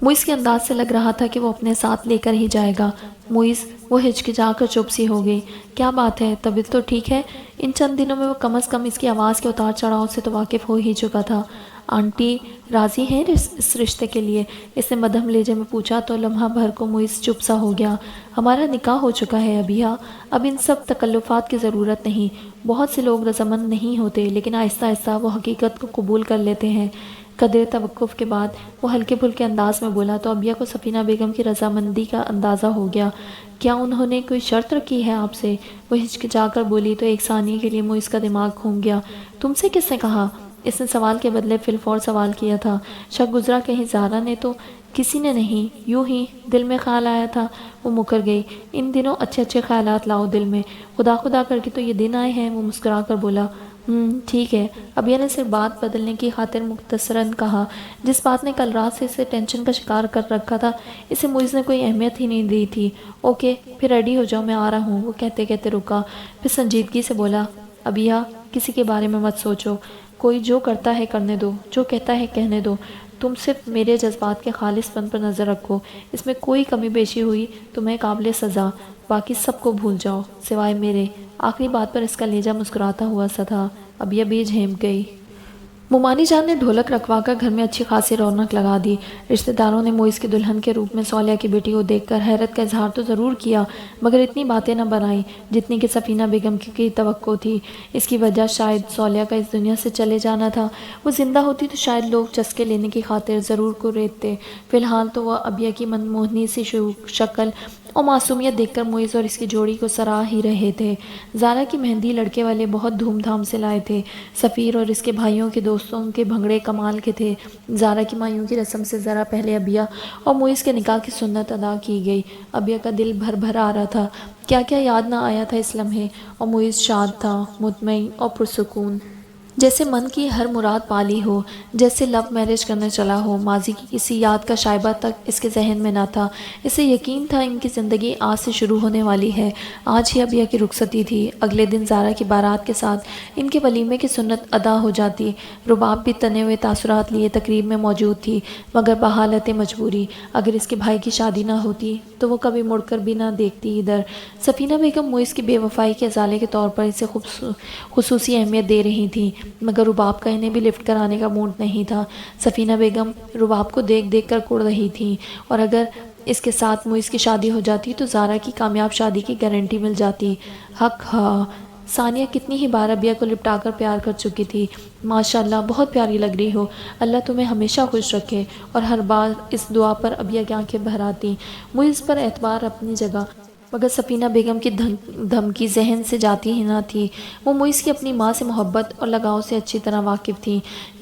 Speaker 1: معیز کے انداز سے لگ رہا تھا کہ وہ اپنے ساتھ لے کر ہی جائے گا۔ معیز، وہ ہچکچا کر چپ سی ہو گئی۔ کیا بات ہے، طبیعت تو ٹھیک ہے؟ ان چند دنوں میں وہ کم از کم اس کی آواز کے اتار چڑھاؤ سے تو واقف ہو ہی چکا تھا۔ آنٹی راضی ہیں اس رشتے کے لیے؟ اس نے مدھم لہجے میں پوچھا تو لمحہ بھر کو معیز چپ سا ہو گیا۔ ہمارا نکاح ہو چکا ہے ابیہ، اب ان سب تکلفات کی ضرورت نہیں۔ بہت سے لوگ رضامند نہیں ہوتے، لیکن آہستہ آہستہ وہ حقیقت کو قبول کر لیتے ہیں۔ قدر توقف کے بعد وہ ہلکے پھلکے انداز میں بولا تو ابیہ کو سفینہ بیگم کی رضامندی کا اندازہ ہو گیا۔ کیا انہوں نے کوئی شرط رکھی ہے آپ سے؟ وہ ہچکچا کر بولی تو ایک ثانیے کے لیے معیز کا دماغ گھوم گیا۔ تم سے کس نے کہا؟ اس نے سوال کے بدلے فی الفور سوال کیا تھا۔ شک گزرا کہیں زارا نے تو۔ کسی نے نہیں، یوں ہی دل میں خیال آیا تھا۔ وہ مکر گئی۔ ان دنوں اچھے اچھے خیالات لاؤ دل میں، خدا خدا کر کے تو یہ دن آئے ہیں۔ وہ مسکرا کر بولا، ٹھیک ہے۔ ابیہ نے صرف بات بدلنے کی خاطر مختصراً کہا۔ جس بات نے کل رات سے اسے ٹینشن کا شکار کر رکھا تھا، اسے معیز نے کوئی اہمیت ہی نہیں دی تھی۔ اوکے، پھر ریڈی ہو جاؤ، میں آ رہا ہوں، وہ کہتے کہتے رکا، پھر سنجیدگی سے بولا، ابیہ کسی کے بارے میں مت سوچو، کوئی جو کرتا ہے کرنے دو، جو کہتا ہے کہنے دو، تم صرف میرے جذبات کے خالص پن پر نظر رکھو، اس میں کوئی کمی بیشی ہوئی تو میں قابل سزا، باقی سب کو بھول جاؤ سوائے میرے۔ آخری بات پر اس کا لہجہ مسکراتا ہوا سا تھا۔ ابیہ بھی جھیمک گئی۔ مومانی جان نے ڈھولک رکھوا کر گھر میں اچھی خاصی رونق لگا دی۔ رشتہ داروں نے معیز کی دلہن کے روپ میں صالحہ کی بیٹی کو دیکھ کر حیرت کا اظہار تو ضرور کیا، مگر اتنی باتیں نہ بنائیں جتنی کہ سفینہ بیگم کی توقع تھی۔ اس کی وجہ شاید صالحہ کا اس دنیا سے چلے جانا تھا۔ وہ زندہ ہوتی تو شاید لوگ چسکے لینے کی خاطر ضرور کو ریتتے۔ فی الحال تو وہ ابیہ کی منموہنی سی شکل اور معصومیت دیکھ کر معیز اور اس کی جوڑی کو سراہ ہی رہے تھے۔ زارا کی مہندی لڑکے والے بہت دھوم دھام سے لائے تھے۔ سفیر اور اس کے بھائیوں کے دوستوں کے بھنگڑے کمال کے تھے۔ زارا کی مایوں کی رسم سے ذرا پہلے ابیہ اور معیز کے نکاح کی سنت ادا کی گئی۔ ابیہ کا دل بھر بھر آ رہا تھا، کیا کیا یاد نہ آیا تھا اس لمحے، اور معیز شاد تھا، مطمئن اور پرسکون۔ جیسے من کی ہر مراد پالی ہو، جیسے لو میرج کرنے چلا ہو۔ ماضی کی کسی یاد کا شائبہ تک اس کے ذہن میں نہ تھا۔ اسے یقین تھا ان کی زندگی آج سے شروع ہونے والی ہے۔ آج ہی ابیہ کی رخصتی تھی۔ اگلے دن زارا کی بارات کے ساتھ ان کے ولیمے کی سنت ادا ہو جاتی۔ رباب بھی تنے ہوئے تاثرات لیے تقریب میں موجود تھی، مگر بحالت مجبوری۔ اگر اس کے بھائی کی شادی نہ ہوتی تو وہ کبھی مڑ کر بھی نہ دیکھتی ادھر۔ سفینہ بیگم موئز کی بے وفائی کے ازالے کے طور پر اسے خصوصی اہمیت دے رہی تھیں، مگر رباب کا انہیں بھی لفٹ کرانے کا موڈ نہیں تھا۔ سفینہ بیگم رباب کو دیکھ دیکھ کر کڑ رہی تھیں، اور اگر اس کے ساتھ موئز کی شادی ہو جاتی تو زارا کی کامیاب شادی کی گارنٹی مل جاتی۔ حق ہاں، ثانیہ کتنی ہی بار ابیہ کو لپٹا کر پیار کر چکی تھی۔ ماشاءاللہ بہت پیاری لگ رہی ہو، اللہ تمہیں ہمیشہ خوش رکھے، اور ہر بار اس دعا پر ابیہ کی آنکھیں بھر آتی۔ موئز پر اعتبار اپنی جگہ، مگر سفینہ بیگم کی دھمکی ذہن سے جاتی ہی نہ تھی۔ وہ موئز کی اپنی ماں سے محبت اور لگاؤ سے اچھی طرح واقف تھی۔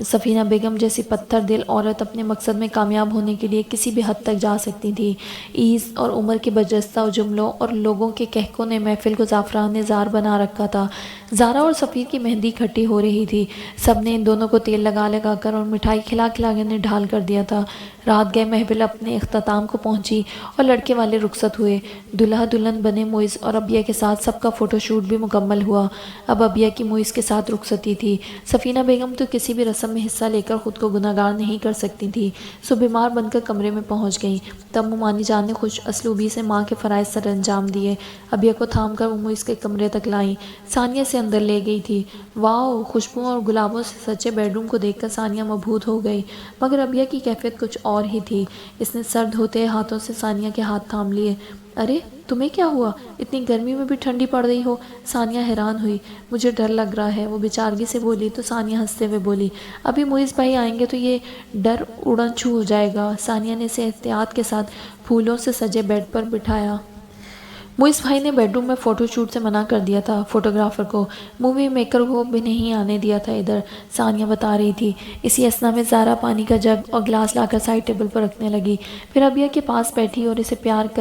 Speaker 1: سفینہ بیگم جیسی پتھر دل عورت اپنے مقصد میں کامیاب ہونے کے لیے کسی بھی حد تک جا سکتی تھی۔ عیز اور عمر کے برجستہ جملوں اور لوگوں کے کہکوں نے محفل کو زعفران زار بنا رکھا تھا۔ زارا اور سفیر کی مہندی کھٹی ہو رہی تھی۔ سب نے ان دونوں کو تیل لگا لگا کر اور مٹھائی کھلا کھلا کر ڈھال کر دیا تھا۔ رات گئے محفل اپنے اختتام کو پہنچی اور لڑکے والے رخصت ہوئے۔ دلہا دلہن بنے موئز اور ابیہ کے ساتھ سب کا فوٹو شوٹ بھی مکمل ہوا۔ اب ابیہ کی موئز کے ساتھ رخصتی تھی۔ سفینہ بیگم تو کسی بھی رسم میں حصہ لے کر خود کو گناہگار نہیں کر سکتی تھی، سو بیمار بن کر کمرے میں پہنچ گئیں۔ تب ممانی جان نے خوش اسلوبی سے ماں کے فرائض سر انجام دیے۔ ابیہ کو تھام کر وہ موئز کے کمرے تک لائیں، ثانیہ سے اندر لے گئی تھی۔ واؤ، خوشبو اور گلابوں سے سچے بیڈ روم کو دیکھ کر ثانیہ مبہوت ہو گئی، مگر ابیہ کی کیفیت کچھ اور ہی تھی۔ اس نے سرد ہوتے ہاتھوں سے ثانیہ کے ہاتھ تھام لیے۔ ارے تمہیں کیا ہوا؟ اتنی گرمی میں بھی ٹھنڈی پڑ رہی ہو؟ ثانیہ حیران ہوئی۔ مجھے ڈر لگ رہا ہے، وہ بیچارگی سے بولی تو ثانیہ ہنستے ہوئے بولی، ابھی موئز بھائی آئیں گے تو یہ ڈر اڑن چھو ہو جائے گا۔ ثانیہ نے اسے احتیاط کے ساتھ پھولوں سے سجے بیڈ پر بٹھایا۔ موئز بھائی نے بیڈ روم میں فوٹو شوٹ سے منع کر دیا تھا، فوٹوگرافر کو، مووی میکر کو بھی نہیں آنے دیا تھا ادھر، ثانیہ بتا رہی تھی۔ اسی اثنا میں زارا پانی کا جگ اور گلاس لا کر سائڈ ٹیبل پر رکھنے لگی، پھر ابیہ کے پاس بیٹھی اور اسے پیار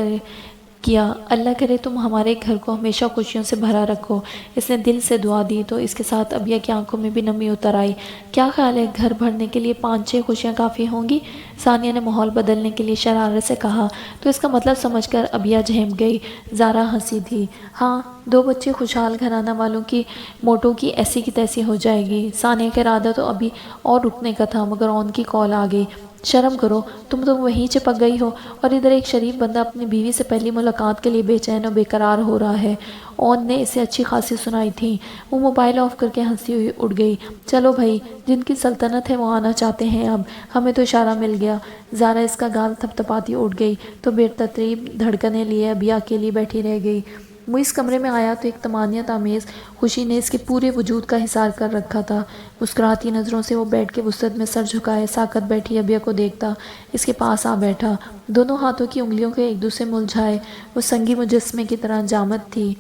Speaker 1: کیا۔ اللہ کرے تم ہمارے گھر کو ہمیشہ خوشیوں سے بھرا رکھو۔ اس نے دل سے دعا دی تو اس کے ساتھ ابیہ کی آنکھوں میں بھی نمی اتر آئی۔ کیا خیال ہے، گھر بھرنے کے لیے 5-6 خوشیاں کافی ہوں گی؟ ثانیہ نے ماحول بدلنے کے لیے شرارت سے کہا، تو اس کا مطلب سمجھ کر ابیہ جھیم گئی۔ زارا ہنسی تھی۔ ہاں، 2 بچے خوشحال گھرانہ والوں کی موٹو کی ایسی کی تیسی ہو جائے گی۔ ثانیہ کا ارادہ تو ابھی اور رکنے کا تھا، مگر اون کی کال آ گئی۔ شرم کرو، تم تو وہیں چپک گئی ہو، اور ادھر ایک شریف بندہ اپنی بیوی سے پہلی ملاقات کے لیے بے چین اور بے قرار ہو رہا ہے۔ اون نے اسے اچھی خاصی سنائی تھی۔ وہ موبائل آف کر کے ہنسی ہوئی اٹھ گئی۔ چلو بھائی، جن کی سلطنت ہے وہ آنا چاہتے ہیں، اب ہمیں تو اشارہ مل گیا۔ زارا اس کا گال تھپتھپاتی اٹھ گئی تو بے ترتیب دھڑکنیں لیے ابیہ اکیلی بیٹھی رہ گئی۔ وہ اس کمرے میں آیا تو ایک طمانینت آمیز خوشی نے اس کے پورے وجود کا حصار کر رکھا تھا۔ مسکراتی نظروں سے وہ بیڈ کے وسط میں سر جھکائے ساکت بیٹھی ابیہ کو دیکھتا، اس کے پاس آ بیٹھا۔ دونوں ہاتھوں کی انگلیوں کے ایک دوسرے ملجھائے، وہ سنگی مجسمے کی طرح جامد تھی۔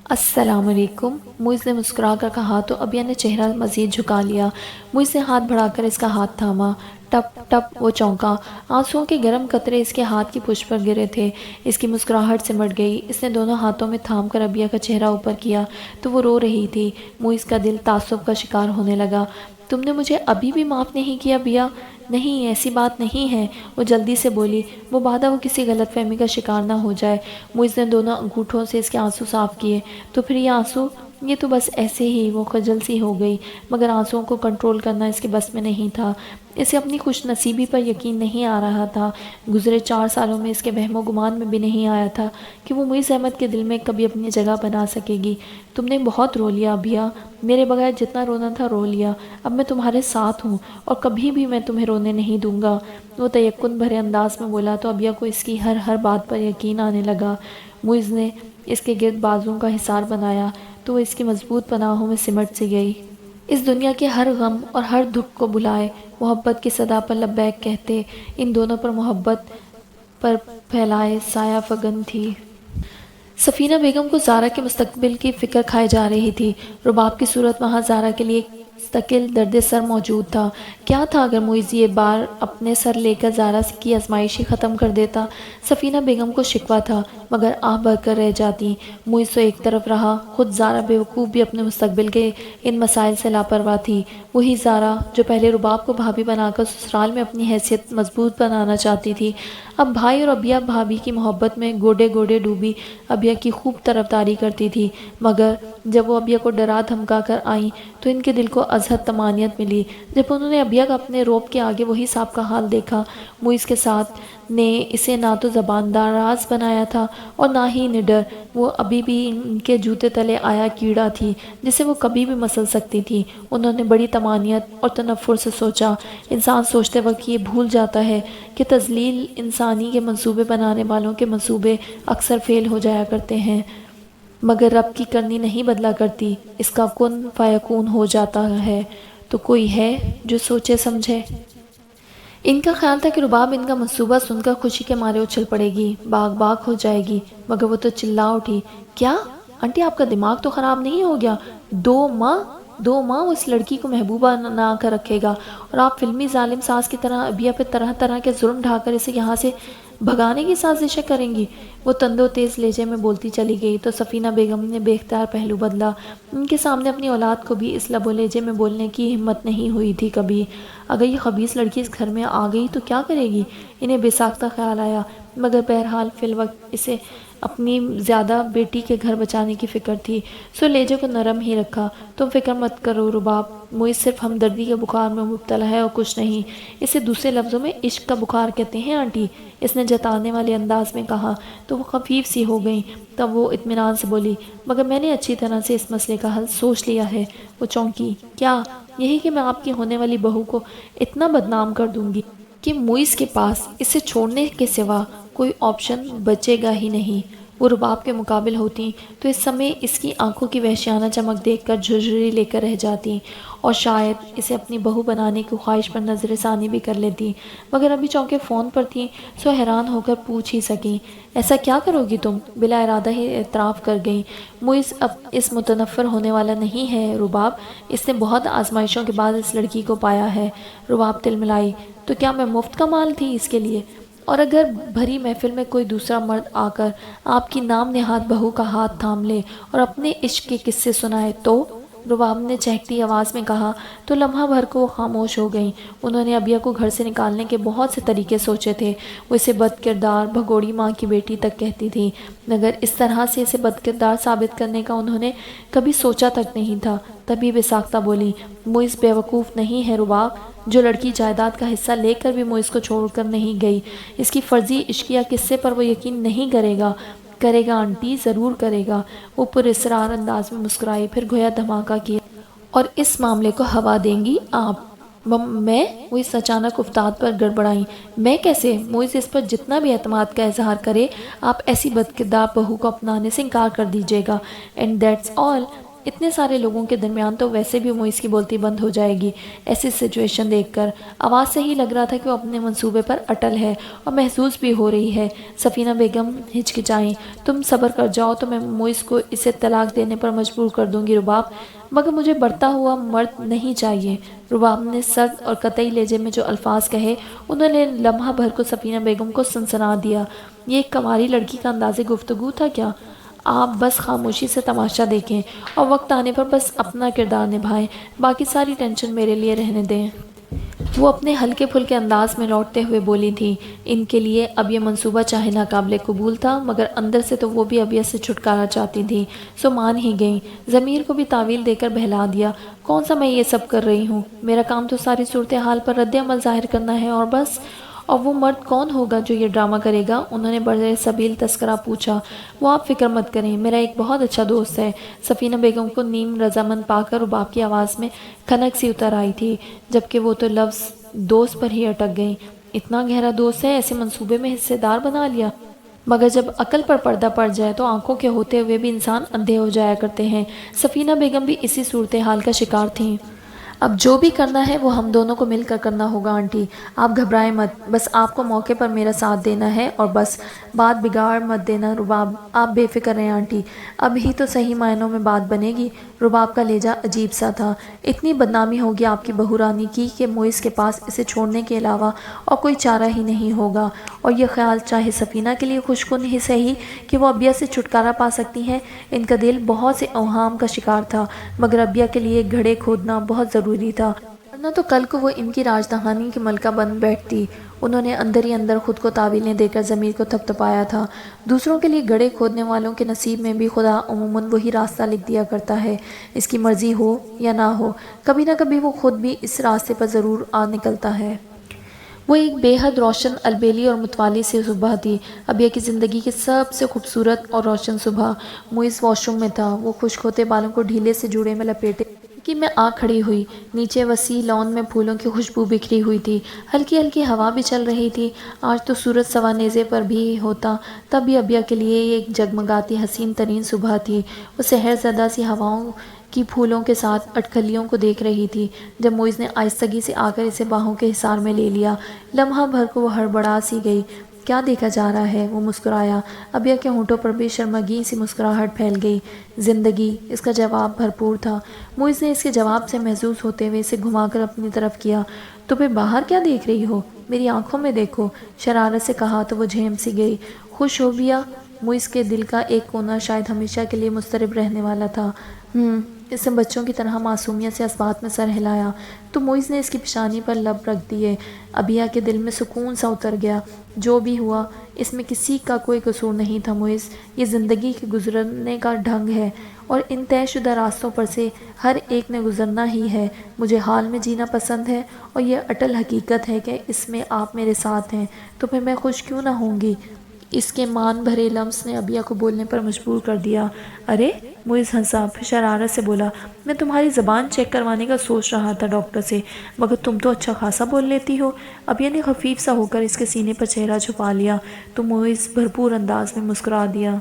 Speaker 1: السلام علیکم، موئز نے مسکرا کر کہا تو ابیہ نے چہرہ مزید جھکا لیا۔ موئز نے ہاتھ بڑھا کر اس کا ہاتھ تھاما۔ ٹپ ٹپ وہ چونکا، آنسوؤں کے گرم قطرے اس کے ہاتھ کی پشت پر گرے تھے۔ اس کی مسکراہٹ سمٹ گئی۔ اس نے دونوں ہاتھوں میں تھام کر ابیہ کا چہرہ اوپر کیا تو وہ رو رہی تھی۔ موئز کا دل تعصب کا شکار ہونے لگا۔ تم نے مجھے ابھی بھی معاف نہیں کیا ابیہ؟ نہیں، ایسی بات نہیں ہے، وہ جلدی سے بولی، مبادا وہ کسی غلط فہمی کا شکار نہ ہو جائے۔ موئز نے دونوں انگوٹھوں سے اس کے آنسو صاف کیے۔ تو پھر یہ آنسو؟ یہ تو بس ایسے ہی، وہ خجل سی ہو گئی، مگر آنسوؤں کو کنٹرول کرنا اس کے بس میں نہیں تھا۔ اسے اپنی خوش نصیبی پر یقین نہیں آ رہا تھا۔ گزرے 4 سالوں میں اس کے وہم و گمان میں بھی نہیں آیا تھا کہ وہ موئز احمد کے دل میں کبھی اپنی جگہ بنا سکے گی۔ تم نے بہت رو لیا ابیہ، میرے بغیر جتنا رونا تھا رو لیا، اب میں تمہارے ساتھ ہوں اور کبھی بھی میں تمہیں رونے نہیں دوں گا۔ وہ تیقن بھرے انداز میں بولا تو ابیہ کو اس کی ہر بات پر یقین آنے لگا۔ موئز نے اس کے گرد بازوؤں کا حصار بنایا تو وہ اس کی مضبوط پناہوں میں سمٹ سی گئی۔ اس دنیا کے ہر غم اور ہر دکھ کو بلائے، محبت کی صدا پر لبیک کہتے، ان دونوں پر محبت پر پھیلائے سایہ فگن تھی۔ سفینہ بیگم کو زارا کے مستقبل کی فکر کھائے جا رہی تھی۔ رباب کی صورت وہاں زارا کے لیے مستقل درد سر موجود تھا۔ کیا تھا اگر معیز یہ بار اپنے سر لے کر زارا کی آزمائش ہی ختم کر دیتا؟ سفینہ بیگم کو شکوہ تھا، مگر آہ بھر کر رہ جاتی۔ معیز تو ایک طرف رہا، خود زارا بیوقوف بھی اپنے مستقبل کے ان مسائل سے لاپرواہ تھی۔ وہی زارا جو پہلے رباب کو بھابھی بنا کر سسرال میں اپنی حیثیت مضبوط بنانا چاہتی تھی، اب بھائی اور ابیا بھابھی کی محبت میں گوڑے گوڑے ڈوبی ابیا کی خوب طرفداری کرتی تھی۔ مگر جب وہ ابیا کو ڈرا دھمکا کر آئیں تو ان کے دل کو ازحد طمانینت ملی۔ جب انہوں نے ابیا کا اپنے روب کے آگے وہی صاحب کا حال دیکھا، معیز کے ساتھ نے اسے نہ تو زبان دراز بنایا تھا اور نہ ہی نڈر، وہ ابھی بھی ان کے جوتے تلے آیا کیڑا تھی جسے وہ کبھی بھی مسل سکتی تھی۔ انہوں نے بڑی طمانینت اور تنفر سے سوچا۔ انسان سوچتے وقت یہ بھول جاتا ہے کہ تذلیل انسانی کے منصوبے بنانے والوں کے منصوبے اکثر فیل ہو جایا کرتے ہیں، مگر رب کی کرنی نہیں بدلا کرتی، اس کا کن فیکون ہو جاتا ہے۔ تو کوئی ہے جو سوچے سمجھے؟ ان کا خیال تھا کہ رباب ان کا منصوبہ سن کر خوشی کے مارے اچھل پڑے گی، باغ باغ ہو جائے گی، مگر وہ تو چلا اٹھی۔ کیا آنٹی، آپ کا دماغ تو خراب نہیں ہو گیا؟ 2 ماہ وہ اس لڑکی کو محبوبہ بنا کر رکھے گا اور آپ فلمی ظالم ساز کی طرح ابیا پہ طرح طرح کے ظلم ڈھا کر اسے یہاں سے بھگانے کی سازشیں کریں گی۔ وہ تند و تیز لہجے میں بولتی چلی گئی تو سفینہ بیگم نے بے اختیار پہلو بدلا۔ ان کے سامنے اپنی اولاد کو بھی اس لب و لہجے میں بولنے کی ہمت نہیں ہوئی تھی کبھی۔ اگر یہ خبیث لڑکی اس گھر میں آ گئی تو کیا کرے گی؟ انہیں بے ساختہ خیال آیا، مگر بہرحال فی الوقت اسے اپنی زیادہ بیٹی کے گھر بچانے کی فکر تھی، سو لہجے کو نرم ہی رکھا۔ تم فکر مت کرو رباب، معیز صرف ہمدردی کے بخار میں مبتلا ہے اور کچھ نہیں۔ اسے دوسرے لفظوں میں عشق کا بخار کہتے ہیں آنٹی، اس نے جتانے والے انداز میں کہا تو وہ خفیف سی ہو گئیں۔ تب وہ اطمینان سے بولی، مگر میں نے اچھی طرح سے اس مسئلے کا حل سوچ لیا ہے۔ وہ چونکی، کیا؟ یہی کہ میں آپ کی ہونے والی بہو کو اتنا بدنام کر دوں گی کہ معیز کے پاس اسے چھوڑنے کے سوا کوئی آپشن بچے گا ہی نہیں۔ وہ رباب کے مقابل ہوتی تو اس سمے اس کی آنکھوں کی وحشیانہ چمک دیکھ کر جھرجھری لے کر رہ جاتی اور شاید اسے اپنی بہو بنانے کی خواہش پر نظر ثانی بھی کر لیتی، مگر ابھی چونکہ فون پر تھیں سو حیران ہو کر پوچھ ہی سکیں، ایسا کیا کرو گی تم؟ بلا ارادہ ہی اعتراف کر گئیں، معیز اب اس متنفر ہونے والا نہیں ہے رباب، اس نے بہت آزمائشوں کے بعد اس لڑکی کو پایا ہے۔ رباب تل ملائی، تو کیا میں مفت کا مال تھی اس کے لیے؟ اور اگر بھری محفل میں کوئی دوسرا مرد آ کر آپ کی نام نہاد بہو کا ہاتھ تھام لے اور اپنے عشق کے قصے سنائے تو؟ رباب نے چہکتی آواز میں کہا تو لمحہ بھر کو وہ خاموش ہو گئیں۔ انہوں نے ابیا کو گھر سے نکالنے کے بہت سے طریقے سوچے تھے، وہ اسے بد کردار، بھگوڑی ماں کی بیٹی تک کہتی تھی، مگر اس طرح سے اسے بد کردار ثابت کرنے کا انہوں نے کبھی سوچا تک نہیں تھا۔ تبھی بے ساختہ بولی، معیز بیوقوف نہیں ہے رباب، جو لڑکی جائیداد کا حصہ لے کر بھی معیز کو چھوڑ کر نہیں گئی، اس کی فرضی عشقیہ قصے پر وہ یقین نہیں کرے گا۔ کرے گا آنٹی، ضرور کرے گا۔ وہ پر اسرار انداز میں مسکرائی، پھر گویا دھماکہ کیا، اور اس معاملے کو ہوا دیں گی آپ؟ میں؟ وہ اس اچانک افتاد پر گڑبڑائیں، میں کیسے؟ معیز اس پر جتنا بھی اعتماد کا اظہار کرے، آپ ایسی بدکردار بہو کو اپنانے سے انکار کر دیجیے گا، اینڈ دیٹس آل۔ اتنے سارے لوگوں کے درمیان تو ویسے بھی معیز کی بولتی بند ہو جائے گی۔ ایسی سچویشن دیکھ کر آواز سے ہی لگ رہا تھا کہ وہ اپنے منصوبے پر اٹل ہے اور محظوظ بھی ہو رہی ہے۔ سفینہ بیگم ہچکچائیں، تم صبر کر جاؤ تو میں معیز کو اسے طلاق دینے پر مجبور کر دوں گی رباب، مگر مجھے بڑھتا ہوا مرد نہیں چاہیے۔ رباب نے سرد اور قطعی لہجے میں جو الفاظ کہے انہوں نے لمحہ بھر کو سفینہ بیگم کو سنسنا دیا۔ یہ ایک کنواری لڑکی کا انداز گفتگو تھا کیا؟ آپ بس خاموشی سے تماشا دیکھیں اور وقت آنے پر بس اپنا کردار نبھائیں، باقی ساری ٹینشن میرے لیے رہنے دیں۔ وہ اپنے ہلکے پھلکے انداز میں لوٹتے ہوئے بولی تھی۔ ان کے لیے اب یہ منصوبہ چاہے ناقابل قبول تھا، مگر اندر سے تو وہ بھی ابیا سے چھٹکارا چاہتی تھی، سو مان ہی گئیں۔ ضمیر کو بھی تعویل دے کر بہلا دیا، کون سا میں یہ سب کر رہی ہوں؟ میرا کام تو ساری صورتحال پر رد عمل ظاہر کرنا ہے اور بس۔ اور وہ مرد کون ہوگا جو یہ ڈرامہ کرے گا؟ انہوں نے بڑے سبیل تذکرہ پوچھا۔ وہ آپ فکر مت کریں، میرا ایک بہت اچھا دوست ہے۔ سفینہ بیگم کو نیم رضامند پا کر رباب کی آواز میں کھنک سی اتر آئی تھی، جبکہ وہ تو لفظ دوست پر ہی اٹک گئیں۔ اتنا گہرا دوست ہے، ایسے منصوبے میں حصے دار بنا لیا؟ مگر جب عقل پر پردہ پڑ جائے تو آنکھوں کے ہوتے ہوئے بھی انسان اندھے ہو جایا کرتے ہیں۔ سفینہ بیگم بھی اسی صورتحال کا شکار تھیں۔ اب جو بھی کرنا ہے وہ ہم دونوں کو مل کر کرنا ہوگا آنٹی، آپ گھبرائیں مت، بس آپ کو موقع پر میرا ساتھ دینا ہے اور بس، بات بگاڑ مت دینا رباب، آپ بے فکر رہیں آنٹی، اب ہی تو صحیح معنوں میں بات بنے گی۔ رباب کا لہجہ عجیب سا تھا، اتنی بدنامی ہوگی آپ کی بہو رانی کی کہ معیز کے پاس اسے چھوڑنے کے علاوہ اور کوئی چارہ ہی نہیں ہوگا، اور یہ خیال چاہے سفینہ کے لیے خوشکن ہی صحیح کہ وہ ابیہ سے چھٹکارا پا سکتی ہیں، ان کا دل بہت سے اوہام کا شکار تھا، مگر ابیہ کے لیے گھڑے کھودنا بہت ضروری تھا، ورنہ تو کل کو وہ ان کی راجدھانی کی ملکہ بن بیٹھتی۔ انہوں نے اندر ہی اندر خود کو تعویلیں دے کر ضمیر کو تھپتھپایا تھا۔ دوسروں کے لیے گڑھے کھودنے والوں کے نصیب میں بھی خدا عموماً وہی راستہ لکھ دیا کرتا ہے، اس کی مرضی ہو یا نہ ہو، کبھی نہ کبھی وہ خود بھی اس راستے پر ضرور آ نکلتا ہے۔ وہ ایک بے حد روشن، البیلی اور متوالی سی صبح تھی، ابیہ کی زندگی کی سب سے خوبصورت اور روشن صبح۔ معیز واش روم میں تھا، وہ خشک ہوتے بالوں کو ڈھیلے سے جوڑے میں لپیٹے کھڑکی میں آ کھڑی ہوئی، نیچے وسیع لان میں پھولوں کی خوشبو بکھری ہوئی تھی، ہلکی ہلکی ہوا بھی چل رہی تھی، آج تو سورج سوا نیزے پر بھی ہوتا تب بھی ابیہ کے لیے یہ ایک جگمگاتی حسین ترین صبح تھی۔ وہ سحر زدہ سی ہواؤں کی پھولوں کے ساتھ اٹکلیوں کو دیکھ رہی تھی، جب معیز نے آہستگی سے آ کر اسے باہوں کے حصار میں لے لیا، لمحہ بھر کو وہ ہڑبڑا سی گئی۔ کیا دیکھا جا رہا ہے؟ وہ مسکرایا، ابیہ کے ہونٹوں پر بھی شرمگی سی مسکراہٹ پھیل گئی۔ زندگی، اس کا جواب بھرپور تھا۔ معیز نے اس کے جواب سے محظوظ ہوتے ہوئے اسے گھما کر اپنی طرف کیا۔ تو پھر باہر کیا دیکھ رہی ہو؟ میری آنکھوں میں دیکھو، شرارت سے کہا تو وہ جھیم سی گئی۔ خوش ہو بیا؟ معیز کے دل کا ایک کونا شاید ہمیشہ کے لیے مضطرب رہنے والا تھا۔ اس نے بچوں کی طرح معصومیت سے اس بات میں سر ہلایا تو معیز نے اس کی پیشانی پر لب رکھ دیے۔ ابیہ کے دل میں سکون سا اتر گیا۔ جو بھی ہوا، اس میں کسی کا کوئی قصور نہیں تھا معیز، یہ زندگی کے گزرنے کا ڈھنگ ہے، اور ان طے شدہ راستوں پر سے ہر ایک نے گزرنا ہی ہے۔ مجھے حال میں جینا پسند ہے، اور یہ اٹل حقیقت ہے کہ اس میں آپ میرے ساتھ ہیں، تو پھر میں خوش کیوں نہ ہوں گی؟ اس کے مان بھرے لمس نے ابیہ کو بولنے پر مجبور کر دیا۔ ارے! معیز ہنسا، پھر شرارت سے بولا، میں تمہاری زبان چیک کروانے کا سوچ رہا تھا ڈاکٹر سے، مگر تم تو اچھا خاصا بول لیتی ہو۔ ابیہ نے خفیف سا ہو کر اس کے سینے پر چہرہ چھپا لیا تو معیز بھرپور انداز میں مسکرا دیا۔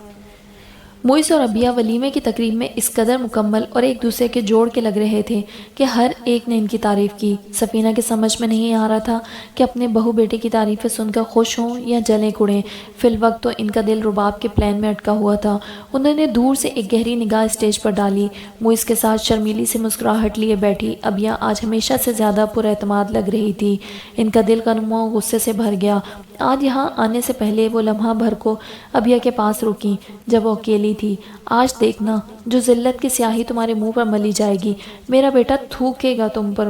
Speaker 1: معیز اور ابیہ ولیمے کی تقریب میں اس قدر مکمل اور ایک دوسرے کے جوڑ کے لگ رہے تھے کہ ہر ایک نے ان کی تعریف کی۔ سفینہ کے سمجھ میں نہیں آ رہا تھا کہ اپنے بہو بیٹے کی تعریفیں سن کر خوش ہوں یا جلیں کڑیں۔ فی الوقت تو ان کا دل رباب کے پلین میں اٹکا ہوا تھا۔ انہوں نے دور سے ایک گہری نگاہ اسٹیج پر ڈالی، معیز کے ساتھ شرمیلی سی مسکراہٹ لیے بیٹھی ابیہ آج ہمیشہ سے زیادہ پر اعتماد لگ رہی تھی۔ ان کا دل غم و غصے سے بھر گیا۔ آج یہاں آنے سے پہلے وہ لمحہ بھر کو ابیہ کے پاس رکیں جب وہ اکیلی تھی۔ آج دیکھنا، جو ذلت کی سیاہی تمہارے منہ پر ملی جائے گی، میرا بیٹا تھوکے گا تم پر،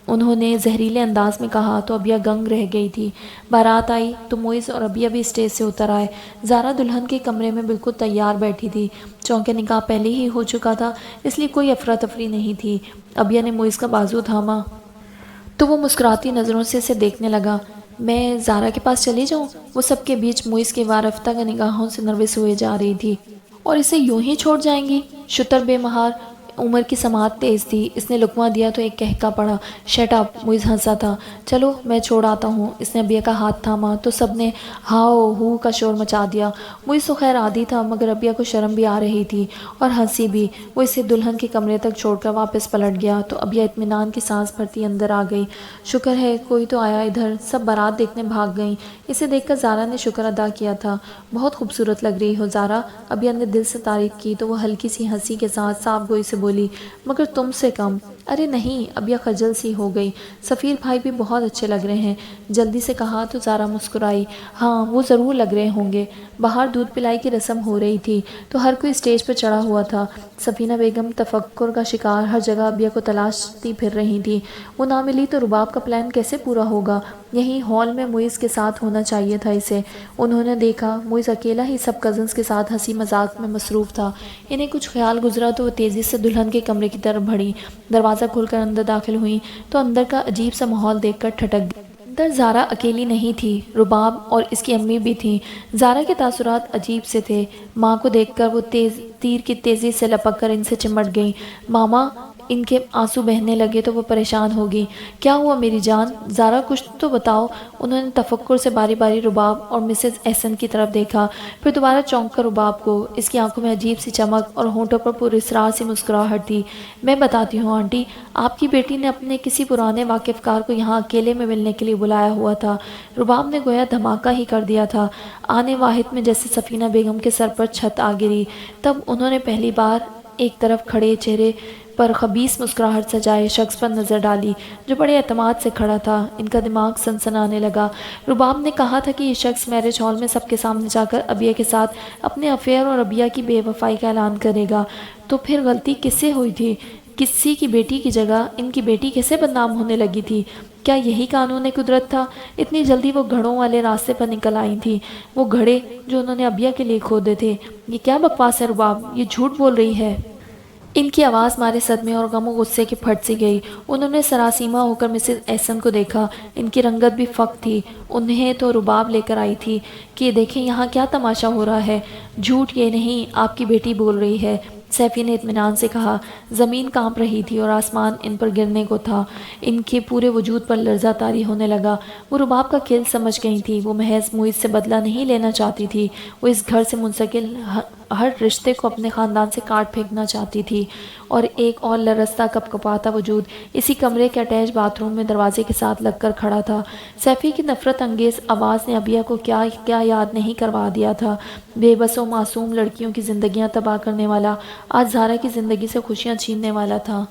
Speaker 1: انہوں نے زہریلے انداز میں کہا تو ابیہ گنگ رہ گئی تھی۔ بارات آئی تو معیز اور ابیہ بھی اسٹیج سے اتر آئے۔ زارا دلہن کے کمرے میں بالکل تیار بیٹھی تھی، چونکہ نکاح پہلے ہی ہو چکا تھا، اس لیے کوئی افراتفری نہیں تھی۔ ابیہ نے معیز کا بازو تھاما تو وہ مسکراتی نظروں سے اسے دیکھنے لگا۔ میں زارا کے پاس چلی جاؤں؟ وہ سب کے بیچ معیز کی وارفتہ نگاہوں سے نروس ہوئے جا رہی تھی۔ اور اسے یوں ہی چھوڑ جائیں گی؟ شتر بے مہار عمر کی سماعت تیز تھی، اس نے لقمہ دیا تو ایک کہکا پڑا۔ Shut up! معیز ہنسا تھا۔ چلو میں چھوڑ آتا ہوں۔ اس نے ابیہ کا ہاتھ تھاما تو سب نے ہاؤ ہو کا شور مچا دیا۔ معیز تو خیر عادی تھا، مگر ابیہ کو شرم بھی آ رہی تھی اور ہنسی بھی۔ وہ اسے دلہن کے کمرے تک چھوڑ کر واپس پلٹ گیا تو ابیہ اطمینان کی سانس بھرتی اندر آ گئی۔ شکر ہے کوئی تو آیا ادھر، سب بارات دیکھنے بھاگ گئیں۔ اسے دیکھ کر زارا نے شکر ادا کیا تھا۔ بہت خوبصورت لگ رہی ہو زارا، ابیہ نے دل سے تعریف کی تو وہ ہلکی سی ہنسی کے ساتھ صاف گوئی سے بولی، مگر تم سے کم۔ ارے نہیں! ابیہ خجل سی ہو گئی۔ سفیر بھائی بھی بہت اچھے لگ رہے ہیں، جلدی سے کہا تو زارا مسکرائی۔ ہاں وہ ضرور لگ رہے ہوں گے۔ باہر دودھ پلائی کی رسم ہو رہی تھی تو ہر کوئی اسٹیج پر چڑھا ہوا تھا۔ سفینہ بیگم تفکر کا شکار ہر جگہ ابیہ کو تلاشتی پھر رہی تھی۔ وہ نہ ملی تو رباب کا پلان کیسے پورا ہوگا؟ یہیں ہال میں معیز کے ساتھ ہونا چاہیے تھا اسے۔ انہوں نے دیکھا معیز اکیلا ہی سب کزنز کے ساتھ ہنسی مذاق میں مصروف تھا۔ انہیں کچھ خیال گزرا تو وہ تیزی سے دلہن کے کمرے کی طرف بڑھی۔ دروازہ کھول کر اندر داخل ہوئیں تو اندر کا عجیب سا ماحول دیکھ کر ٹھٹک گئی۔ اندر زارا اکیلی نہیں تھی، رباب اور اس کی امی بھی تھیں۔ زارا کے تاثرات عجیب سے تھے۔ ماں کو دیکھ کر وہ تیر کی تیزی سے لپک کر ان سے چمٹ گئیں۔ ماما! ان کے آنسو بہنے لگے تو وہ پریشان ہوگی۔ کیا ہوا میری جان؟ زارا کچھ تو بتاؤ۔ انہوں نے تفکر سے باری باری رباب اور مسز احسن کی طرف دیکھا، پھر دوبارہ چونک کر رباب کو۔ اس کی آنکھوں میں عجیب سی چمک اور ہونٹوں پر پوری اسرار سی مسکراہٹ تھی۔ میں بتاتی ہوں آنٹی، آپ کی بیٹی نے اپنے کسی پرانے واقف کار کو یہاں اکیلے میں ملنے کے لیے بلایا ہوا تھا۔ رباب نے گویا دھماکہ ہی کر دیا تھا۔ آنے واحد میں جیسے سفینہ بیگم کے سر پر چھت آ گری۔ تب انہوں نے پہلی بار ایک طرف کھڑے چہرے پر خبیث مسکراہٹ سجائے شخص پر نظر ڈالی جو بڑے اعتماد سے کھڑا تھا۔ ان کا دماغ سنسنانے لگا۔ رباب نے کہا تھا کہ یہ شخص میرج ہال میں سب کے سامنے جا کر ابیہ کے ساتھ اپنے افیئر اور ابیہ کی بے وفائی کا اعلان کرے گا، تو پھر غلطی کس سے ہوئی تھی؟ کسی کی بیٹی کی جگہ ان کی بیٹی کیسے بدنام ہونے لگی تھی؟ کیا یہی قانون قدرت تھا؟ اتنی جلدی وہ گھڑوں والے راستے پر نکل آئی تھی، وہ گھڑے جو انہوں نے ابیہ کے لیے کھودے تھے۔ یہ کیا بکواس ہے رباب، یہ جھوٹ بول رہی ہے۔ ان کی آواز مارے صدمے اور غم و غصے کی پھٹ سی گئی۔ انہوں نے سراسیمہ ہو کر مسز احسن کو دیکھا۔ ان کی رنگت بھی فق تھی۔ انہیں تو رباب لے کر آئی تھی کہ دیکھیں یہاں کیا تماشا ہو رہا ہے۔ جھوٹ یہ نہیں، آپ کی بیٹی بول رہی ہے، سیفی نے اطمینان سے کہا۔ زمین کانپ رہی تھی اور آسمان ان پر گرنے کو تھا۔ ان کے پورے وجود پر لرزہ طاری ہونے لگا۔ وہ رباب کا کھیل سمجھ گئی تھی۔ وہ محض معیز سے بدلہ نہیں لینا چاہتی تھی، وہ اس گھر سے منسلک ہر رشتے کو اپنے خاندان سے کاٹ پھینکنا چاہتی تھی۔ اور ایک اور لرزتا کپکپاتا وجود اسی کمرے کے اٹیچ باتھ روم میں دروازے کے ساتھ لگ کر کھڑا تھا۔ سیفی کی نفرت انگیز آواز نے ابیہ کو کیا کیا یاد نہیں کروا دیا تھا۔ بے بس و معصوم لڑکیوں کی زندگیاں تباہ کرنے والا آج زارا کی زندگی سے خوشیاں چھیننے والا تھا۔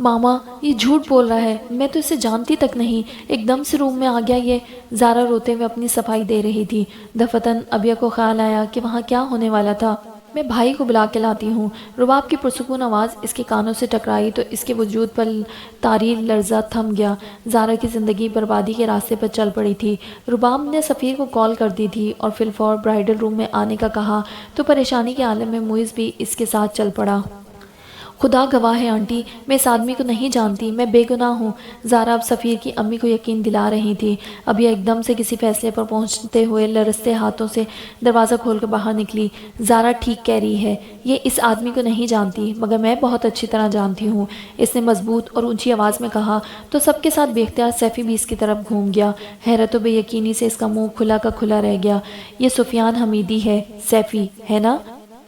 Speaker 1: ماما یہ جھوٹ بول رہا ہے، میں تو اسے جانتی تک نہیں، ایک دم سے روم میں آ گیا یہ۔ زارا روتے ہوئے اپنی صفائی دے رہی تھی۔ دفتن ابیہ کو خیال آیا کہ وہاں کیا ہونے والا تھا۔ میں بھائی کو بلا کے لاتی ہوں۔ رباب کی پرسکون آواز اس کے کانوں سے ٹکرائی تو اس کے وجود پر طاری لرزہ تھم گیا۔ زارا کی زندگی بربادی کے راستے پر چل پڑی تھی۔ رباب نے سفیر کو کال کر دی تھی اور فی الفور برائیڈل روم میں آنے کا کہا تو پریشانی کے عالم میں معیز بھی اس کے ساتھ چل پڑا۔ خدا گواہ ہے آنٹی، میں اس آدمی کو نہیں جانتی، میں بے گناہ ہوں۔ زارا اب سفیر کی امی کو یقین دلا رہی تھی۔ اب یہ ایک دم سے کسی فیصلے پر پہنچتے ہوئے لرزتے ہاتھوں سے دروازہ کھول کر باہر نکلی۔ زارا ٹھیک کہہ رہی ہے، یہ اس آدمی کو نہیں جانتی، مگر میں بہت اچھی طرح جانتی ہوں، اس نے مضبوط اور اونچی آواز میں کہا تو سب کے ساتھ بے اختیار سیفی بھی اس کی طرف گھوم گیا۔ حیرت و بے یقینی سے اس کا منہ کھلا کا کھلا رہ گیا۔ یہ سفیان حمیدی ہے، سیفی ہے نا؟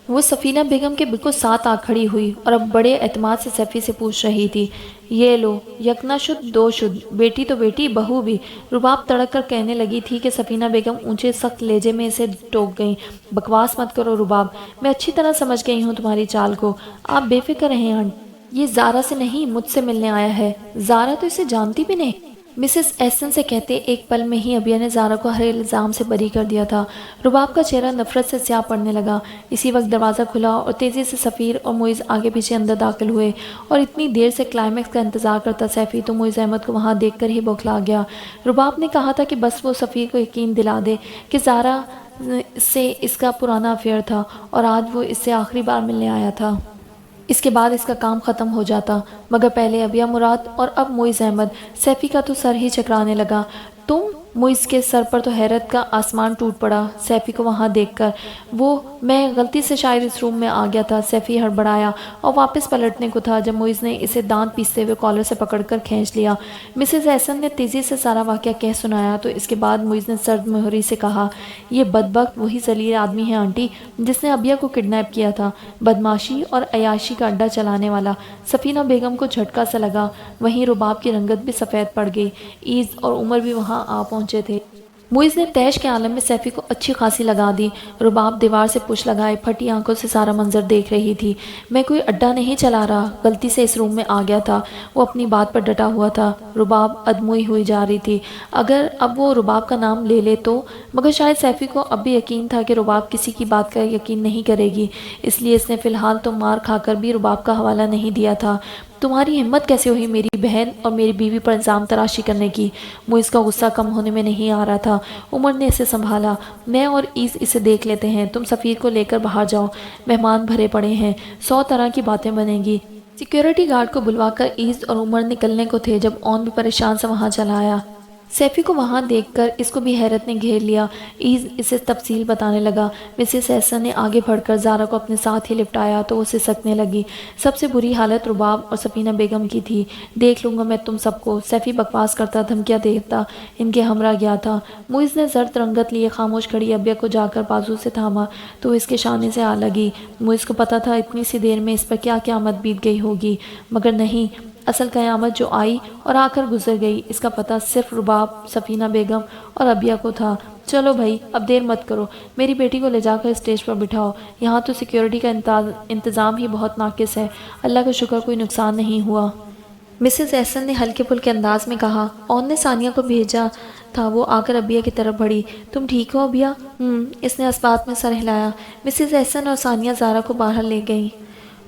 Speaker 1: وہ سفینہ بیگم کے بالکل ساتھ آ کھڑی ہوئی اور اب بڑے اعتماد سے سیفی سے پوچھ رہی تھی، یہ لو، یکنا شد دو شد، بیٹی تو بیٹی، بہو بھی۔ رباب تڑک کر کہنے لگی تھی کہ سفینہ بیگم اونچے سخت لہجے میں اسے ٹوک گئیں، بکواس مت کرو رباب، میں اچھی طرح سمجھ گئی ہوں تمہاری چال کو، آپ بے فکر رہیں آنٹ۔ یہ زارا سے نہیں، مجھ سے ملنے آیا ہے۔ زارا تو اسے جانتی بھی نہیں۔ مسز احسن سے کہتے ایک پل میں ہی ابیہ نے زارا کو ہر الزام سے بری کر دیا تھا۔ رباب کا چہرہ نفرت سے سیاہ پڑنے لگا۔ اسی وقت دروازہ کھلا اور تیزی سے سفیر اور معیز آگے پیچھے اندر داخل ہوئے، اور اتنی دیر سے کلائمیکس کا انتظار کرتا سیفی تو معیز احمد کو وہاں دیکھ کر ہی بوکھلا گیا۔ رباب نے کہا تھا کہ بس وہ سفیر کو یقین دلا دے کہ زارا سے اس کا پرانا افیئر تھا اور آج وہ اس سے آخری بار ملنے آیا تھا۔ اس کے بعد اس کا کام ختم ہو جاتا، مگر پہلے ابیہ مراد اور اب معیز احمد۔ سیفی کا تو سر ہی چکرانے لگا۔ تم؟ معیز کے سر پر تو حیرت کا آسمان ٹوٹ پڑا سیفی کو وہاں دیکھ کر۔ میں غلطی سے شاید اس روم میں آ گیا تھا، سیفی ہڑبڑایا اور واپس پلٹنے کو تھا جب معیز نے اسے دانت پیستے ہوئے کالر سے پکڑ کر کھینچ لیا۔ مسز احسن نے تیزی سے سارا واقعہ کہہ سنایا تو اس کے بعد معیز نے سرد مہری سے کہا، یہ بدبخت وہی ذلیل آدمی ہے آنٹی جس نے ابیہ کو کڈنیپ کیا تھا، بدماشی اور عیاشی کا اڈا چلانے والا۔ سفینہ بیگم کو جھٹکا سا لگا، وہیں رباب کی رنگت بھی سفید پڑ گئی۔ عیز اور عمر بھی وہاں آ پہنچے تھے۔ معیز نے تیش کے عالم میں سیفی کو اچھی خاصی لگا دی۔ رباب دیوار سے پش لگائے پھٹی آنکھوں سے سارا منظر دیکھ رہی تھی۔ میں کوئی اڈا نہیں چلا رہا، غلطی سے اس روم میں آ گیا تھا۔ وہ اپنی بات پر ڈٹا ہوا تھا۔ رباب ادموئی ہوئی جا رہی تھی۔ اگر اب وہ رباب کا نام لے لے تو، مگر شاید سیفی کو اب بھی یقین تھا کہ رباب کسی کی بات کا یقین نہیں کرے گی، اس لیے اس نے فی الحال تو مار کھا کر بھی رباب کا حوالہ نہیں دیا تھا۔ تمہاری ہمت کیسے ہوئی میری بہن اور میری بیوی پر الزام تراشی کرنے کی؟ معیز کا غصہ کم ہونے میں نہیں آ رہا تھا۔ عمر نے اسے سنبھالا، میں اور عیز اسے دیکھ لیتے ہیں، تم سفیر کو لے کر باہر جاؤ، مہمان بھرے پڑے ہیں، 100 طرح کی باتیں بنیں گی۔ سیکیورٹی گارڈ کو بلوا کر عیز اور عمر نکلنے کو تھے جب اون بھی پریشان سے وہاں چلا آیا۔ سیفی کو وہاں دیکھ کر اس کو بھی حیرت نے گھیر لیا۔ ایز اسے تفصیل بتانے لگا۔ مسز احسن نے آگے بڑھ کر زارا کو اپنے ساتھ ہی لپٹایا تو وہ سسکنے لگی۔ سب سے بری حالت رباب اور سفینہ بیگم کی تھی۔ دیکھ لوں گا میں تم سب کو، سیفی بکواس کرتا، دھمکیاں دیتا ان کے ہمراہ گیا تھا۔ معیز نے زرد رنگت لیے خاموش کھڑی ابیہ کو جا کر بازو سے تھاما تو وہ اس کے شانے سے آ لگی۔ معیز کو پتا تھا اتنی سی دیر میں اس پر کیا قیامت بیت گئی ہوگی، مگر نہیں، اصل قیامت جو آئی اور آ کر گزر گئی اس کا پتہ صرف رباب، سفینہ بیگم اور ابیہ کو تھا۔ چلو بھائی اب دیر مت کرو، میری بیٹی کو لے جا کر اسٹیج پر بٹھاؤ، یہاں تو سیکیورٹی کا انتظام ہی بہت ناقص ہے، اللہ کا شکر کوئی نقصان نہیں ہوا۔ مسز احسن نے ہلکے پھلکے انداز میں کہا۔ اون نے ثانیہ کو بھیجا تھا، وہ آ کر ابیہ کی طرف بڑھی۔ تم ٹھیک ہو ابیہ؟ اس نے اسبات میں سر ہلایا۔ مسز احسن اور ثانیہ زارا کو باہر لے گئیں۔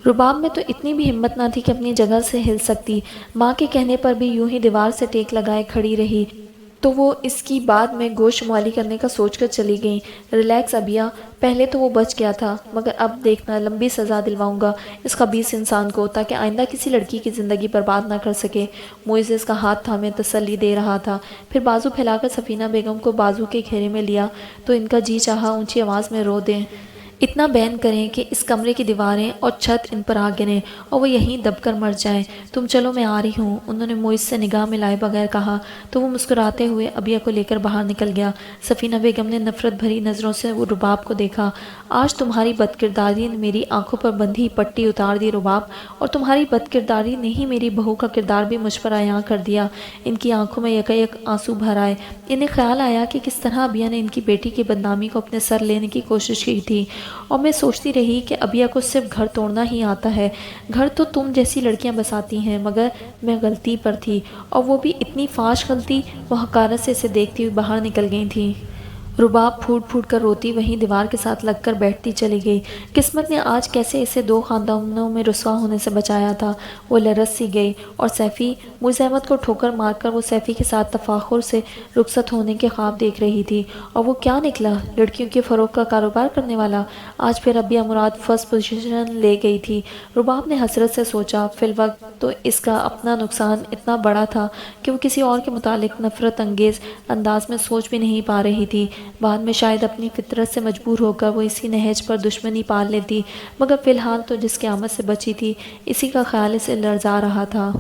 Speaker 1: رباب میں تو اتنی بھی ہمت نہ تھی کہ اپنی جگہ سے ہل سکتی، ماں کے کہنے پر بھی یوں ہی دیوار سے ٹیک لگائے کھڑی رہی، تو وہ اس کی بعد میں گوش شمالی کرنے کا سوچ کر چلی گئیں۔ ریلیکس ابیہ، پہلے تو وہ بچ گیا تھا، مگر اب دیکھنا لمبی سزا دلواؤں گا اس خبیث انسان کو، تاکہ آئندہ کسی لڑکی کی زندگی برباد نہ کر سکے۔ معیز اس کا ہاتھ تھامے تسلی دے رہا تھا، پھر بازو پھیلا کر سفینہ بیگم کو بازو کے گھیرے میں لیا تو ان کا جی چاہا اونچی آواز میں رو دیں، اتنا بین کریں کہ اس کمرے کی دیواریں اور چھت ان پر آ گریں اور وہ یہیں دب کر مر جائیں۔ تم چلو میں آ رہی ہوں، انہوں نے معیز سے نگاہ ملائے بغیر کہا تو وہ مسکراتے ہوئے ابیہ کو لے کر باہر نکل گیا۔ سفینہ بیگم نے نفرت بھری نظروں سے وہ رباب کو دیکھا۔ آج تمہاری بد کرداری نے میری آنکھوں پر بندھی پٹی اتار دی رباب، اور تمہاری بد کرداری نے ہی میری بہو کا کردار بھی مجھ پر عیاں کر دیا۔ ان کی آنکھوں میں یکایک آنسو بھر آئے۔ انہیں خیال آیا کہ کس طرح ابیہ نے ان کی بیٹی کی بدنامی کو اپنے سر لینے کی کوشش کی تھی، اور میں سوچتی رہی کہ ابیہ کو صرف گھر توڑنا ہی آتا ہے، گھر تو تم جیسی لڑکیاں بساتی ہیں، مگر میں غلطی پر تھی، اور وہ بھی اتنی فاش غلطی۔ وہ حقارت سے اسے دیکھتی ہوئی باہر نکل گئی تھی۔ رباب پھوٹ پھوٹ کر روتی وہیں دیوار کے ساتھ لگ کر بیٹھتی چلی گئی۔ قسمت نے آج کیسے اسے دو خاندانوں میں رسوا ہونے سے بچایا تھا۔ وہ لرز سی گئی، اور سیفی، معیز احمد کو ٹھوکر مار کر وہ سیفی کے ساتھ تفاخر سے رخصت ہونے کے خواب دیکھ رہی تھی، اور وہ کیا نکلا، لڑکیوں کے فروغ کا کاروبار کرنے والا۔ آج پھر ابیہ مراد فرسٹ پوزیشن لے گئی تھی۔ رباب نے حسرت سے سوچا، فی الوقت تو اس کا اپنا نقصان اتنا بڑا تھا کہ وہ کسی اور کے متعلق نفرت انگیز انداز میں سوچ بھی نہیں پا رہی تھی۔ بعد میں شاید اپنی فطرت سے مجبور ہو کر وہ اسی نہج پر دشمنی پال لیتی، مگر فی الحال تو جس قیامت سے بچی تھی اسی کا خیال اسے لرزا رہا تھا۔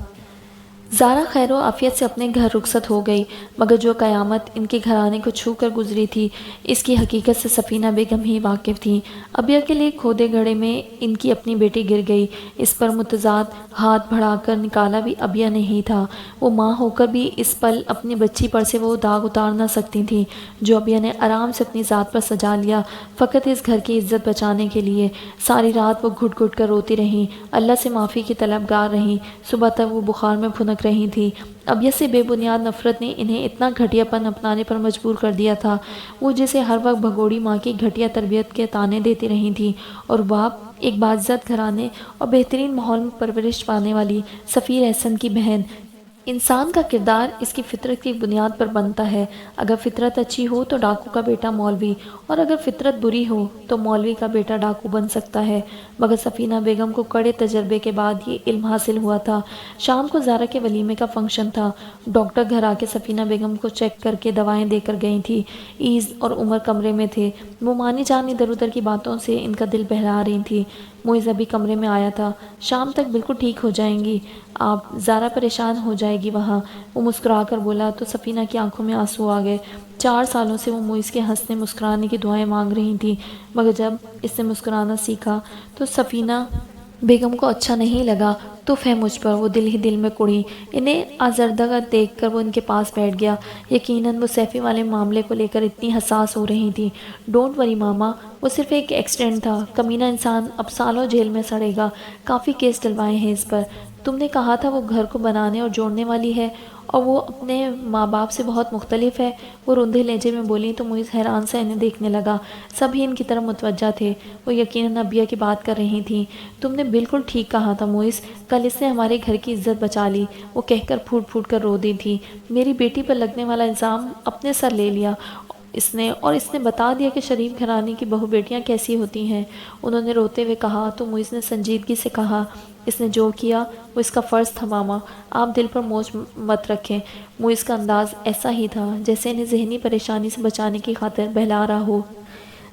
Speaker 1: زارا خیر و عافیت سے اپنے گھر رخصت ہو گئی، مگر جو قیامت ان کے گھرانے کو چھو کر گزری تھی اس کی حقیقت سے سفینہ بیگم ہی واقف تھیں۔ ابیہ کے لیے کھودے گڑھے میں ان کی اپنی بیٹی گر گئی، اس پر متضاد ہاتھ بڑھا کر نکالا بھی ابیہ نے ہی تھا۔ وہ ماں ہو کر بھی اس پل اپنی بچی پر سے وہ داغ اتار نہ سکتی تھیں جو ابیہ نے آرام سے اپنی ذات پر سجا لیا، فقط اس گھر کی عزت بچانے کے لیے۔ ساری رات وہ گھٹ گھٹ کر روتی رہیں، اللہ سے معافی کی طلبگار رہیں، صبح تک وہ بخار میں بھنک رہی تھی۔ ابیہ سے بے بنیاد نفرت نے انہیں اتنا گھٹیا پن اپنانے پر مجبور کر دیا تھا، وہ جسے ہر وقت بھگوڑی ماں کی گھٹیا تربیت کے طعنے دیتی رہی تھیں۔ اور رباب، ایک باعزت گھرانے اور بہترین ماحول میں پرورش پانے والی سفیر احسن کی بہن۔ انسان کا کردار اس کی فطرت کی بنیاد پر بنتا ہے، اگر فطرت اچھی ہو تو ڈاکو کا بیٹا مولوی، اور اگر فطرت بری ہو تو مولوی کا بیٹا ڈاکو بن سکتا ہے۔ مگر سفینہ بیگم کو کڑے تجربے کے بعد یہ علم حاصل ہوا تھا۔ شام کو زارا کے ولیمے کا فنکشن تھا۔ ڈاکٹر گھر آ کے سفینہ بیگم کو چیک کر کے دوائیں دے کر گئی تھی۔ ایز اور عمر کمرے میں تھے، وہ مانی جان ادھر ادھر کی باتوں سے ان کا دل بہلا رہی تھی۔ معیز ابھی کمرے میں آیا تھا۔ شام تک بالکل ٹھیک ہو جائیں گی آپ، زارا پریشان ہو جائے گی وہاں، وہ مسکرا کر بولا تو سفینہ کی آنکھوں میں آنسو آ گئے۔ 4 سالوں سے وہ معیز کے ہنسنے مسکرانے کی دعائیں مانگ رہی تھی، مگر جب اس نے مسکرانا سیکھا تو سفینہ بیگم کو اچھا نہیں لگا۔ تو ہے مجھ پر، وہ دل ہی دل میں کڑی۔ انہیں آزردہ دیکھ کر وہ ان کے پاس بیٹھ گیا۔ یقیناً وہ سیفی والے معاملے کو لے کر اتنی حساس ہو رہی تھی۔ ڈونٹ وری ماما، وہ صرف ایک ایکسیڈنٹ تھا، کمینہ انسان اب سالوں جیل میں سڑے گا، کافی کیس ڈلوائے ہیں اس پر۔ تم نے کہا تھا وہ گھر کو بنانے اور جوڑنے والی ہے، اور وہ اپنے ماں باپ سے بہت مختلف ہے، وہ روندے لہجے میں بولی تو معیز حیران سے انہیں دیکھنے لگا۔ سب ہی ان کی طرف متوجہ تھے، وہ یقیناً ابیہ کی بات کر رہی تھیں۔ تم نے بالکل ٹھیک کہا تھا معیز، کل اس نے ہمارے گھر کی عزت بچا لی، وہ کہہ کر پھوٹ پھوٹ کر رو دی تھی۔ میری بیٹی پر لگنے والا الزام اپنے سر لے لیا اس نے بتا دیا کہ شریف گھرانے کی بہو بیٹیاں کیسی ہوتی ہیں، انہوں نے روتے ہوئے کہا تو معیز نے سنجیدگی سے کہا، اس نے جو کیا وہ اس کا فرض تھا ماما، آپ دل پر بوجھ مت رکھیں۔ موئز کا انداز ایسا ہی تھا جیسے انہیں ذہنی پریشانی سے بچانے کی خاطر بہلا رہا ہو،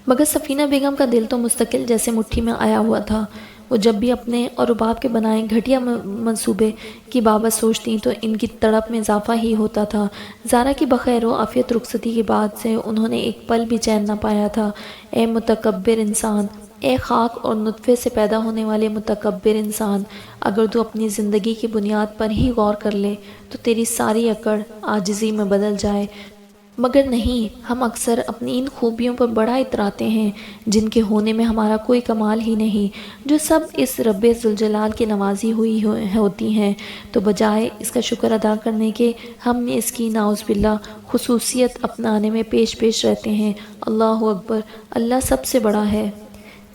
Speaker 1: مگر سفینہ بیگم کا دل تو مستقل جیسے مٹھی میں آیا ہوا تھا۔ وہ جب بھی اپنے اور رباب کے بنائے گھٹیا منصوبے کی بابت سوچتیں تو ان کی تڑپ میں اضافہ ہی ہوتا تھا۔ زارا کی بخیر و عافیت رخصتی کے بعد سے انہوں نے ایک پل بھی چین نہ پایا تھا۔ اے متکبر انسان، اے خاک اور نطفے سے پیدا ہونے والے متکبر انسان، اگر تو اپنی زندگی کی بنیاد پر ہی غور کر لے تو تیری ساری اکڑ عاجزی میں بدل جائے، مگر نہیں، ہم اکثر اپنی ان خوبیوں پر بڑا اتراتے ہیں جن کے ہونے میں ہمارا کوئی کمال ہی نہیں، جو سب اس رب ذوالجلال کی نوازی ہوئی ہوتی ہیں، تو بجائے اس کا شکر ادا کرنے کے ہم اس کی نعوذ باللہ خصوصیت اپنانے میں پیش رہتے ہیں۔ اللہ اکبر، اللہ سب سے بڑا ہے۔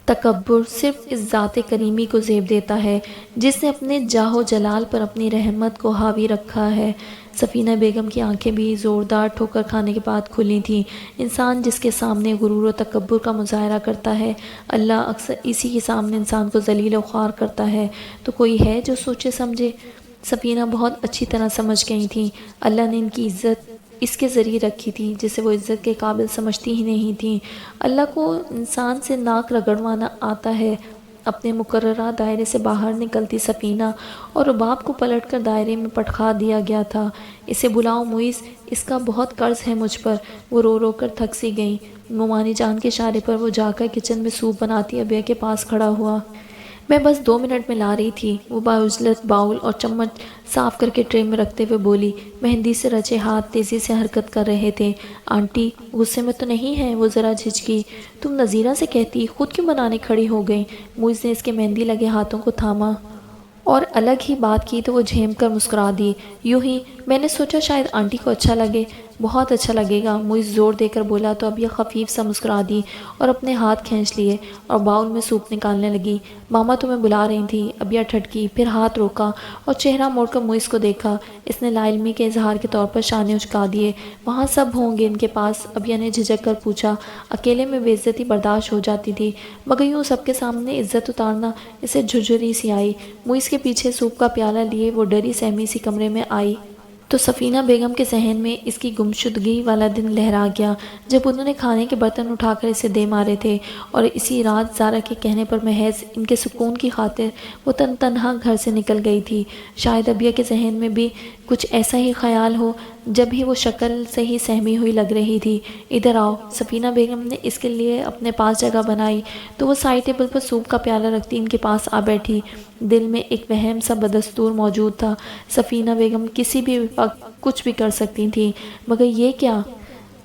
Speaker 1: تکبر صرف اس ذات کریمی کو زیب دیتا ہے جس نے اپنے جاہ و جلال پر اپنی رحمت کو حاوی رکھا ہے۔ سفینہ بیگم کی آنکھیں بھی زوردار ٹھوکر کھانے کے بعد کھلی تھیں۔ انسان جس کے سامنے غرور و تکبر کا مظاہرہ کرتا ہے، اللہ اکثر اسی کے سامنے انسان کو ذلیل و خوار کرتا ہے۔ تو کوئی ہے جو سوچے سمجھے؟ سفینہ بہت اچھی طرح سمجھ گئی تھیں اللہ نے ان کی عزت اس کے ذریعے رکھی تھی جسے وہ عزت کے قابل سمجھتی ہی نہیں تھیں۔ اللہ کو انسان سے ناک رگڑوانا آتا ہے۔ اپنے مقررہ دائرے سے باہر نکلتی سفینہ اور رباب کو پلٹ کر دائرے میں پٹخا دیا گیا تھا۔ اسے بلاؤ موئز، اس کا بہت قرض ہے مجھ پر۔ وہ رو رو کر تھک سی گئیں۔ مومانی جان کے اشارے پر وہ جا کر کچن میں سوپ بناتی ابیہ کے پاس کھڑا ہوا۔ میں بس 2 منٹ میں لا رہی تھی، وہ باعجلت باؤل اور چمچ صاف کر کے ٹرے میں رکھتے ہوئے بولی۔ مہندی سے رچے ہاتھ تیزی سے حرکت کر رہے تھے۔ آنٹی غصے میں تو نہیں ہیں؟ وہ ذرا جھجکی۔ تم نظیرہ سے کہتی، خود کیوں بنانے کھڑی ہو گئی؟ موئز نے اس کے مہندی لگے ہاتھوں کو تھاما اور الگ ہی بات کی تو وہ جھیم کر مسکرا دی۔ یوں ہی میں نے سوچا شاید آنٹی کو اچھا لگے۔ بہت اچھا لگے گا، موئز زور دے کر بولا تو ابیہ خفیف سا مسکرا دی اور اپنے ہاتھ کھینچ لیے اور باؤل میں سوپ نکالنے لگی۔ ماما تمہیں بلا رہی تھی۔ ابیہ ٹھٹکی، پھر ہاتھ روکا اور چہرہ موڑ کر موئز کو دیکھا۔ اس نے لا علمی کے اظہار کے طور پر شانے اچکا دیے۔ وہاں سب ہوں گے ان کے پاس؟ ابیہ نے جھجک کر پوچھا۔ اکیلے میں بے عزتی برداشت ہو جاتی تھی، مگر یوں سب کے سامنے عزت اتارنا اسے جھرجھری سی آئی۔ موئز کے پیچھے سوپ کا پیالہ لیے وہ ڈری سہمی سی کمرے میں آئی تو سفینہ بیگم کے ذہن میں اس کی گمشدگی والا دن لہرا گیا جب انہوں نے کھانے کے برتن اٹھا کر اسے دے مارے تھے، اور اسی رات زارا کے کہنے پر محض ان کے سکون کی خاطر وہ تنہا گھر سے نکل گئی تھی۔ شاید ابیہ کے ذہن میں بھی کچھ ایسا ہی خیال ہو، جب ہی وہ شکل سے ہی سہمی ہوئی لگ رہی تھی۔ ادھر آؤ، سفینہ بیگم نے اس کے لیے اپنے پاس جگہ بنائی تو وہ سائڈ ٹیبل پر سوپ کا پیالہ رکھتی ان کے پاس آ بیٹھی۔ دل میں ایک وہم سا بدستور موجود تھا، سفینہ بیگم کسی بھی وقت کچھ بھی کر سکتی تھی، مگر یہ کیا؟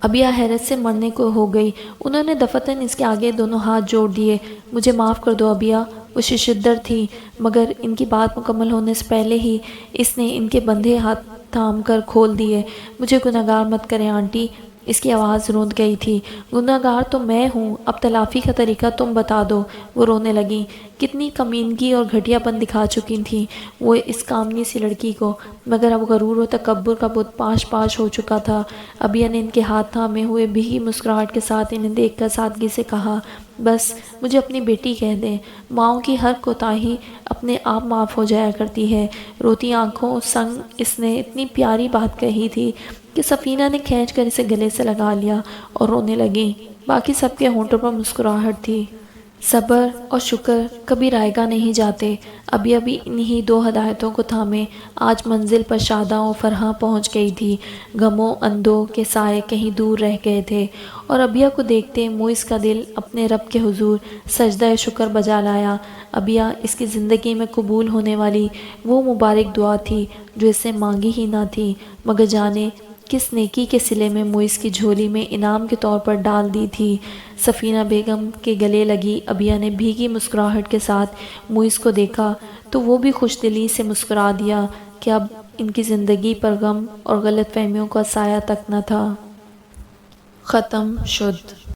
Speaker 1: ابیہ حیرت سے مرنے کو ہو گئی۔ انہوں نے دفتن اس کے آگے دونوں ہاتھ جوڑ دیے۔ مجھے معاف کر دو ابیہ۔ وہ ششدر تھی، مگر ان کی بات مکمل ہونے سے پہلے ہی اس نے ان کے بندھے ہاتھ تھام کر کھول دیے۔ مجھے گنہگار مت کریں آنٹی، اس کی آواز روند گئی تھی۔ گنہگار تو میں ہوں، اب تلافی کا طریقہ تم بتا دو۔ وہ رونے لگیں۔ کتنی کمینگی اور گھٹیا پن دکھا چکی تھیں وہ اس کامنی سی لڑکی کو، مگر اب غرور و تکبر کا بت پاش ہو چکا تھا۔ ابیہ نے ان کے ہاتھ تھامے ہوئے بھیگی مسکراہٹ کے ساتھ انہیں دیکھ کر سادگی سے کہا، بس مجھے اپنی بیٹی کہہ دیں، ماؤں کی ہر کوتاہی اپنے آپ معاف ہو جایا کرتی ہے۔ روتی آنکھوں سنگ اس نے اتنی پیاری بات کہی تھی کہ سفینہ نے کھینچ کر اسے گلے سے لگا لیا اور رونے لگی۔ باقی سب کے ہونٹوں پر مسکراہٹ تھی۔ صبر اور شکر کبھی رائے گاہ نہیں جاتے۔ ابیہ بھی انہی 2 ہدایتوں کو تھامے آج منزل پر شاداں و فرحاں پہنچ گئی تھی۔ غموں اندوں کے سائے کہیں دور رہ گئے تھے، اور ابیہ کو دیکھتے موئز کا دل اپنے رب کے حضور سجدہ شکر بجا لایا۔ ابیہ اس کی زندگی میں قبول ہونے والی وہ مبارک دعا تھی جو اس سے مانگی ہی نہ تھی، مگر جانے کس نیکی کے صلے میں موئز کی جھولی میں انعام کے طور پر ڈال دی تھی۔ سفینہ بیگم کے گلے لگی ابیہ نے بھیگی مسکراہٹ کے ساتھ موئز کو دیکھا تو وہ بھی خوش دلی سے مسکرا دیا کہ اب ان کی زندگی پر غم اور غلط فہمیوں کا سایہ تک نہ تھا۔ ختم شد۔